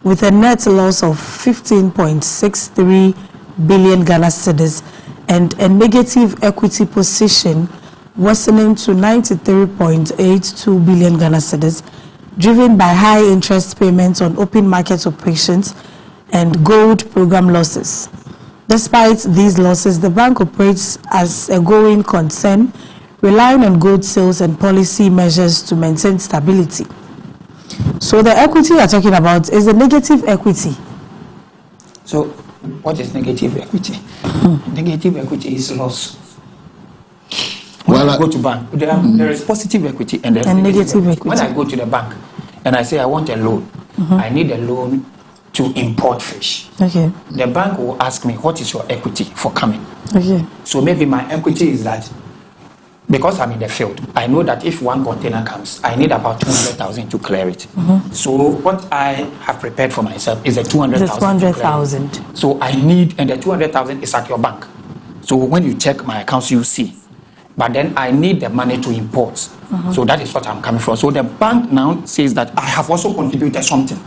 with a net loss of 15.63 billion Ghana cedis and a negative equity position worsening to 93.82 billion Ghana cedis, driven by high interest payments on open market operations and gold program losses. Despite these losses, the bank operates as a going concern, relying on gold sales and policy measures to maintain stability. So the equity you're talking about is the negative equity. So what is negative equity? Negative equity is loss. When I go to bank, there is positive equity and there is negative equity. When I go to the bank and I say I want a loan, I need a loan to import fish. Okay. The bank will ask me, what is your equity for coming? Okay. So maybe my equity is that because I'm in the field, I know that if one container comes, I need about 200,000 to clear it. So what I have prepared for myself is a 200,000. 200,000. So I need, and the 200,000 is at your bank. So when you check my accounts, you see. But then I need the money to import. So that is what I'm coming from. So the bank now says that I have also contributed something.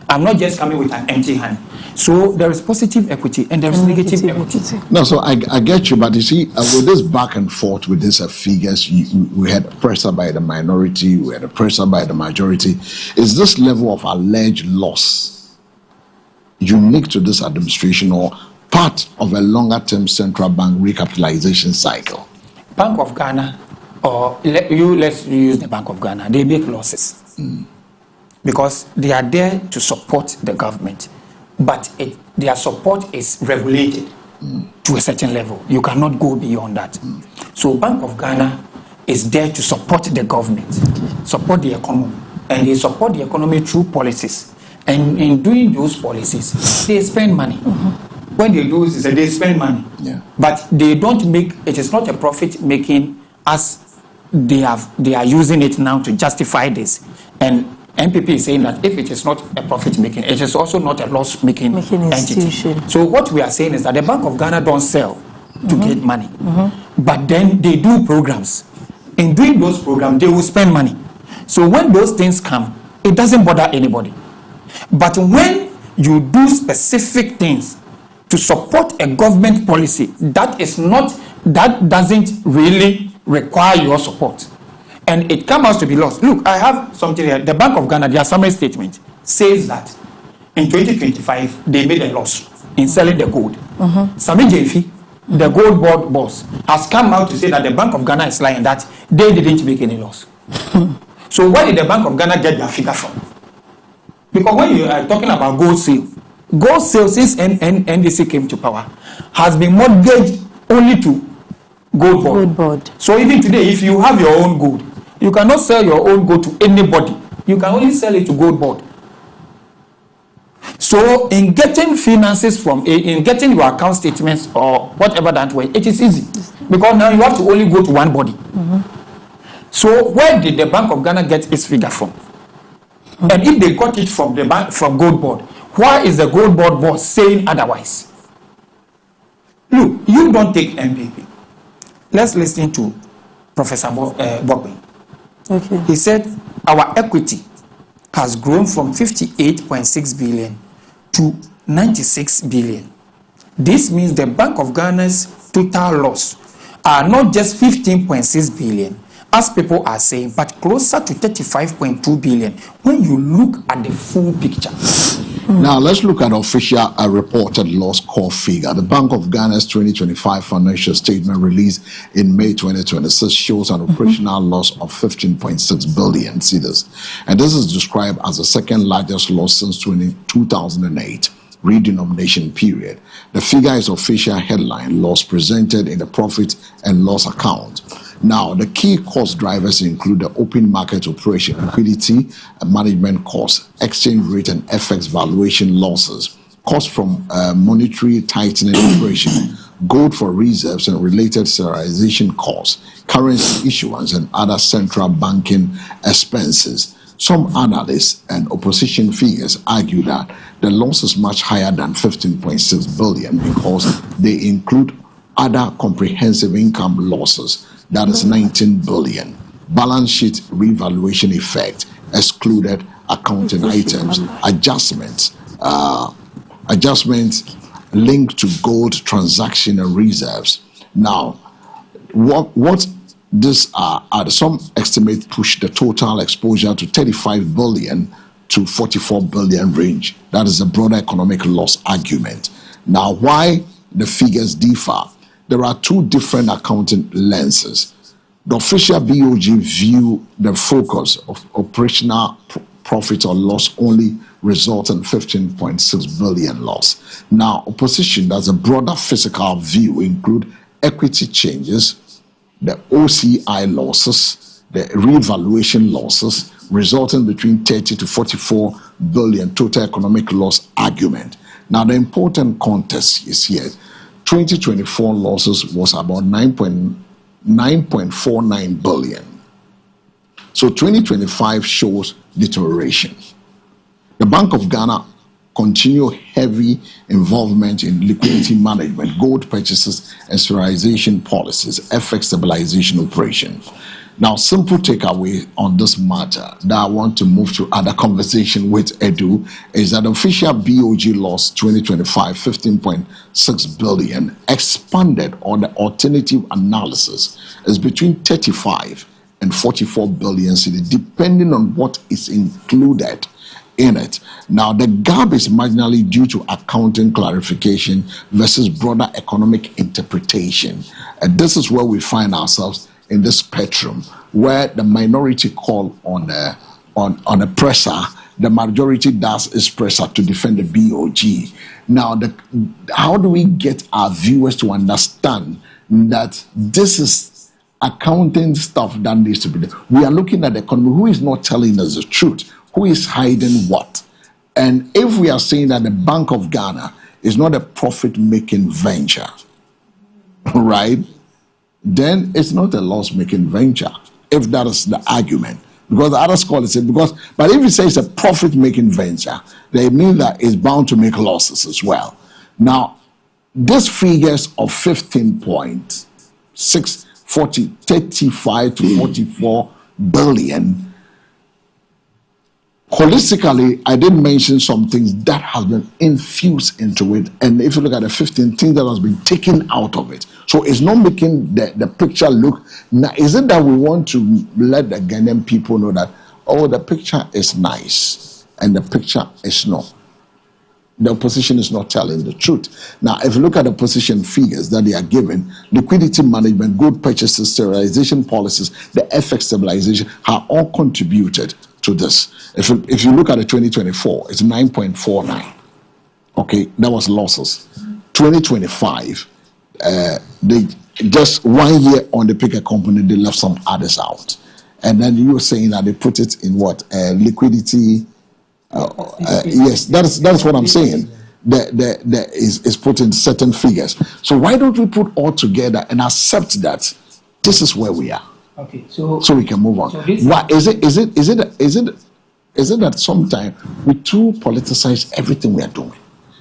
I'm not just coming with an empty hand. So there is positive equity and there is negative equity. No, so I get you, but you see, with this back and forth with these figures, we had pressure by the minority, we had a pressure by the majority. Is this level of alleged loss unique to this administration or part of a longer-term central bank recapitalization cycle? Bank of Ghana, or let's use the Bank of Ghana, they make losses. Because they are there to support the government, but their support is regulated to a certain level. You cannot go beyond that. So Bank of Ghana is there to support the government, support the economy, and they support the economy through policies. And in doing those policies, they spend money. When they do this, they spend money. But they don't make, it is not a profit making as they are using it now to justify this. And MPP is saying that if it is not a profit making, it is also not a loss making entity. So what we are saying is that the Bank of Ghana don't sell to get money, but then they do programs. In doing those programs, they will spend money. So when those things come, it doesn't bother anybody. But when you do specific things to support a government policy that doesn't really require your support, and it comes out to be lost. Look, I have something here. The Bank of Ghana, their summary statement says that in 2025 they made a loss in selling the gold. Sami Jefi, the gold board boss, has come out to say that the Bank of Ghana is lying, that they didn't make any loss. So where did the Bank of Ghana get their figure from? Because when you are talking about gold sale since NDC came to power has been mortgaged only to gold board. So even today, if you have your own gold, you cannot sell your own gold to anybody. You can only sell it to gold board. So in getting finances in getting your account statements or whatever that way, it is easy. Because now you have to only go to one body. So where did the Bank of Ghana get its figure from? And if they got it from from gold board, why is the gold board boss saying otherwise? Look, you don't take MPP. Let's listen to Professor Bogby. Okay. He said our equity has grown from 58.6 billion to 96 billion. This means the Bank of Ghana's total loss are not just 15.6 billion, as people are saying, but closer to 35.2 billion when you look at the full picture. Now, let's look at official reported loss core figure. The Bank of Ghana's 2025 financial statement released in May 2026 shows an operational loss of 15.6 billion cedis. And this is described as the second largest loss since 2008 redenomination period. The figure is official headline loss presented in the profit and loss account. Now, the key cost drivers include the open market operation, liquidity and management costs, exchange rate and FX valuation losses, costs from monetary tightening operation, gold for reserves and related sterilization costs, currency issuance and other central banking expenses. Some analysts and opposition figures argue that the loss is much higher than 15.6 billion because they include other comprehensive income losses, that is 19 billion. Balance sheet revaluation effect, excluded accounting items, adjustments linked to gold transaction and reserves. Now, what these are some estimates push the total exposure to 35 billion to 44 billion range. That is a broader economic loss argument. Now, why the figures differ? There are two different accounting lenses. The official BOG view the focus of operational profit or loss only result in 15.6 billion loss. Now, opposition, that's a broader fiscal view, include equity changes, the OCI losses, the revaluation losses, resulting between 30 to 44 billion total economic loss argument. Now, the important context is here. 2024 losses was about 9.49 billion. So 2025 shows deterioration. The Bank of Ghana continue heavy involvement in liquidity management, gold purchases and sterilization policies, FX stabilization operations. Now, simple takeaway on this matter that I want to move to other conversation with Edu is that official BOG loss 2025 15.6 billion expanded on the alternative analysis is between 35 and 44 billion cedi, depending on what is included in it. Now, the gap is marginally due to accounting clarification versus broader economic interpretation. And this is where we find ourselves in this spectrum, where the minority call on a presser, the majority does its presser to defend the BOG. Now, how do we get our viewers to understand that this is accounting stuff that needs to be done? We are looking at the economy. Who is not telling us the truth? Who is hiding what? And if we are saying that the Bank of Ghana is not a profit-making venture, right? Then it's not a loss-making venture, if that is the argument. Because the other scholars say, but if you say it's a profit-making venture, they mean that it's bound to make losses as well. Now, these figures of 15.6, 35 to 44 billion Holistically, I did mention some things that has been infused into it, and if you look at the 15 things that has been taken out of it, so it's not making the picture look. Now, is it that we want to let the Ghanaian people know that the picture is nice and the picture is not? The opposition is not telling the truth. Now, if you look at the opposition figures that they are given, liquidity management, gold purchases, sterilization policies, the FX stabilization have all contributed to this. If you look at the 2024, it's 9.49. Okay, that was losses. 2025, they just 1 year on the picker company, they left some others out. And then you were saying that they put it in what? Liquidity. Yes, that's what I'm saying. That is put in certain figures. So why don't we put all together and accept that this is where we are? Okay, so we can move on. So Why is it that sometimes we too politicize everything we are doing?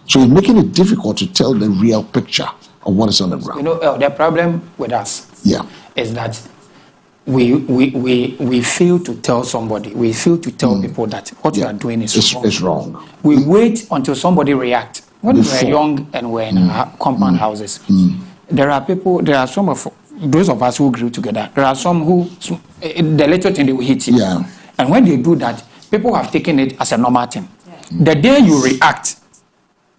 So it's making it difficult to tell the real picture of what is on the ground. You know, the problem with us is that we fail to tell somebody, we fail to tell people that what we are doing is wrong. It's wrong. We wait until somebody reacts. When we were young and we're in our compound houses, there are some of those of us who grew together. There are some who, the little thing they will hit you. Yeah. And when they do that, people have taken it as a normal thing. The day you react,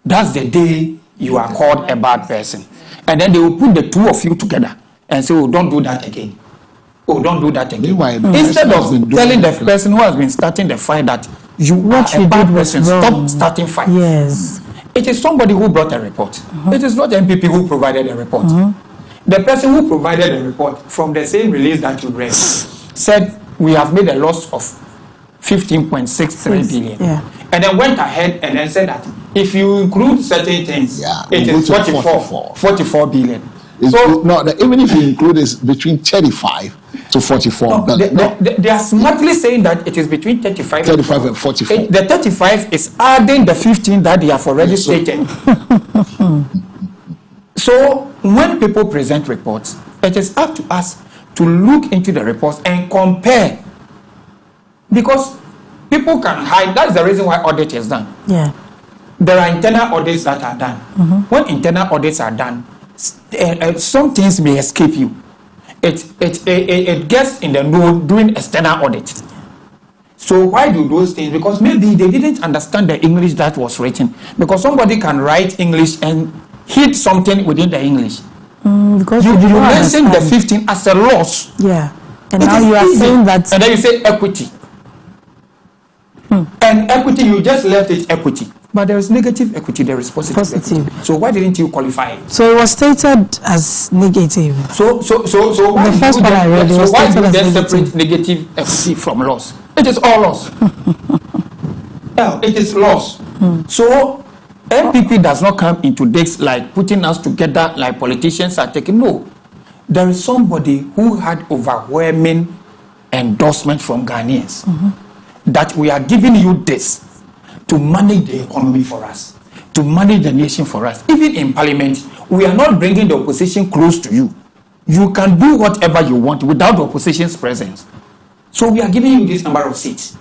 that's the day you are called a bad person. And then they will put the two of you together and say, oh, don't do that again. Oh, don't do that again. Instead of telling the person who has been starting the fight that you are a bad person, stop starting fight. Yes. It is somebody who brought a report. It is not MPP who provided a report. The person who provided the report from the same release that you read said we have made a loss of 15.63 billion. And then went ahead and then said that if you include certain things, it is 44 billion. So even if you include this between 35 to 44 billion. They are smartly saying that it is between 35 and 44. The 35 is adding the 15 that they have already stated. So when people present reports, it is up to us to look into the reports and compare. Because people can hide. That's the reason why audit is done. Yeah. There are internal audits that are done. When internal audits are done, some things may escape you. It gets in the know doing external audit. So why do those things? Because maybe they didn't understand the English that was written. Because somebody can write English and hit something within the English. Because you mentioned the 15 as a loss. Yeah. And now you are saying that. And then you say equity. And equity, you just left it equity. But there is negative equity, there is positive. Equity. So why didn't you qualify it? So it was stated as negative. So why the first one I read, so why do you then separate negative equity from loss? It is all loss. It is loss. So MPP does not come into this like putting us together like politicians are taking. No. There is somebody who had overwhelming endorsement from Ghanaians that we are giving you this to manage the economy for us, to manage the nation for us. Even in parliament, we are not bringing the opposition close to you. You can do whatever you want without the opposition's presence. So we are giving you this number of seats.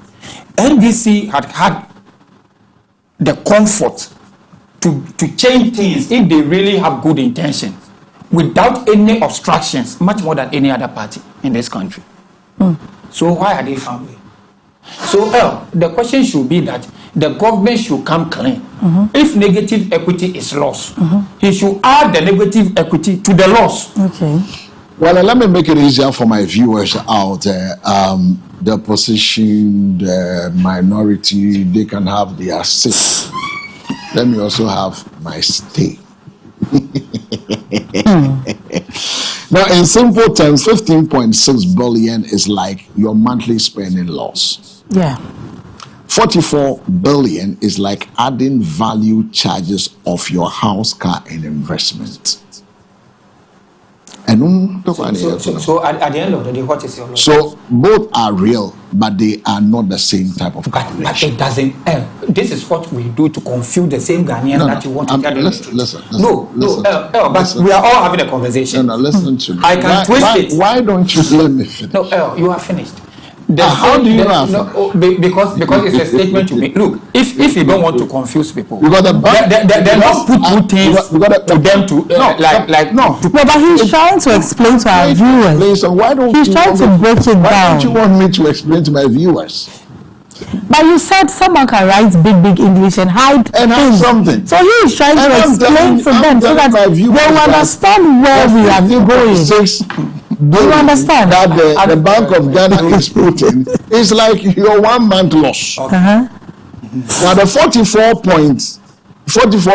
NDC had the comfort to change things if they really have good intentions without any obstructions, much more than any other party in this country. So why are they found? So the question should be that the government should come clean. If negative equity is lost, he should add the negative equity to the loss. Okay. Well, let me make it easier for my viewers out there. The opposition, the minority, they can have their say. Let me also have my stay. Now, in simple terms, 15.6 billion is like your monthly spending loss. Yeah. 44 billion is like adding value charges of your house, car, and investment. And so at the end of the day, what is your loss? So both are real, but they are not the same type of calculation. It doesn't. This is what we do to confuse the same Ghanaians that you want to tell them. Listen. But we are all having a conversation. No, listen to me. I can twist it. Why don't you let me finish? No, you are finished. How do you know? Because it's a statement you make. Look, if you don't want to confuse people, because then don't put things to them to No, but he's trying to explain to our viewers. So why don't he's trying to break it down? Why don't you want me to explain to my viewers? But you said someone can write big English and hide something. So he is trying to explain to them so that they will understand where we are going. Do you understand that the Bank of Ghana is putting is like your 1 month loss? Now the 44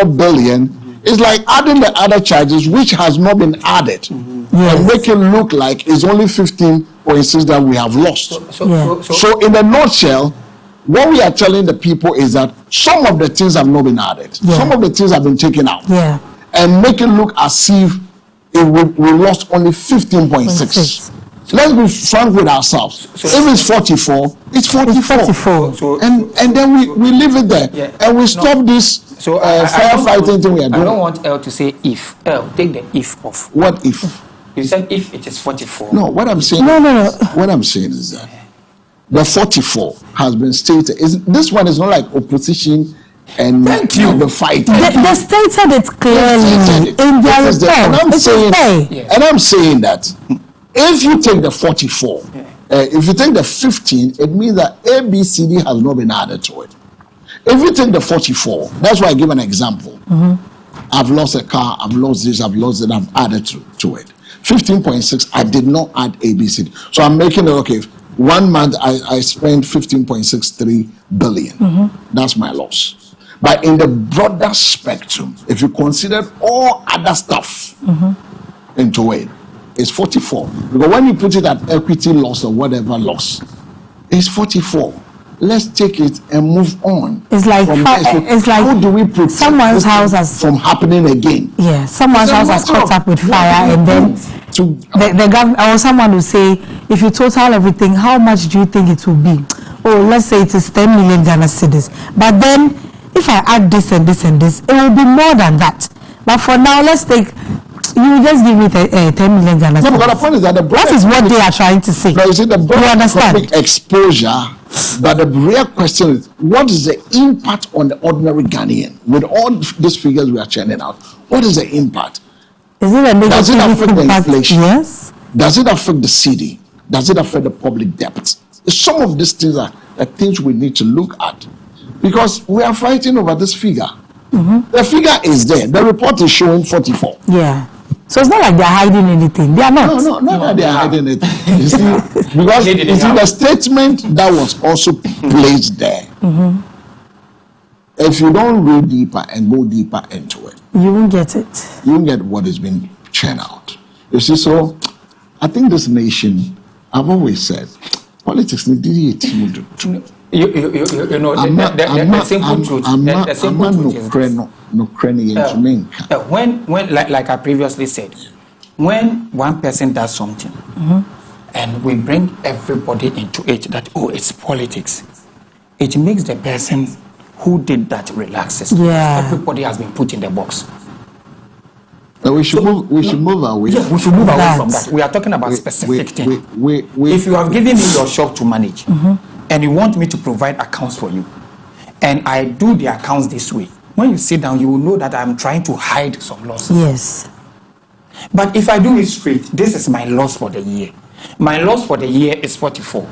billion is like adding the other charges which has not been added and make it look like it's only 15.6 that we have lost. So in a nutshell, what we are telling the people is that some of the things have not been added. Some of the things have been taken out. And make it look as if we lost only 15.6. Let's be frank with ourselves. If it's 44, it's 44. And then we leave it there. And we stop this firefighting thing we are doing. I don't want L to say if. L, take the if off. What if? You said if it is 44. No, what I'm saying. No. What I'm saying is that the 44 has been stated. This one is not like opposition and the fight. They stated it clearly in their report. And I'm saying that if you take the 44, if you take the 15, it means that ABCD has not been added to it. If you take the 44, that's why I give an example. I've lost a car, I've lost this, I've lost that, I've added to it. 15.6, I did not add ABCD. So I'm making it, okay, 1 month I spent 15.63 billion. That's my loss. But in the broader spectrum, if you consider all other stuff into it, it's 44. Because when you put it at equity loss or whatever loss, it's 44. Let's take it and move on. It's like how do we protect someone's house has from happening again? Yeah, someone's house has caught up with fire, and then the government or someone will say, if you total everything, how much do you think it will be? Oh, let's say it is 10 million Ghana cedis. But then, if I add this and this and this, it will be more than that. But for now, let's take. You just give me 10 million Ghana cedis. No, but the point is that that is what they are trying to say. No, you see, the you understand? Exposure. But the real question is, what is the impact on the ordinary Ghanaian? With all these figures we are churning out, what is the impact? Is it a negative Does it affect the impact? inflation? Yes. Does it affect the city? Does it affect the public debt? Some of these things are the things we need to look at. Because we are fighting over this figure. The figure is there. The report is showing 44. Yeah. So it's not like they're hiding anything. They are not. No, not that they are hiding it. You see, because you see the statement that was also placed there. If you don't read deeper and go deeper into it, you won't get it. You won't get what is being churned out. You see, so I think this nation, I've always said, politics need to you know, the simple truth. The simple truth is when like I previously said, when one person does something and we bring everybody into it, that it's politics, it makes the person who did that relaxes. Everybody has been put in the box. We should move away. Yeah, we should move away from that. We are talking about specific things. If you have given me your shop to manage, and you want me to provide accounts for you, and I do the accounts this way, when you sit down, you will know that I'm trying to hide some losses. Yes. But if I do it straight, this is my loss for the year. My loss for the year is 44.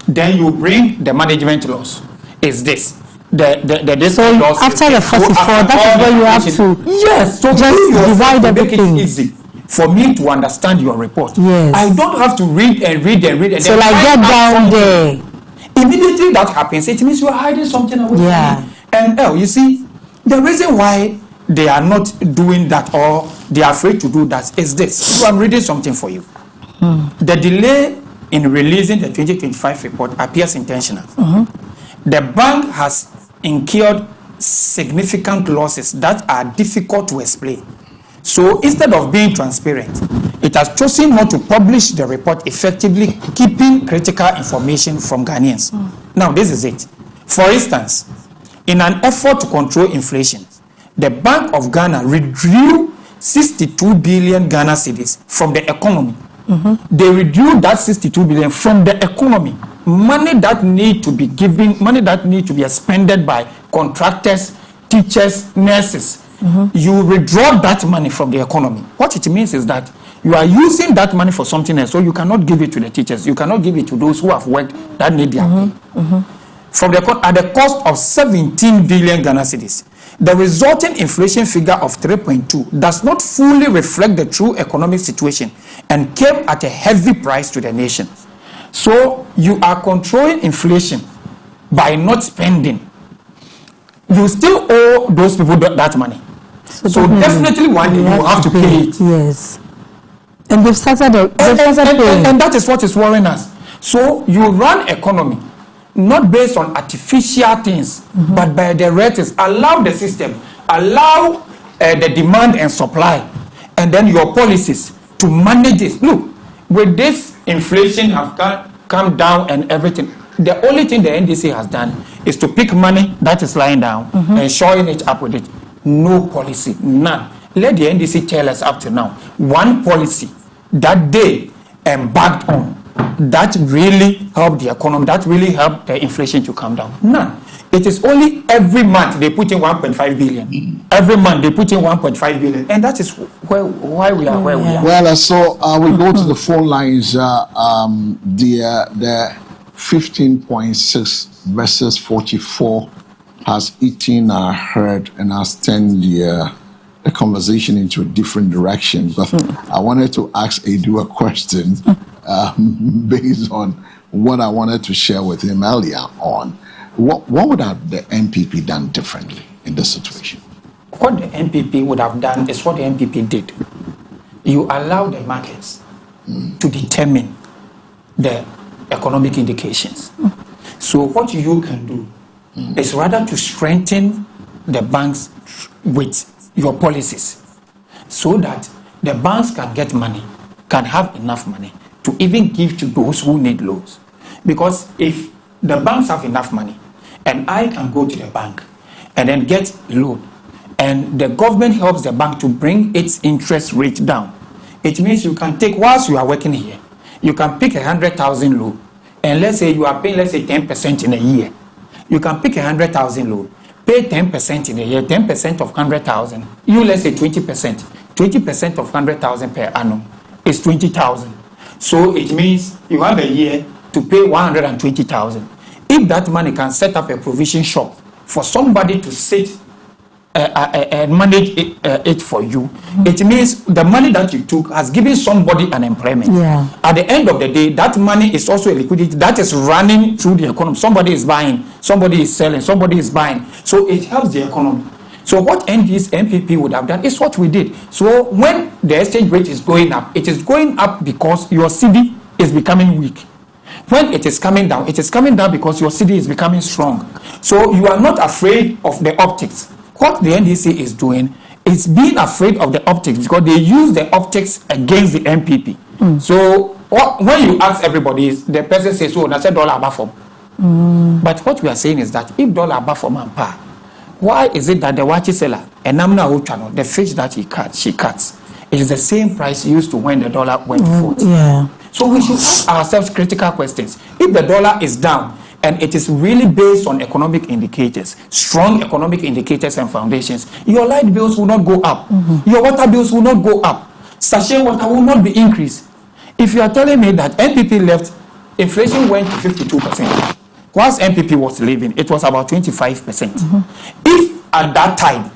Then you bring the management loss. Is this. So loss after the 44, that is where you have to so just divide everything. Make it easy for me to understand your report. Yes. I don't have to read and read and read. And so like get down there. Immediately that happens, it means you are hiding something away from me. And you see, the reason why they are not doing that or they are afraid to do that is this. So I'm reading something for you. The delay in releasing the 2025 report appears intentional. The bank has incurred significant losses that are difficult to explain. So instead of being transparent, it has chosen not to publish the report, effectively keeping critical information from Ghanaians. Now, this is it. For instance, in an effort to control inflation, the Bank of Ghana withdrew 62 billion Ghana cedis from the economy. They withdrew that 62 billion from the economy. money that need to be given, money that need to be expended by contractors, teachers, nurses, you withdraw that money from the economy. What it means is that you are using that money for something else, so you cannot give it to the teachers, you cannot give it to those who have worked that need their pay. From at the cost of 17 billion Ghana cedis. The resulting inflation figure of 3.2 does not fully reflect the true economic situation and came at a heavy price to the nation. So you are controlling inflation by not spending. You still owe those people that money. So definitely one day you have to pay it. Yes. And they've started and that is what is worrying us. So you run economy not based on artificial things, but by the rates. Allow the system, allow the demand and supply, and then your policies to manage this. Look, with this inflation have come down and everything, the only thing the NDC has done is to pick money that is lying down and showing it up with it. No policy, none. Let the NDC tell us up to now one policy that they embarked on that really helped the economy, that really helped the inflation to come down. None. It is only every month they put in 1.5 billion. Every month they put in 1.5 billion. And that is why we are where we are. Well, so we go to the phone lines. The 15.6 versus 44 has eaten our herd and has turned the conversation into a different direction. But I wanted to ask Edu a question based on what I wanted to share with him earlier on. What would have the MPP done differently in this situation? What the MPP would have done is what the MPP did. You allow the markets to determine the economic indications. So what you can do is rather to strengthen the banks with your policies so that the banks can get money, can have enough money to even give to those who need loans. Because if the banks have enough money and I can go to the bank and then get a loan and the government helps the bank to bring its interest rate down, it means you can take, whilst you are working here, you can pick 100,000 loan, and let's say you are paying, let's say 10% in a year. You can pick 100,000 loan, pay 10% in a year, 10% of 100,000. You, let's say 20%. 20% of 100,000 per annum is 20,000. So it means you have a year to pay 120,000. If that money can set up a provision shop for somebody to sit and manage it for you, it means the money that you took has given somebody an employment. At the end of the day, that money is also a liquidity that is running through the economy. Somebody is buying, somebody is selling, somebody is buying. So it helps the economy. So what MPP would have done is what we did. So when the exchange rate is going up, it is going up because your cedi is becoming weak. When it is coming down because your cedi is becoming strong. So you are not afraid of the optics. What the NDC is doing is being afraid of the optics because they use the optics against the MPP. So when you ask everybody, the person says, "Oh, that's $1 above from." But what we are saying is that if $1 above from and par, why is it that the wachi seller, the fish that she cuts, is the same price used to when the dollar went forth? So we should ask ourselves critical questions. If the dollar is down and it is really based on economic indicators, strong economic indicators and foundations, your light bills will not go up. Your water bills will not go up. Sachet water will not be increased. If you are telling me that MPP left, inflation went to 52%. Whilst MPP was leaving, it was about 25%. If at that time,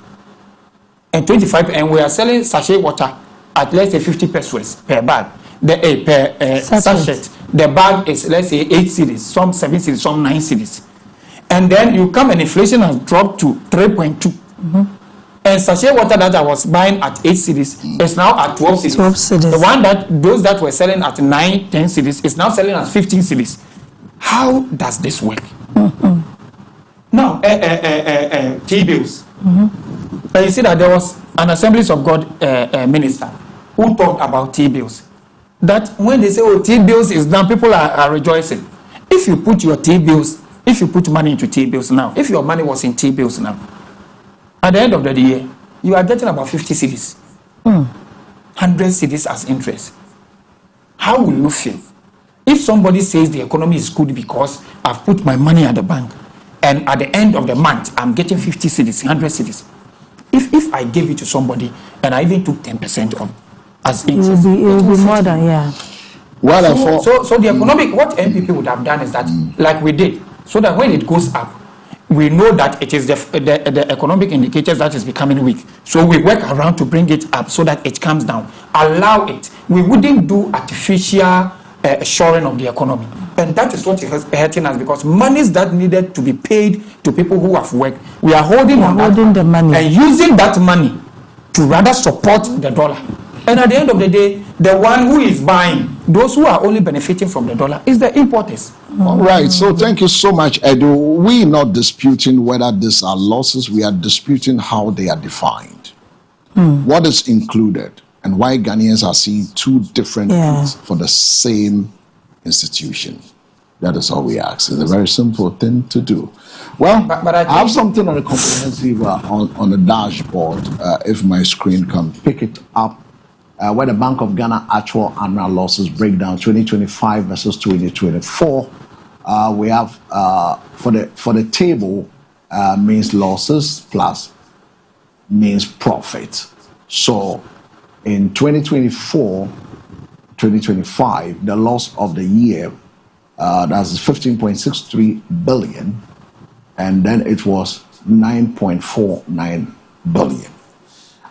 and 25, and we are selling sachet water at let's say 50 pesos per bag, per sachet, the bag is let's say 8 cedis, some 7 cedis, some 9 cedis, and then you come and inflation has dropped to 3.2, and sachet water that I was buying at 8 cedis is now at 12 cedis. The one those that were selling at 9, 10 cedis is now selling at 15 cedis. How does this work? Now, T-bills. You see that there was an Assemblies of God minister who talked about T-bills. That when they say, "Oh, T-bills is down," people are rejoicing. If you put your T-bills, if you put money into T-bills now, if your money was in T-bills now, at the end of the year, you are getting about 50 cedis, 100 cedis as interest. How will you feel? If somebody says the economy is good because I've put my money at the bank, and at the end of the month, I'm getting 50 cedis, 100 cedis. If I gave it to somebody and I even took 10% of as interest, it will be more than, yeah. Well, so the economic, what MPP would have done is that, like we did, so that when it goes up, we know that it is the economic indicators that is becoming weak. So we work around to bring it up so that it comes down. Allow it. We wouldn't do artificial shoring of the economy. And that is what is hurting us, because monies that needed to be paid to people who have worked, we are holding the money and using that money to rather support the dollar. And at the end of the day, the one who is buying, those who are only benefiting from the dollar, is the importers. All right, so thank you so much, Edu. We're not disputing whether these are losses, we are disputing how they are defined. What is included, and why Ghanaians are seeing two different things for the same institution. That is all we ask. It's a very simple thing to do. Well, but I have something on the comprehensive on the dashboard, if my screen can pick it up. Where the Bank of Ghana actual annual losses breakdown 2025 versus 2024. We have for the table means losses plus means profit. So in 2024, 2025, the loss of the year that's 15.63 billion, and then it was 9.49 billion.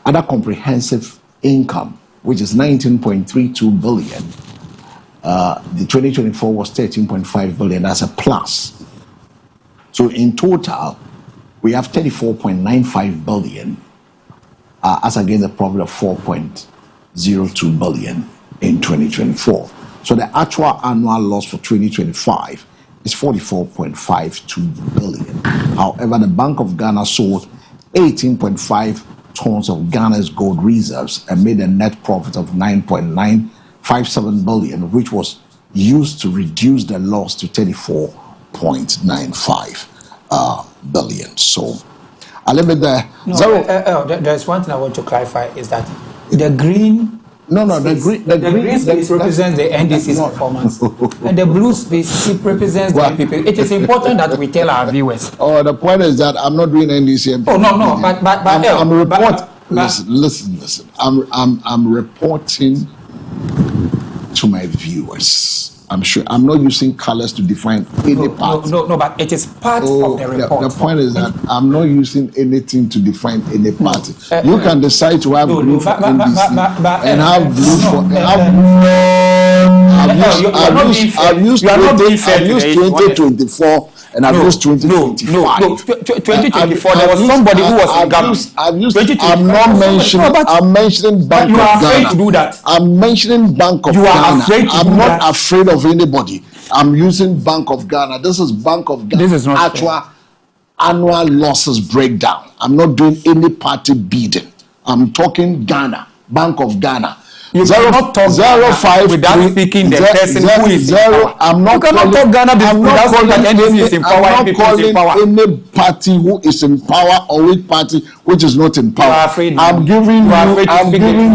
Other comprehensive income, which is 19.32 billion. The 2024 was 13.5 billion. That's a plus. So in total, we have 34.95 billion as against a profit of 4.02 billion in 2024. So the actual annual loss for 2025 is 44.52 billion. However, the Bank of Ghana sold 18.5 tons of Ghana's gold reserves and made a net profit of 9.957 billion, which was used to reduce the loss to 34.95 billion. So I'll leave it there. There's one thing I want to clarify, is that the green the green space represents the NDC's performance, and the blue space represents the MPP. It is important that we tell our viewers. Oh, the point is that I'm not doing NDC. Oh no, but I'm reporting. Listen. I'm reporting to my viewers. I'm sure I'm not using colors to define any part. No, but it is part of the report. The point is that I'm not using anything to define any party. You can decide to have blue for NDC and have blue for. I've used 2024 and I've used 2025. 2024. There was somebody who was in government. I'm mentioning Bank of Ghana. You are afraid to do that. I'm mentioning Bank of Ghana. I'm not afraid of anybody. I'm using Bank of Ghana. This is Bank of Ghana. This is not actual annual losses breakdown. I'm not doing any party bidding. I'm talking Ghana, Bank of Ghana. You cannot talk Ghana without speaking the person who is in power. I'm not you cannot talk Ghana without saying that NDC is in power. I'm not calling any party who is in power or which party which is not in power. You are afraid. I'm giving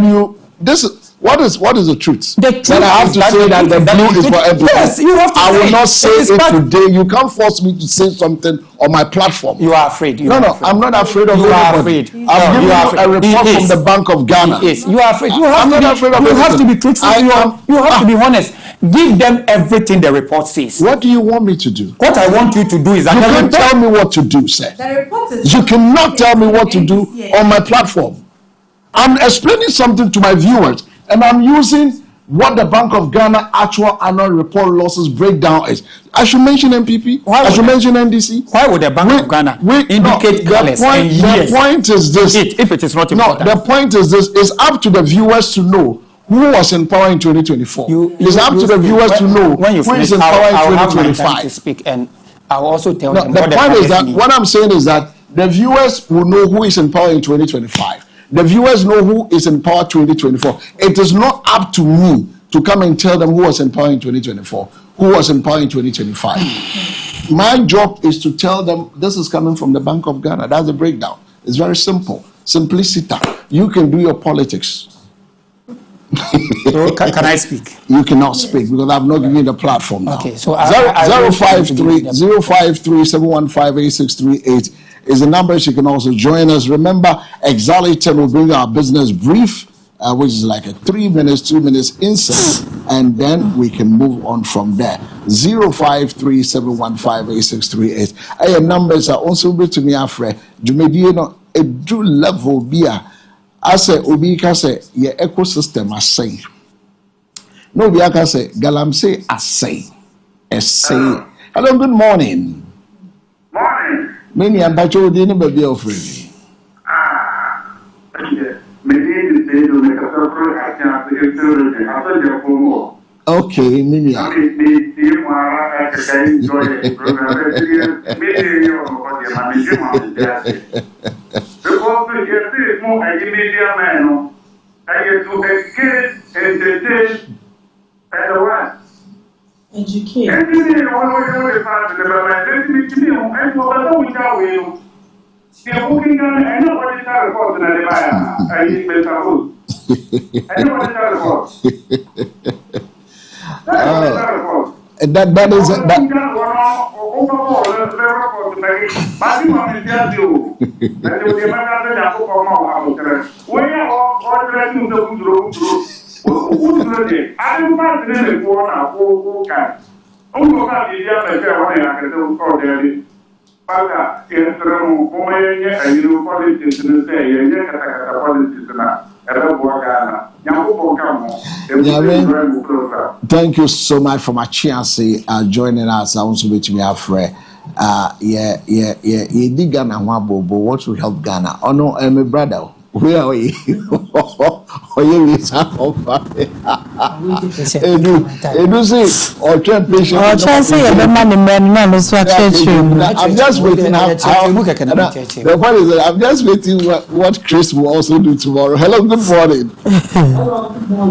you this. What is the truth? The truth then I have to say that the blue is for everyone. Yes, you have to. I will not say it today. You can't force me to say something on my platform. You are afraid. No, I'm not afraid of you anybody. I'm giving you a report from the Bank of Ghana. Yes, you are afraid. You have to be truthful. You have to be honest. Give them everything the report says. What do you want me to do? What I want you to do is that you can tell me what to do, sir. You cannot tell me what to do on my platform. I'm explaining something to my viewers, and I'm using what the Bank of Ghana actual annual report losses breakdown is. I should mention MPP. I should mention NDC. Why would the Bank of Ghana indicate colors and years? The point is this. If it is not important. No, the point is this. It's up to the viewers to know who was in power in 2024. It's up to the viewers to know who is in power in 2025. To speak, and I'll also tell them. The point is that what I'm saying is that the viewers will know who is in power in 2025. The viewers know who is in power 2024. It is not up to me to come and tell them who was in power in 2024, who was in power in 2025. My job is to tell them this is coming from the Bank of Ghana. That's the breakdown. It's very simple. Simplicity. You can do your politics. So can I speak? You cannot speak because I've not given you the platform now. Okay, so 053-715-8638 is the number. You can also join us. Remember, exactly 10 will bring our business brief, which is like a 3 minutes, 2 minutes insert, and then we can move on from there. 053-715-8638. Our numbers are also bit to me afre. You know, a do level beer. I say, Obika say, your ecosystem I say. No, we can say, Galamsey I say. Hello, good morning. Morning. Many and Bacho didn't be afraid. Okay, Mini. Educate. That is that. Thank you so much for my chance joining us. I want to meet me afre. Dig Ghana Wabobo. What will help Ghana? Oh no, my brother. Where are we? Edu say or train patient. Or say the man no so I'm just waiting the point is that I'm just waiting what Chris will also do tomorrow. Hello, good morning.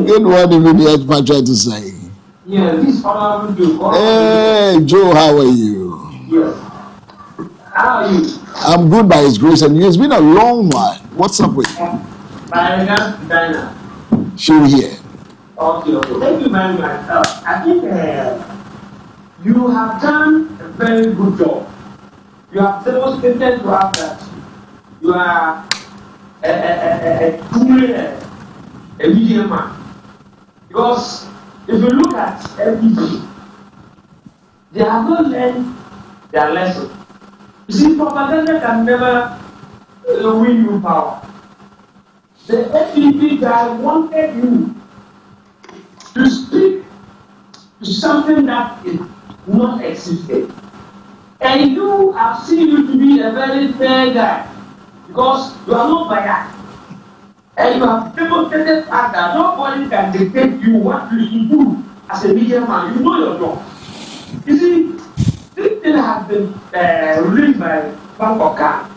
Good morning, Mini. I'm trying to say. Yeah, this honorable Joe. Hey, Joe, how are you? Yes. How are you? I'm good by His grace and you. It's been a long while. What's up with you? Dinah. She'll hear. Okay. Thank you very much. I think you have done a very good job. You have demonstrated to us that you are truly a media man. Because if you look at FDG, they have not learned their lesson. You see, propaganda can never win you power. The FDP guy wanted you to speak to something that is not existing. And you have seen you to be a very fair guy because you are not biased. And you have demonstrated fact that nobody can dictate you what you should do as a media man. You know your job. You see, this thing has been released by Bank of Ghana.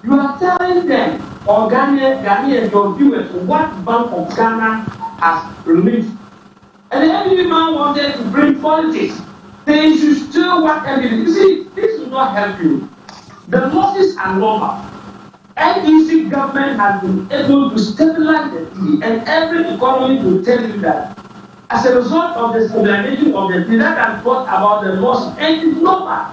You are telling them, or Ghanaian, your viewers, what Bank of Ghana has released. And every man wanted to bring politics. They should still what evidence. You see, this will not help you. The losses are normal. NDC government has been able to stabilize the city, and every economy will tell you that as a result of the stabilization of the city, that has brought about the loss, and it's normal.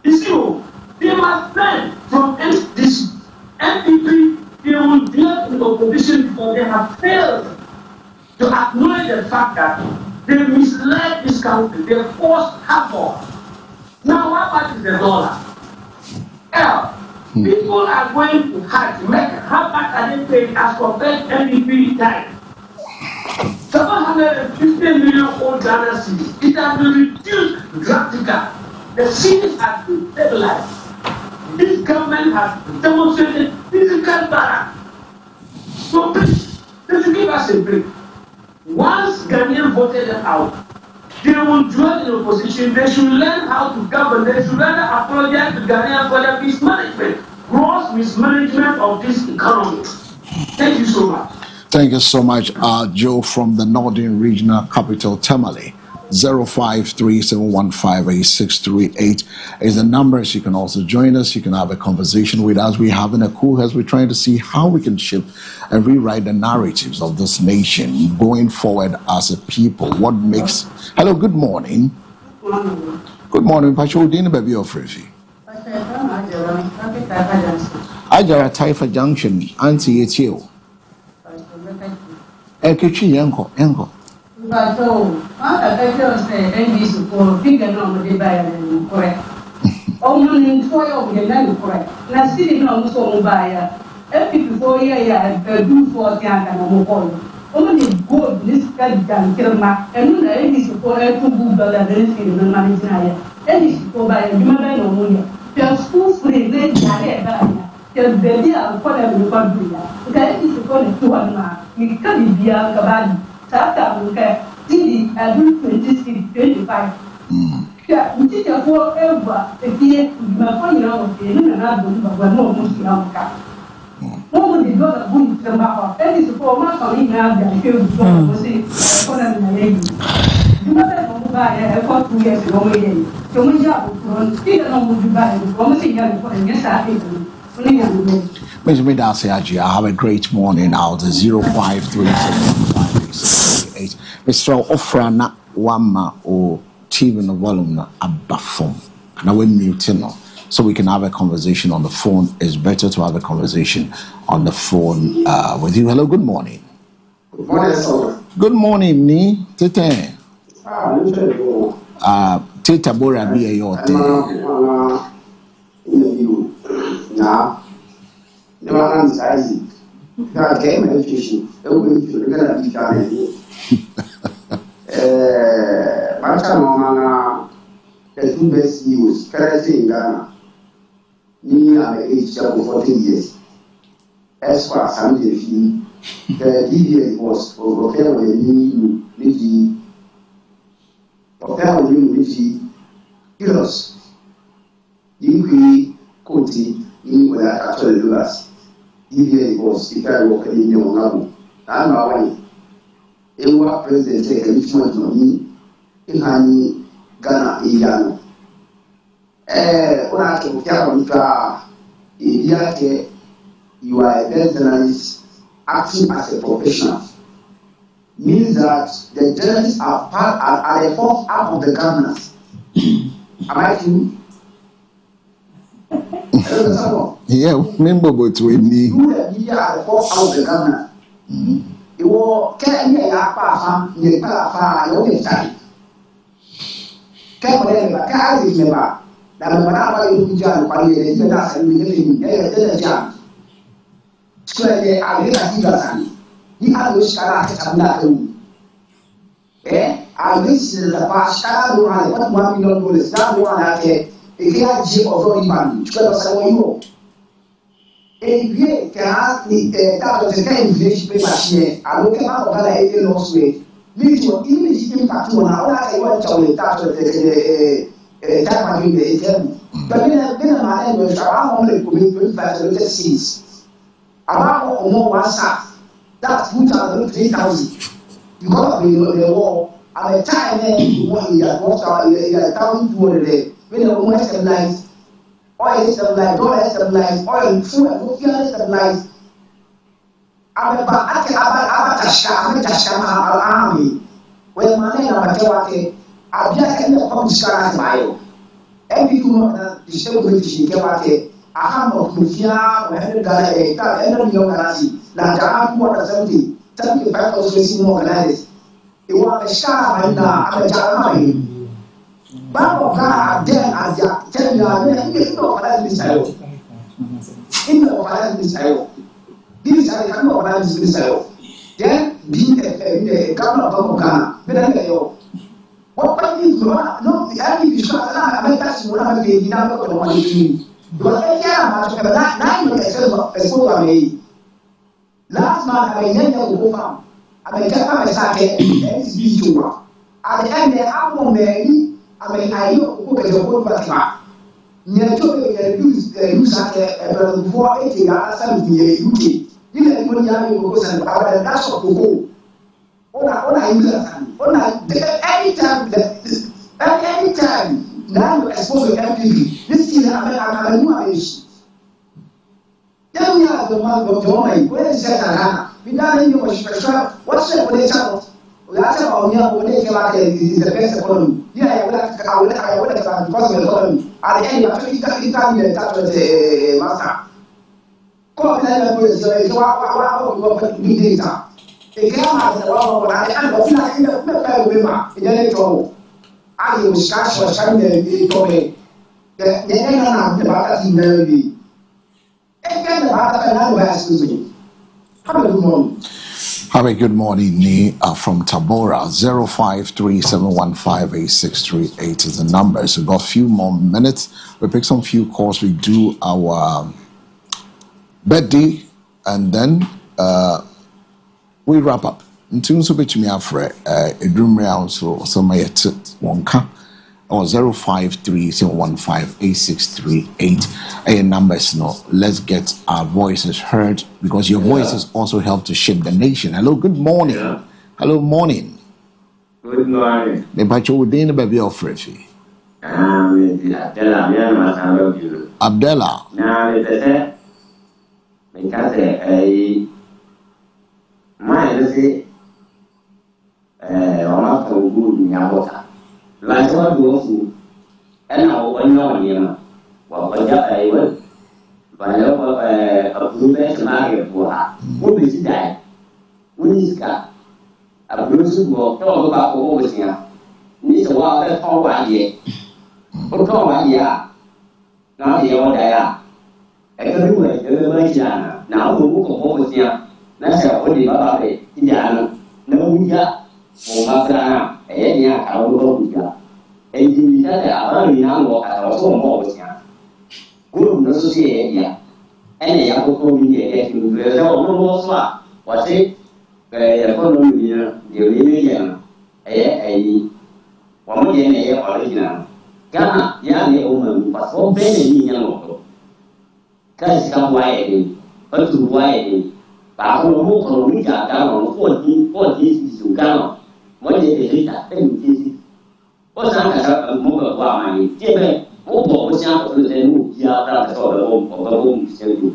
You see, they must learn from this NPP. They will be in opposition because they have failed to acknowledge the fact that they misled this country. They forced havoc. Now, how much is the dollar? People are going to Hajj. How much are they paying as compared to NDP time? 750 million old Ghana cedis. It has been reduced drastically. The cedis have been stabilized. This government has demonstrated physical balance. So please, they should give us a break. Once Ghanaians voted them out, they will join in opposition. They should learn how to govern. They should learn to apologize to Ghanaians for their mismanagement, gross mismanagement of this economy. Thank you so much. Thank you so much, Joe from the Northern Regional Capital, Tamale. 0537158638 is the numbers. You can also join us. You can have a conversation with us. We're having a cool as we're trying to see how we can shape and rewrite the narratives of this nation going forward as a people. What makes... Hello, good morning. Good morning, Pacho. Dina baby of Frifi. Ajara Taifa Junction, Auntie Etio. Ekichi Yanko. But I say, NDC for bigger number de buy and correct. Only in 4 of the land correct. Now, sitting on so buyer, every 4 years, do 40 and more. Only good, this guy can kill my and NDC for a 2 good dollar than in the management. NDC for buy a human no money. Your school free, then your baby are for them. Okay, this is called 200. You can't be a cabin. After TV, I do 25. Yeah, we teach a forever a year, my phone, and another, but no Muslim. Nobody got a good number. That is for my family now. I feel so say, for a lady. You must buy a 2 years ago. So we have still no good buy, almost a year for a yes, I think. I have a great morning out 0537158638. Mr. Ofrana Wama or TV no volume na abafom. Now we're muting so we can have a conversation on the phone. It's better to have a conversation on the phone with you. Hello, good morning. Good morning, sir. Good morning, Ni Tete. Tete Bora be a yote. Now, the one is Isaac. God came and fishing. Everybody going to be done. Mama, the 2 best news, currently in Ghana. Me, I'm age of 14 years. As far as I'm the DBA was for hotel when you need hotel when you need kilos. You could in what I actually do as DBA was if I walk in your own. I'm away. A war president take a mission on me in Hani Ghana, Iyano. When I can tell you are a best journalist acting as a professional. Means that the journalists are the fourth half of the governance. Am I true? Yeah, remember between me. You are the fourth out of the governor. You will carry a papa, you papa, you time. Carry that you jam, but you are jam. Square the Alita. He had those characters of that room. I wish the past $1 million. That one I get. If you have Jim of Roddy Man, you can say, you if you can ask me, that was a kind of machine. I look at how I lost weight. Leave your image impact on how I want to that was the time I give the ATM. But then I've been a man with around only 25 series. About more one sack. That's 2,000. You got to be the war. At the time, you want to get 1,200. When the woman stabilized, oil stabilized, dollar stabilized, oil, food, and fuel stabilized. I'm a army. When my name is Matewake, I've just ended up public scars bio. Every woman is still going to see Kewake. I have of Mufia, or Henry Gala, Henry Yoganasi, Lantan, 75,000 organized. It was a scar and I'm a Jaramai. Babo God, then as ya tell you, you know what I desire. In the desire. This I can know what I desire. Then being a governor of Ghana, better what do you no, the only issue I make us one of the number of money. But I can't last month I made a go farm. I made a sack and at the end, they have one Mary. I mean, I know who is a good back. Near to use that before 80 years, UK. You can put young and that's what to go. Anytime now you expose to MPP, this is a new issue. Yeah, we have the man of the woman. Where is that? We don't know what's the potential. That's about me. When they came out, is the best economy. Yeah, I would have because of the economy. At the end, you have to come here and touch the master. Come and let me say, what we need data. The grammar is the one and of nothing of the women in the trouble. I will scratch for Sunday. The end of the battle in the again, have a good morning. Have a good morning, Ni from Tabora. 0537158638 is the number. So we've got a few more minutes. We pick some few calls. We do our birthday and then we wrap up. In terms of which me afre, a dream round so my one ka or 0537158638. A numbers no. Let's get our voices heard because your voices also help to shape the nation. Hello, good morning. Yeah. Hello, morning. Good morning. The pacho within the baby of Freddie. Abdullah. Now it's a because a mine say one for good in Yabota. Like what goes and now one year. What was that? I was by a blue market for her. What is that? When is that? A blue sugar, talk about over here. Needs a while that all 1 year. What call 1 year? Now the old day. I can do it, now the book of over here. That's a body about it. Indiana. No, we got for Mafra, and yeah, I will go. And you said that I don't know I was so more with you. Good associate, yeah. And a young woman getting the almost what it? The economy, the religion, a woman, a original. Ghana, young woman, but so many young. Cause come wide, but to wide. But we got down on 14 to Ghana. What did they say? What's that? More of my我想我是在路家让做的我先做，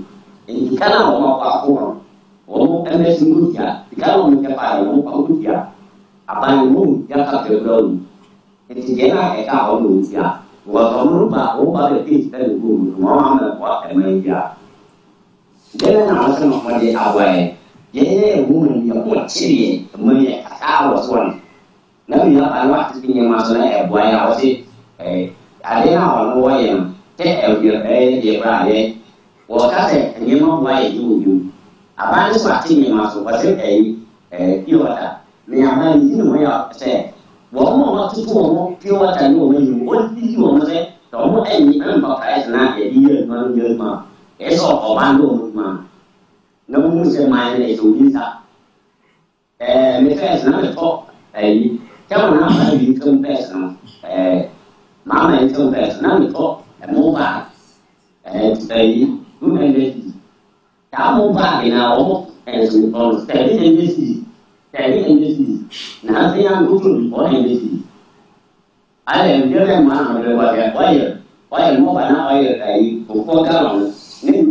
你看到我们把货，我们那辛苦家，你看我们家把我们保护家，把我们家他给不了，你今天那还干我们家，我把这地在路，我还没家，现在哪是我们的阿乖，爷我们要过7年，我们也打我说呢，那你要把我这边嘛说哎不要我是哎。ada orang luar yang dia berada, orang kata dia mau buat itu, apa ni suatu ni masuk pasal piwata, ni apa ni semua saya, orang mau tu orang piwata ni orang ni orang saya, orang ni pakai sana dia mana, esok orang tu mana, namun saya main itu bisa, mereka sana tu, kalau nak main itu sana, Mama itu beres, nanti kok mau bah, guna ini, kamu bah kena omong, kalau tadi ini, nanti yang guna orang ini, ada yang dia mana ada wire mau mana wire pokok kalau ni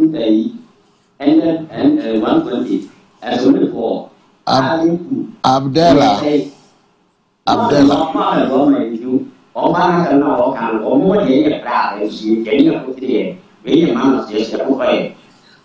and 120, as only for Abdullah. Orang kan orang umur dia berapa sih? Jadi aku tidak, ini mana sih saya bukan.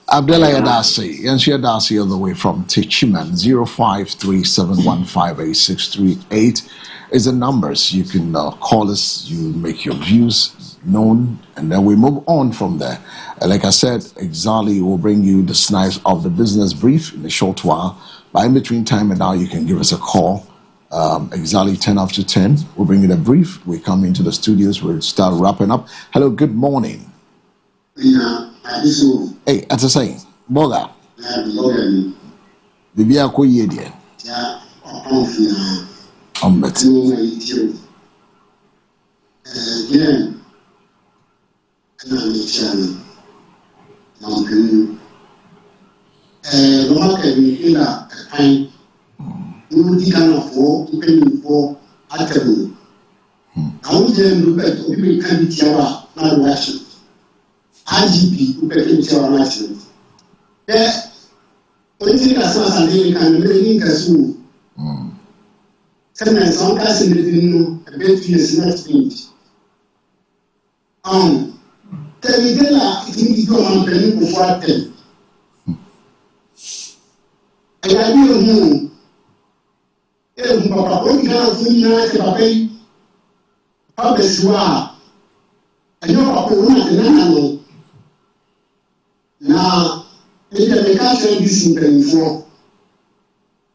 Abdullah Yadasi, Yanshi Yadasi all the way from Tichiman, 0537158638 is the numbers. You can call us, you make your views known, and then we move on from there. Like I said, Exali will bring you the snipes of the business brief in a short while. But in between time and now, you can give us a call. Exactly 10 after 10. We'll bring you the brief. We come into the studios. We'll start wrapping up. Hello, good morning. Hey, as I say, Boga. Bibi ako yedie. Bet. Nudi Ghana for, depending for Atabu. I would then look at Open Candidature, not Russian. IGP, Open Tiara National. There, only as far as I can make a soon. Sometimes some guys in the a bit is not speech. Tell me, it needs to go on penny for 10. And I don't know. Papa, what you got for me, I Papa, you are. And your papa will not know. Now, if you can't say this in penny for,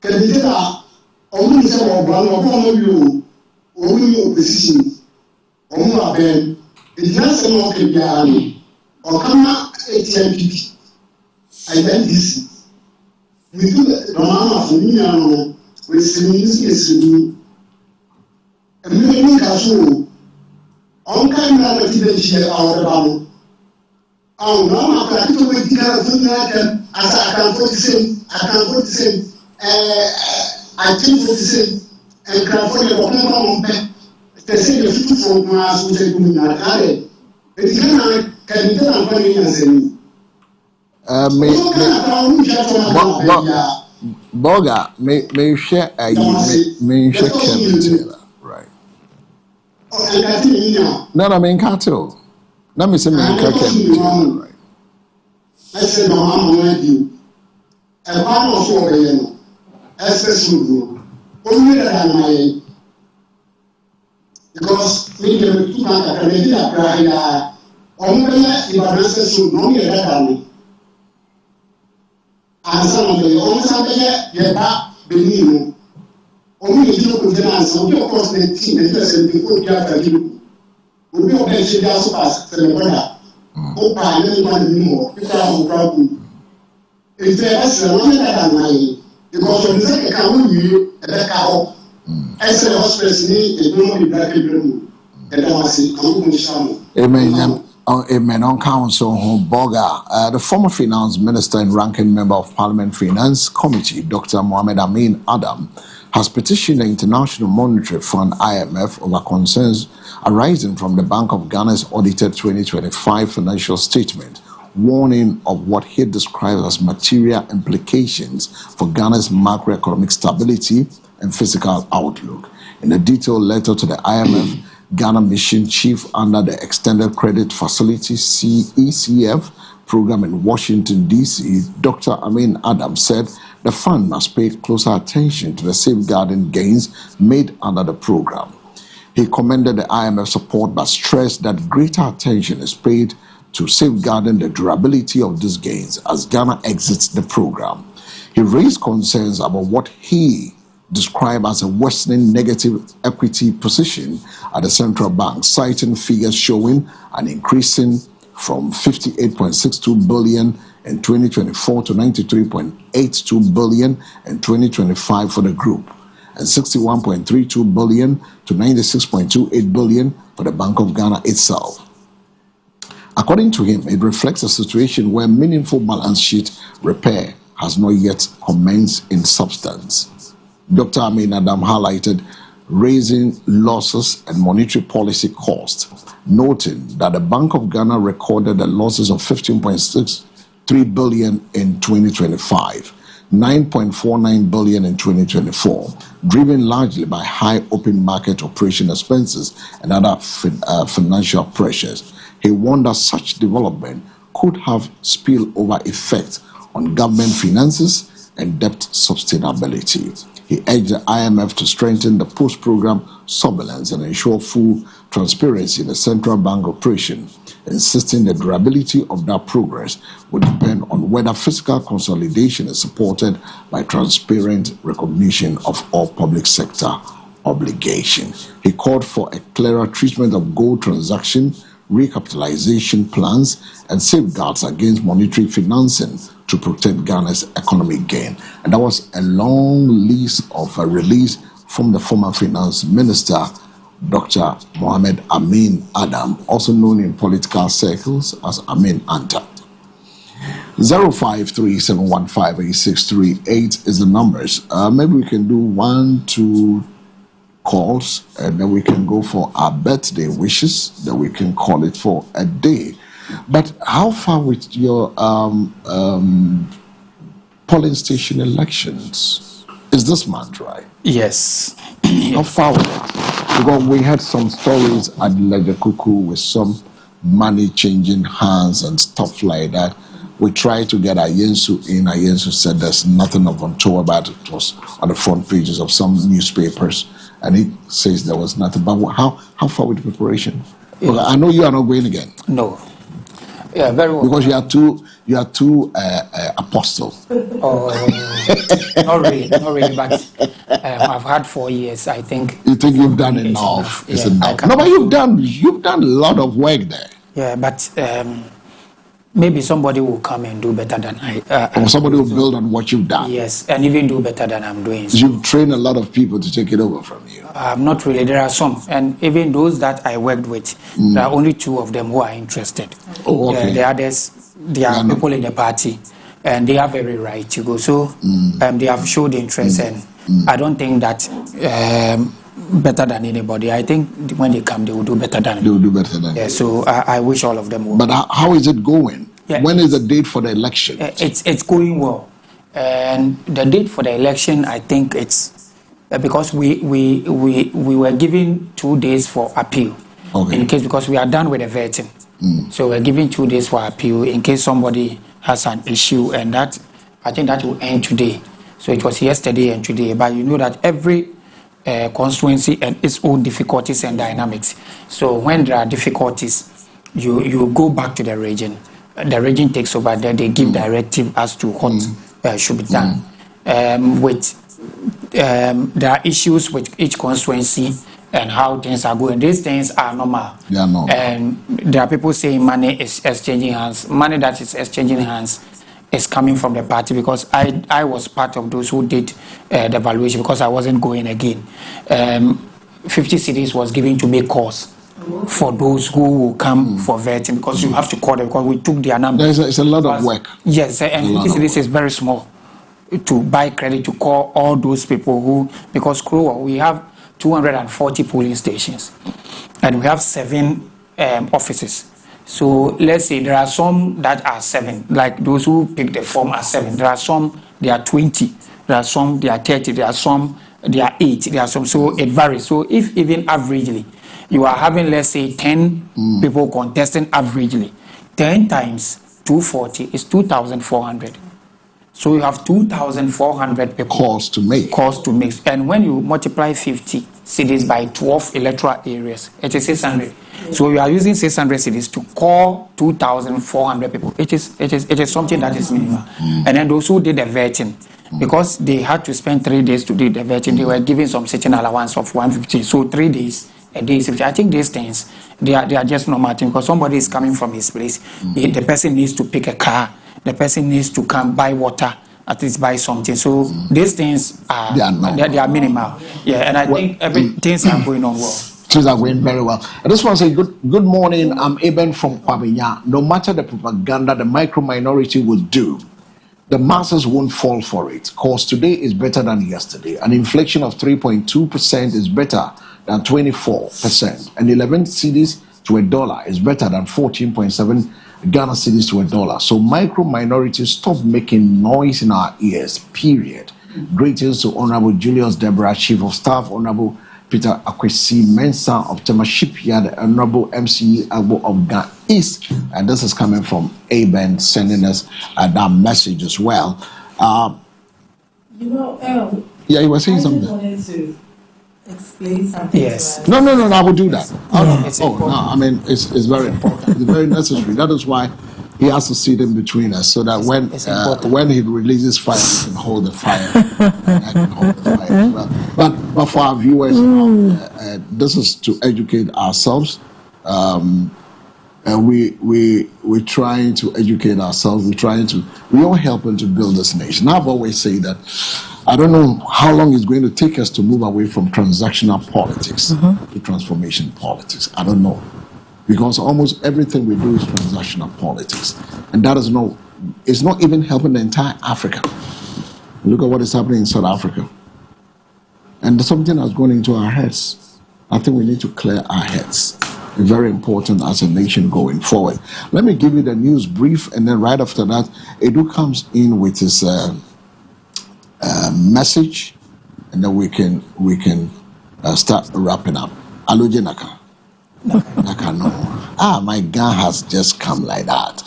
can be there. Only say one of you, only opposition, only a band. It's not some of the army or come up ATMP. I then this. We do the Rama for me, we see me, and we make a show. On kind of activity out of oh, no, I can't wait to get a food as I can put the same, I can put the same. I think what to say, and California, they say the 54 miles which I do not add. It can be done by me as Boga, may you share a right? No, I mean, cattle. Let me say, right? I said, no, I'm going to do. And one of your especially only than my because we can keep on a Canadian cry. Only if I should know me than me. And some of the only something yet believe only if you could dance, of course, the team and just people gather you. Would be okay, she does pass to the brother. Oh, I don't want anymore. If there is a one than my because of the second can we a back out. As a hospital, they don't be black people. And I was saying, Amen. Amen. On Council Boga, the former finance minister and ranking member of Parliament Finance Committee, Dr. Mohamed Amin Adam, has petitioned the International Monetary Fund (IMF) over concerns arising from the Bank of Ghana's audited 2025 financial statement, warning of what he describes as material implications for Ghana's macroeconomic stability and fiscal outlook. In a detailed letter to the IMF, Ghana Mission Chief under the Extended Credit Facility (ECF) program in Washington, D.C., Dr. Amin Adam said the fund must pay closer attention to the safeguarding gains made under the program. He commended the IMF support but stressed that greater attention is paid to safeguarding the durability of these gains as Ghana exits the program. He raised concerns about what he described as a worsening negative equity position at the central bank, citing figures showing an increasing from 58.62 billion in 2024 to 93.82 billion in 2025 for the group, and 61.32 billion to 96.28 billion for the Bank of Ghana itself. According to him, it reflects a situation where meaningful balance sheet repair has not yet commenced in substance. Dr. Amin Adam highlighted raising losses and monetary policy costs, noting that the Bank of Ghana recorded the losses of 15.63 billion in 2025, 9.49 billion in 2024, driven largely by high open market operation expenses and other financial pressures. He warned that such development could have spillover effect on government finances and debt sustainability. He urged the IMF to strengthen the post-program surveillance and ensure full transparency in the central bank operation, insisting the durability of that progress would depend on whether fiscal consolidation is supported by transparent recognition of all public sector obligations. He called for a clearer treatment of gold transaction, recapitalization plans, and safeguards against monetary financing to protect Ghana's economic gain. And that was a long list of a release from the former finance minister, Dr. Mohamed Amin Adam, also known in political circles as Amin Anta. 0537158638 is the numbers. Maybe we can do 1-2 calls, and then we can go for our birthday wishes. Then we can call it for a day. But how far with your polling station elections? Is this month, right? Yes. How far with it? Because we had some stories at Lejakuku with some money changing hands and stuff like that. We tried to get Ayensu in. Ayensu said there's nothing of untoward about it. It was on the front pages of some newspapers, and he says there was nothing. But how far with the preparation? Well, I know you are not going again. No. Yeah, very well. Because you are too apostles. Oh, not really, but I've had 4 years, I think. You think you've done enough? It's enough. No, but you've done a lot of work there. Yeah, but maybe somebody will come and do better than I. Or somebody will build on what you've done. Yes, and even do better than I'm doing. So you've trained a lot of people to take it over from you. Not really. There are some, and even those that I worked with, there are only 2 of them who are interested. Oh, okay. The others, they are people in the party, and they have every right to go. So they have showed interest, and I don't think that better than anybody. I think when they come, they will do better than. They will do better than. Yeah. So I wish all of them well. But how is it going? Yeah. When is the date for the election? It's going well, and the date for the election, I think it's because we were given 2 days for appeal, in case, because we are done with the vetting. So we're giving 2 days for appeal in case somebody has an issue, and that I think that will end today. So it was yesterday and today, but you know that every constituency and its own difficulties and dynamics. So when there are difficulties, you go back to the region. The region takes over, then they give directive as to what should be done. There are issues with each constituency and how things are going. These things are normal. They are normal. And there are people saying money is exchanging hands. Money that is exchanging hands is coming from the party, because I was part of those who did the valuation, because I wasn't going again. 50 cedis was given to make calls for those who will come for vetting, because you have to call them, because we took their number. It's a lot of work. Yes, and 50 cedis is very small to buy credit to call all those people who, because Krowa, we have 240 polling stations and we have 7 offices. So let's say there are some that are 7, like those who pick the form are 7. There are some, they are 20. There are some, they are 30. There are some, they are 8. There are some, so it varies. So if even averagely, you are having, let's say, 10 people contesting averagely, 10 times 240 is 2,400. So you have 2,400 people. Calls to make. And when you multiply 50 cities by 12 electoral areas, it is 600. So you are using 600 cities to call 2,400 people. It is something that is minimal. And then those who did the vetting, because they had to spend 3 days to do the vetting, they were given some sitting allowance of 150. So 3 days. A day. I think these things, they are just normal things, because somebody is coming from his place. The person needs to pick a car. The person needs to come buy water, at least buy something. So these things are they are minimal. Yeah, and I think things are going on well. Things are going very well. I just want to say good morning. I'm Eben from Kwabenya. No matter the propaganda the micro minority will do, the masses won't fall for it, because today is better than yesterday. An inflation of 3.2% is better than 24%, and 11 cedis to $1 is better than 14.7 Ghana cedis to $1. So micro minorities, stop making noise in our ears, period. Greetings to Honorable Julius Deborah, Chief of Staff, Honorable Peter Akwesi Mensah of Tema Shipyard, Honorable MCE Agbo of Ghana East, and this is coming from Aben, sending us that message as well. Yeah, you were saying something. Explain something. Yes. To us. No, I will do that. I mean, it's very important. It's very necessary. That is why he has to sit in between us, so that when he releases fire, he can hold the fire. And I can hold the fire as well. But for our viewers, this is to educate ourselves. And we're trying to educate ourselves. We are helping to build this nation. I've always said that I don't know how long it's going to take us to move away from transactional politics to transformation politics. I don't know. Because almost everything we do is transactional politics. And that is not it's not even helping the entire Africa. Look at what is happening in South Africa. And something has gone into our heads. I think we need to clear our heads. Very important as a nation going forward. Let me give you the news brief, and then right after that, Edu comes in with his message, and then we can start wrapping up. Aloje Naka. Naka no. My gun has just come like that.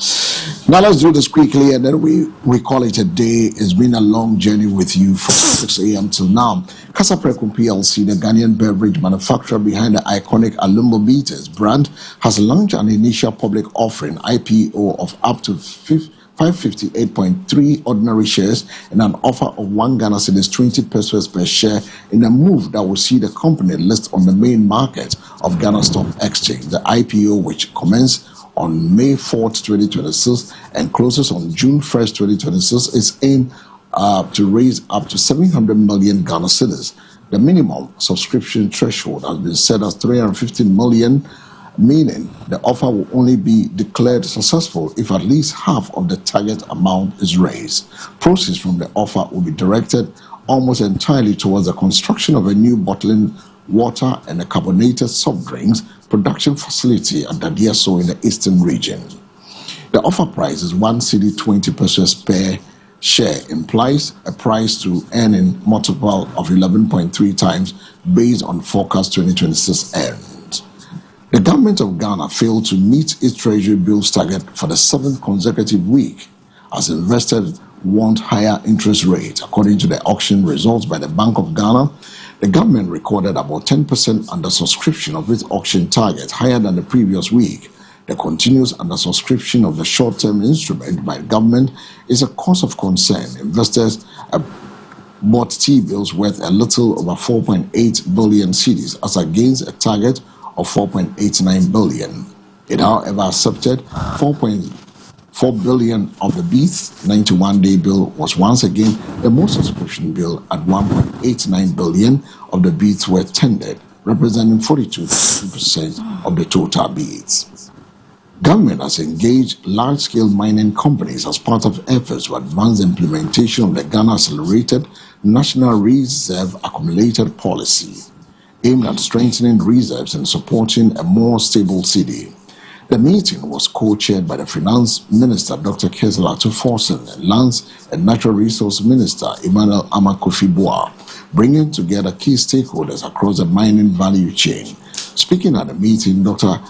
Now let's do this quickly, and then we call it a day. It's been a long journey with you from 6 a.m. till now. Kasaprekum PLC, the Ghanaian beverage manufacturer behind the iconic Alumbo Bitters brand, has launched an initial public offering IPO of up to 558.3 ordinary shares and an offer of 1 Ghana cedis 20 pesos per share in a move that will see the company list on the main market of Ghana Stock Exchange. The IPO, which commenced on May 4th, 2026 and closes on June 1st, 2026, is aimed to raise up to 700 million Ghana cedis. The minimum subscription threshold has been set as 350 million, meaning the offer will only be declared successful if at least half of the target amount is raised. Proceeds from the offer will be directed almost entirely towards the construction of a new bottling water and a carbonated soft drinks production facility at Dadieso in the eastern region. The offer price is 1 cedi 20 pesos per share, implies a price to earning multiple of 11.3 times based on forecast 2026 earnings. The government of Ghana failed to meet its treasury bills target for the 7th consecutive week as investors want higher interest rates. According to the auction results by the Bank of Ghana, the government recorded about 10% under subscription of its auction target, higher than the previous week. The continuous under subscription of the short-term instrument by the government is a cause of concern. Investors bought T-bills worth a little over 4.8 billion cedis as against a target of 4.89 billion. It, however, accepted 4.4 billion of the BEAT's 91-day bill was once again the most subscription bill at 1.89 billion of the BEATs were tendered, representing 42% of the total BEATs. Government has engaged large-scale mining companies as part of efforts to advance the implementation of the Ghana Accelerated National Reserve Accumulated Policy, aimed at strengthening reserves and supporting a more stable city. The meeting was co-chaired by the Finance Minister, Dr. Kesla Tuforsen, and Lands and Natural Resource Minister, Emmanuel Amakofi-Boa, bringing together key stakeholders across the mining value chain. Speaking at the meeting, Dr.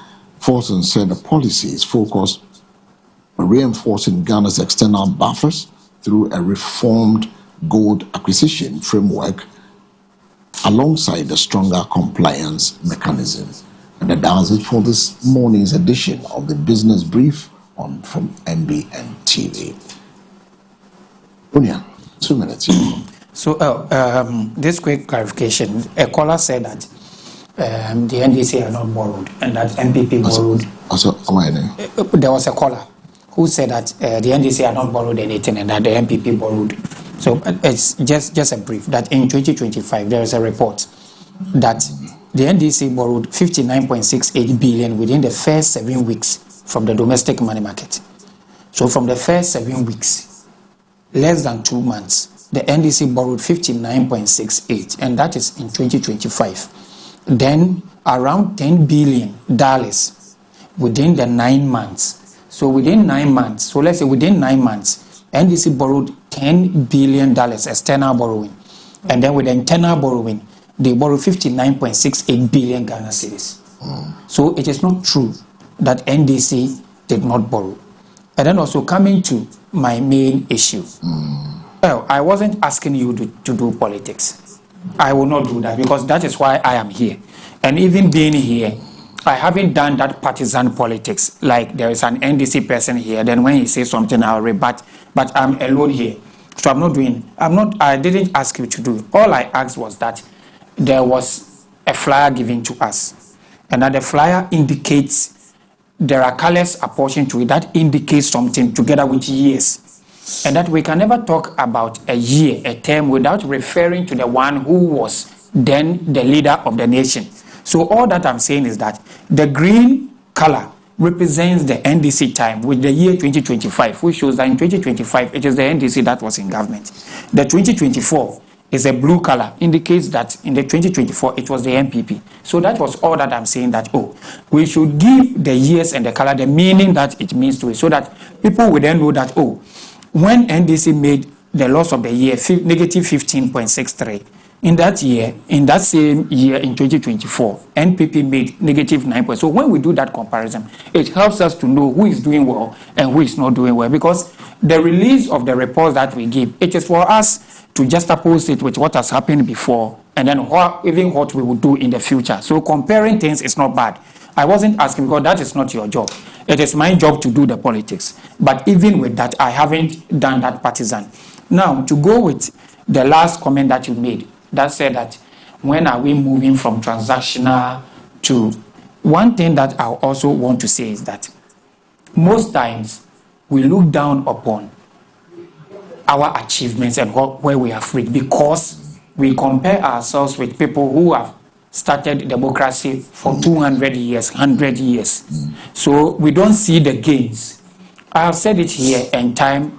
Forsen said the policy is focused on reinforcing Ghana's external buffers through a reformed gold acquisition framework alongside the stronger compliance mechanism. And that's it for this morning's edition of the Business Brief from MBN TV. Unia, 2 minutes. So, this quick clarification. A caller said that the NDC are not borrowed and that MPP borrowed. There was a caller who said that the NDC are not borrowed anything and that the MPP borrowed. So it's just a brief that in 2025 there is a report that the NDC borrowed 59.68 billion within the first 7 weeks from the domestic money market. So from the first 7 weeks, less than 2 months, the NDC borrowed 59.68, and that is in 2025. Then around $10 billion within the 9 months. So within 9 months, so let's say within 9 months, NDC borrowed $10 billion external borrowing. And then with the internal borrowing, they borrowed 59.68 billion Ghana cedis. So it is not true that NDC did not borrow. And then also coming to my main issue. Well, I wasn't asking you to do politics. I will not do that because that is why I am here. And even being here, I haven't done that partisan politics. Like there is an NDC person here, then when he says something, I'll rebut. But I'm alone here. So I didn't ask you to do it. All I asked was that there was a flyer given to us. And that the flyer indicates there are colors apportioned to it that indicates something together with years. And that we can never talk about a year, a term, without referring to the one who was then the leader of the nation. So all that I'm saying is that the green color represents the NDC time with the year 2025, which shows that in 2025 it is the NDC that was in government. The 2024 is a blue color, indicates that in the 2024 it was the MPP. So that was all that I'm saying, that we should give the years and the color the meaning that it means to it, so that people will then know that when NDC made the loss of the year negative 15.63, in that year, in that same year in 2024, NPP made negative 9. So when we do that comparison, it helps us to know who is doing well and who is not doing well, because the release of the reports that we give, it is for us to juxtapose it with what has happened before and then even what we will do in the future. So comparing things is not bad. I wasn't asking because that is not your job. It is my job to do the politics. But even with that, I haven't done that partisan. Now, to go with the last comment that you made, that said that when are we moving from transactional to... One thing that I also want to say is that most times we look down upon our achievements and where we are free, because we compare ourselves with people who have started democracy for 200 years, 100 years. So we don't see the gains. I have said it here, and time,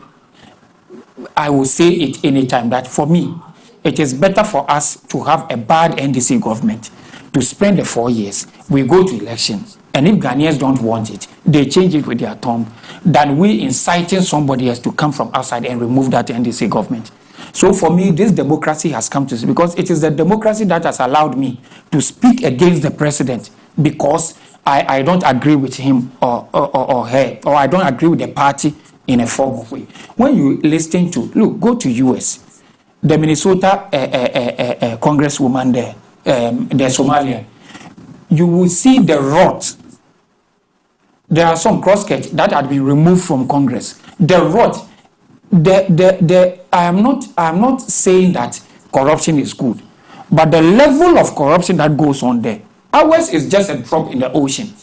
I will say it anytime, that for me, it is better for us to have a bad NDC government, to spend the 4 years, we go to elections, and if Ghanaians don't want it, they change it with their thumb, than we inciting somebody else to come from outside and remove that NDC government. So for me, this democracy has come to this, because it is the democracy that has allowed me to speak against the president, because I don't agree with him or her, or I don't agree with the party in a form of way. When you listen to, look, go to US, the Minnesota congresswoman there, the Somalian, you will see the rot. There are some crosscuts that had been removed from Congress. The rot, I am not saying that corruption is good, but the level of corruption that goes on there, ours is just a drop in the ocean.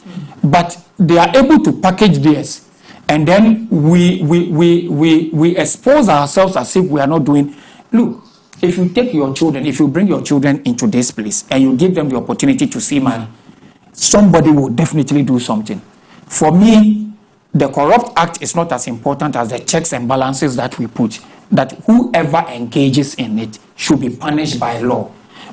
But they are able to package this, and then we expose ourselves as if we are not doing. Look, if you take your children, if you bring your children into this place and you give them the opportunity to see money, somebody will definitely do something. For me, the Corrupt Act is not as important as the checks and balances that we put, that whoever engages in it should be punished by law.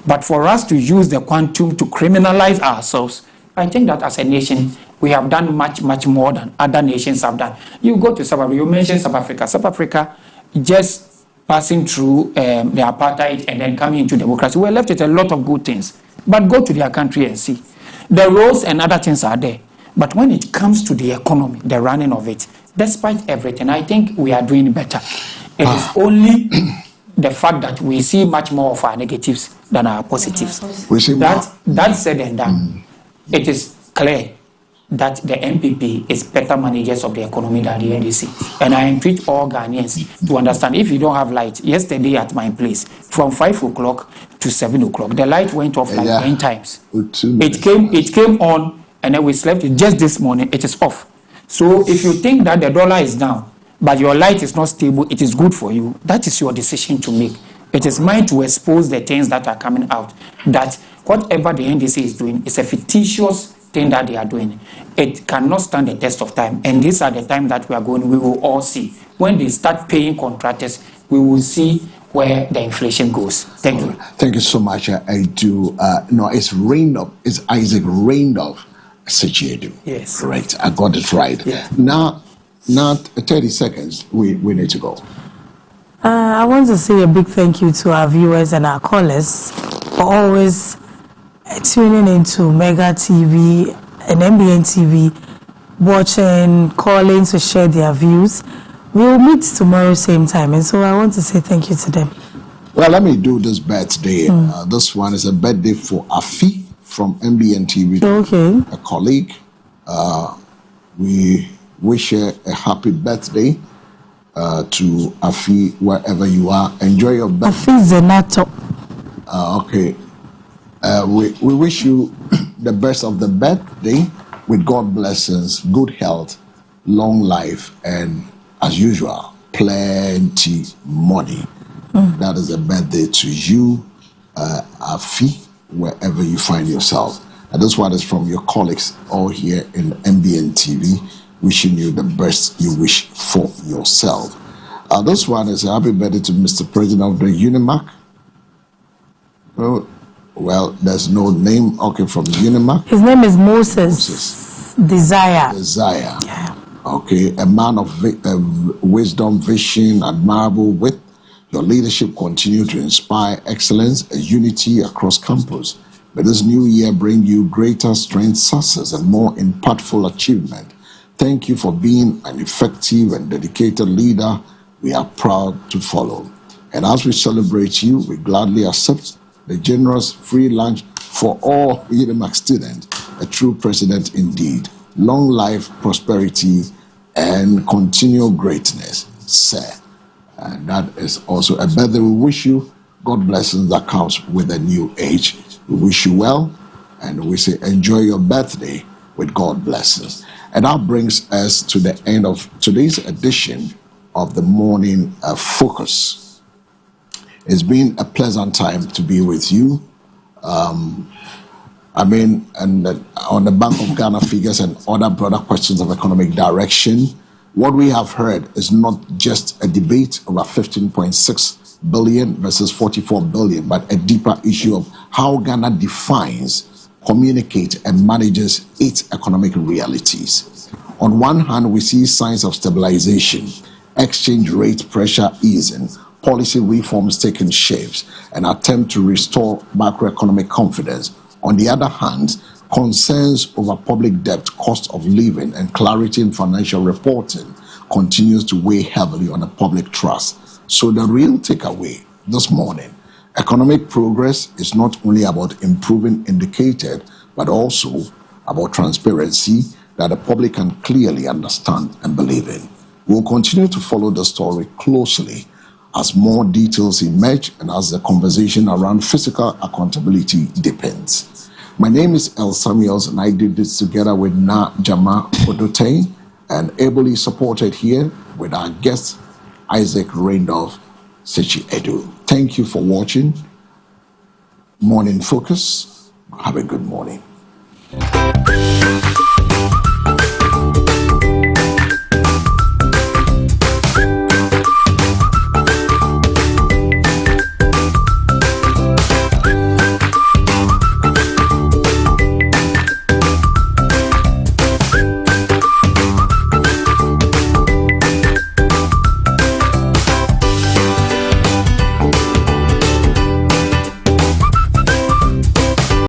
But for us to use the quantum to criminalize ourselves, I think that as a nation, we have done much, much more than other nations have done. You go to South Africa, you mentioned South Africa. South Africa just passing through the apartheid and then coming into democracy. We're left with a lot of good things. But go to their country and see. The roads and other things are there. But when it comes to the economy, the running of it, despite everything, I think we are doing better. It is only the fact that we see much more of our negatives than our positives. That said and done, it is clear that the MPP is better managers of the economy than the NDC. And I entreat all Ghanaians to understand, if you don't have light, yesterday at my place, from 5 o'clock to 7 o'clock, the light went off like 10 times. It came on, and then we slept. Just this morning, it is off. So if you think that the dollar is down, but your light is not stable, it is good for you, that is your decision to make. It is mine to expose the things that are coming out, that whatever the NDC is doing is a fictitious thing that they are doing. It cannot stand the test of time. And these are the time that we are going, we will all see. When they start paying contractors, we will see where the inflation goes. Thank you. Thank you so much. I do. No, it's Randolph. It's Isaac Randolph Sechiedu. Yes. Correct. I got it right. Yeah. Now 30 seconds. We need to go. I want to say a big thank you to our viewers and our callers for always tuning into Mega TV and MBN TV, watching, calling to share their views. We will meet tomorrow same time, and so I want to say thank you to them. Well, let me do this birthday. This one is a birthday for Afi from MBN TV. Okay. A colleague. We wish her a happy birthday to Afi wherever you are. Enjoy your birthday. Afi Zenato. Okay. We wish you the best of the birthday with God blessings, good health, long life, and as usual, plenty money. That is a birthday to you, Afi, wherever you find yourself. And this one is from your colleagues all here in MBN TV, wishing you the best you wish for yourself. This one is a happy birthday to Mr. President of the Unimac. Oh, well, there's no name. Okay, from Unimac. His name is Moses. Desire. Yeah. Okay, a man of wisdom, vision, admirable wit. Your leadership continue to inspire excellence and unity across campus. May this new year bring you greater strength, success, and more impactful achievement. Thank you for being an effective and dedicated leader we are proud to follow. And as we celebrate you, we gladly accept the generous free lunch for all Unimac students. A true president indeed. Long life, prosperity, and continual greatness, sir. And that is also a birthday. We wish you God blessings that comes with a new age. We wish you well, and we say enjoy your birthday with God blessings. And that brings us to the end of today's edition of the Morning Focus. It's been a pleasant time to be with you. On the Bank of Ghana figures and other broader questions of economic direction, what we have heard is not just a debate over 15.6 billion versus 44 billion, but a deeper issue of how Ghana defines, communicates, and manages its economic realities. On one hand, we see signs of stabilization, exchange rate pressure easing, policy reforms taking shapes, and attempt to restore macroeconomic confidence. On the other hand, concerns over public debt, cost of living, and clarity in financial reporting continues to weigh heavily on the public trust. So the real takeaway this morning, economic progress is not only about improving indicators, but also about transparency that the public can clearly understand and believe in. We'll continue to follow the story closely as more details emerge and as the conversation around fiscal accountability deepens. My name is El Samuels, and I did this together with Na Jama Odote, and ably supported here with our guest, Isaac Randolph Sechi Edu. Thank you for watching Morning Focus. Have a good morning.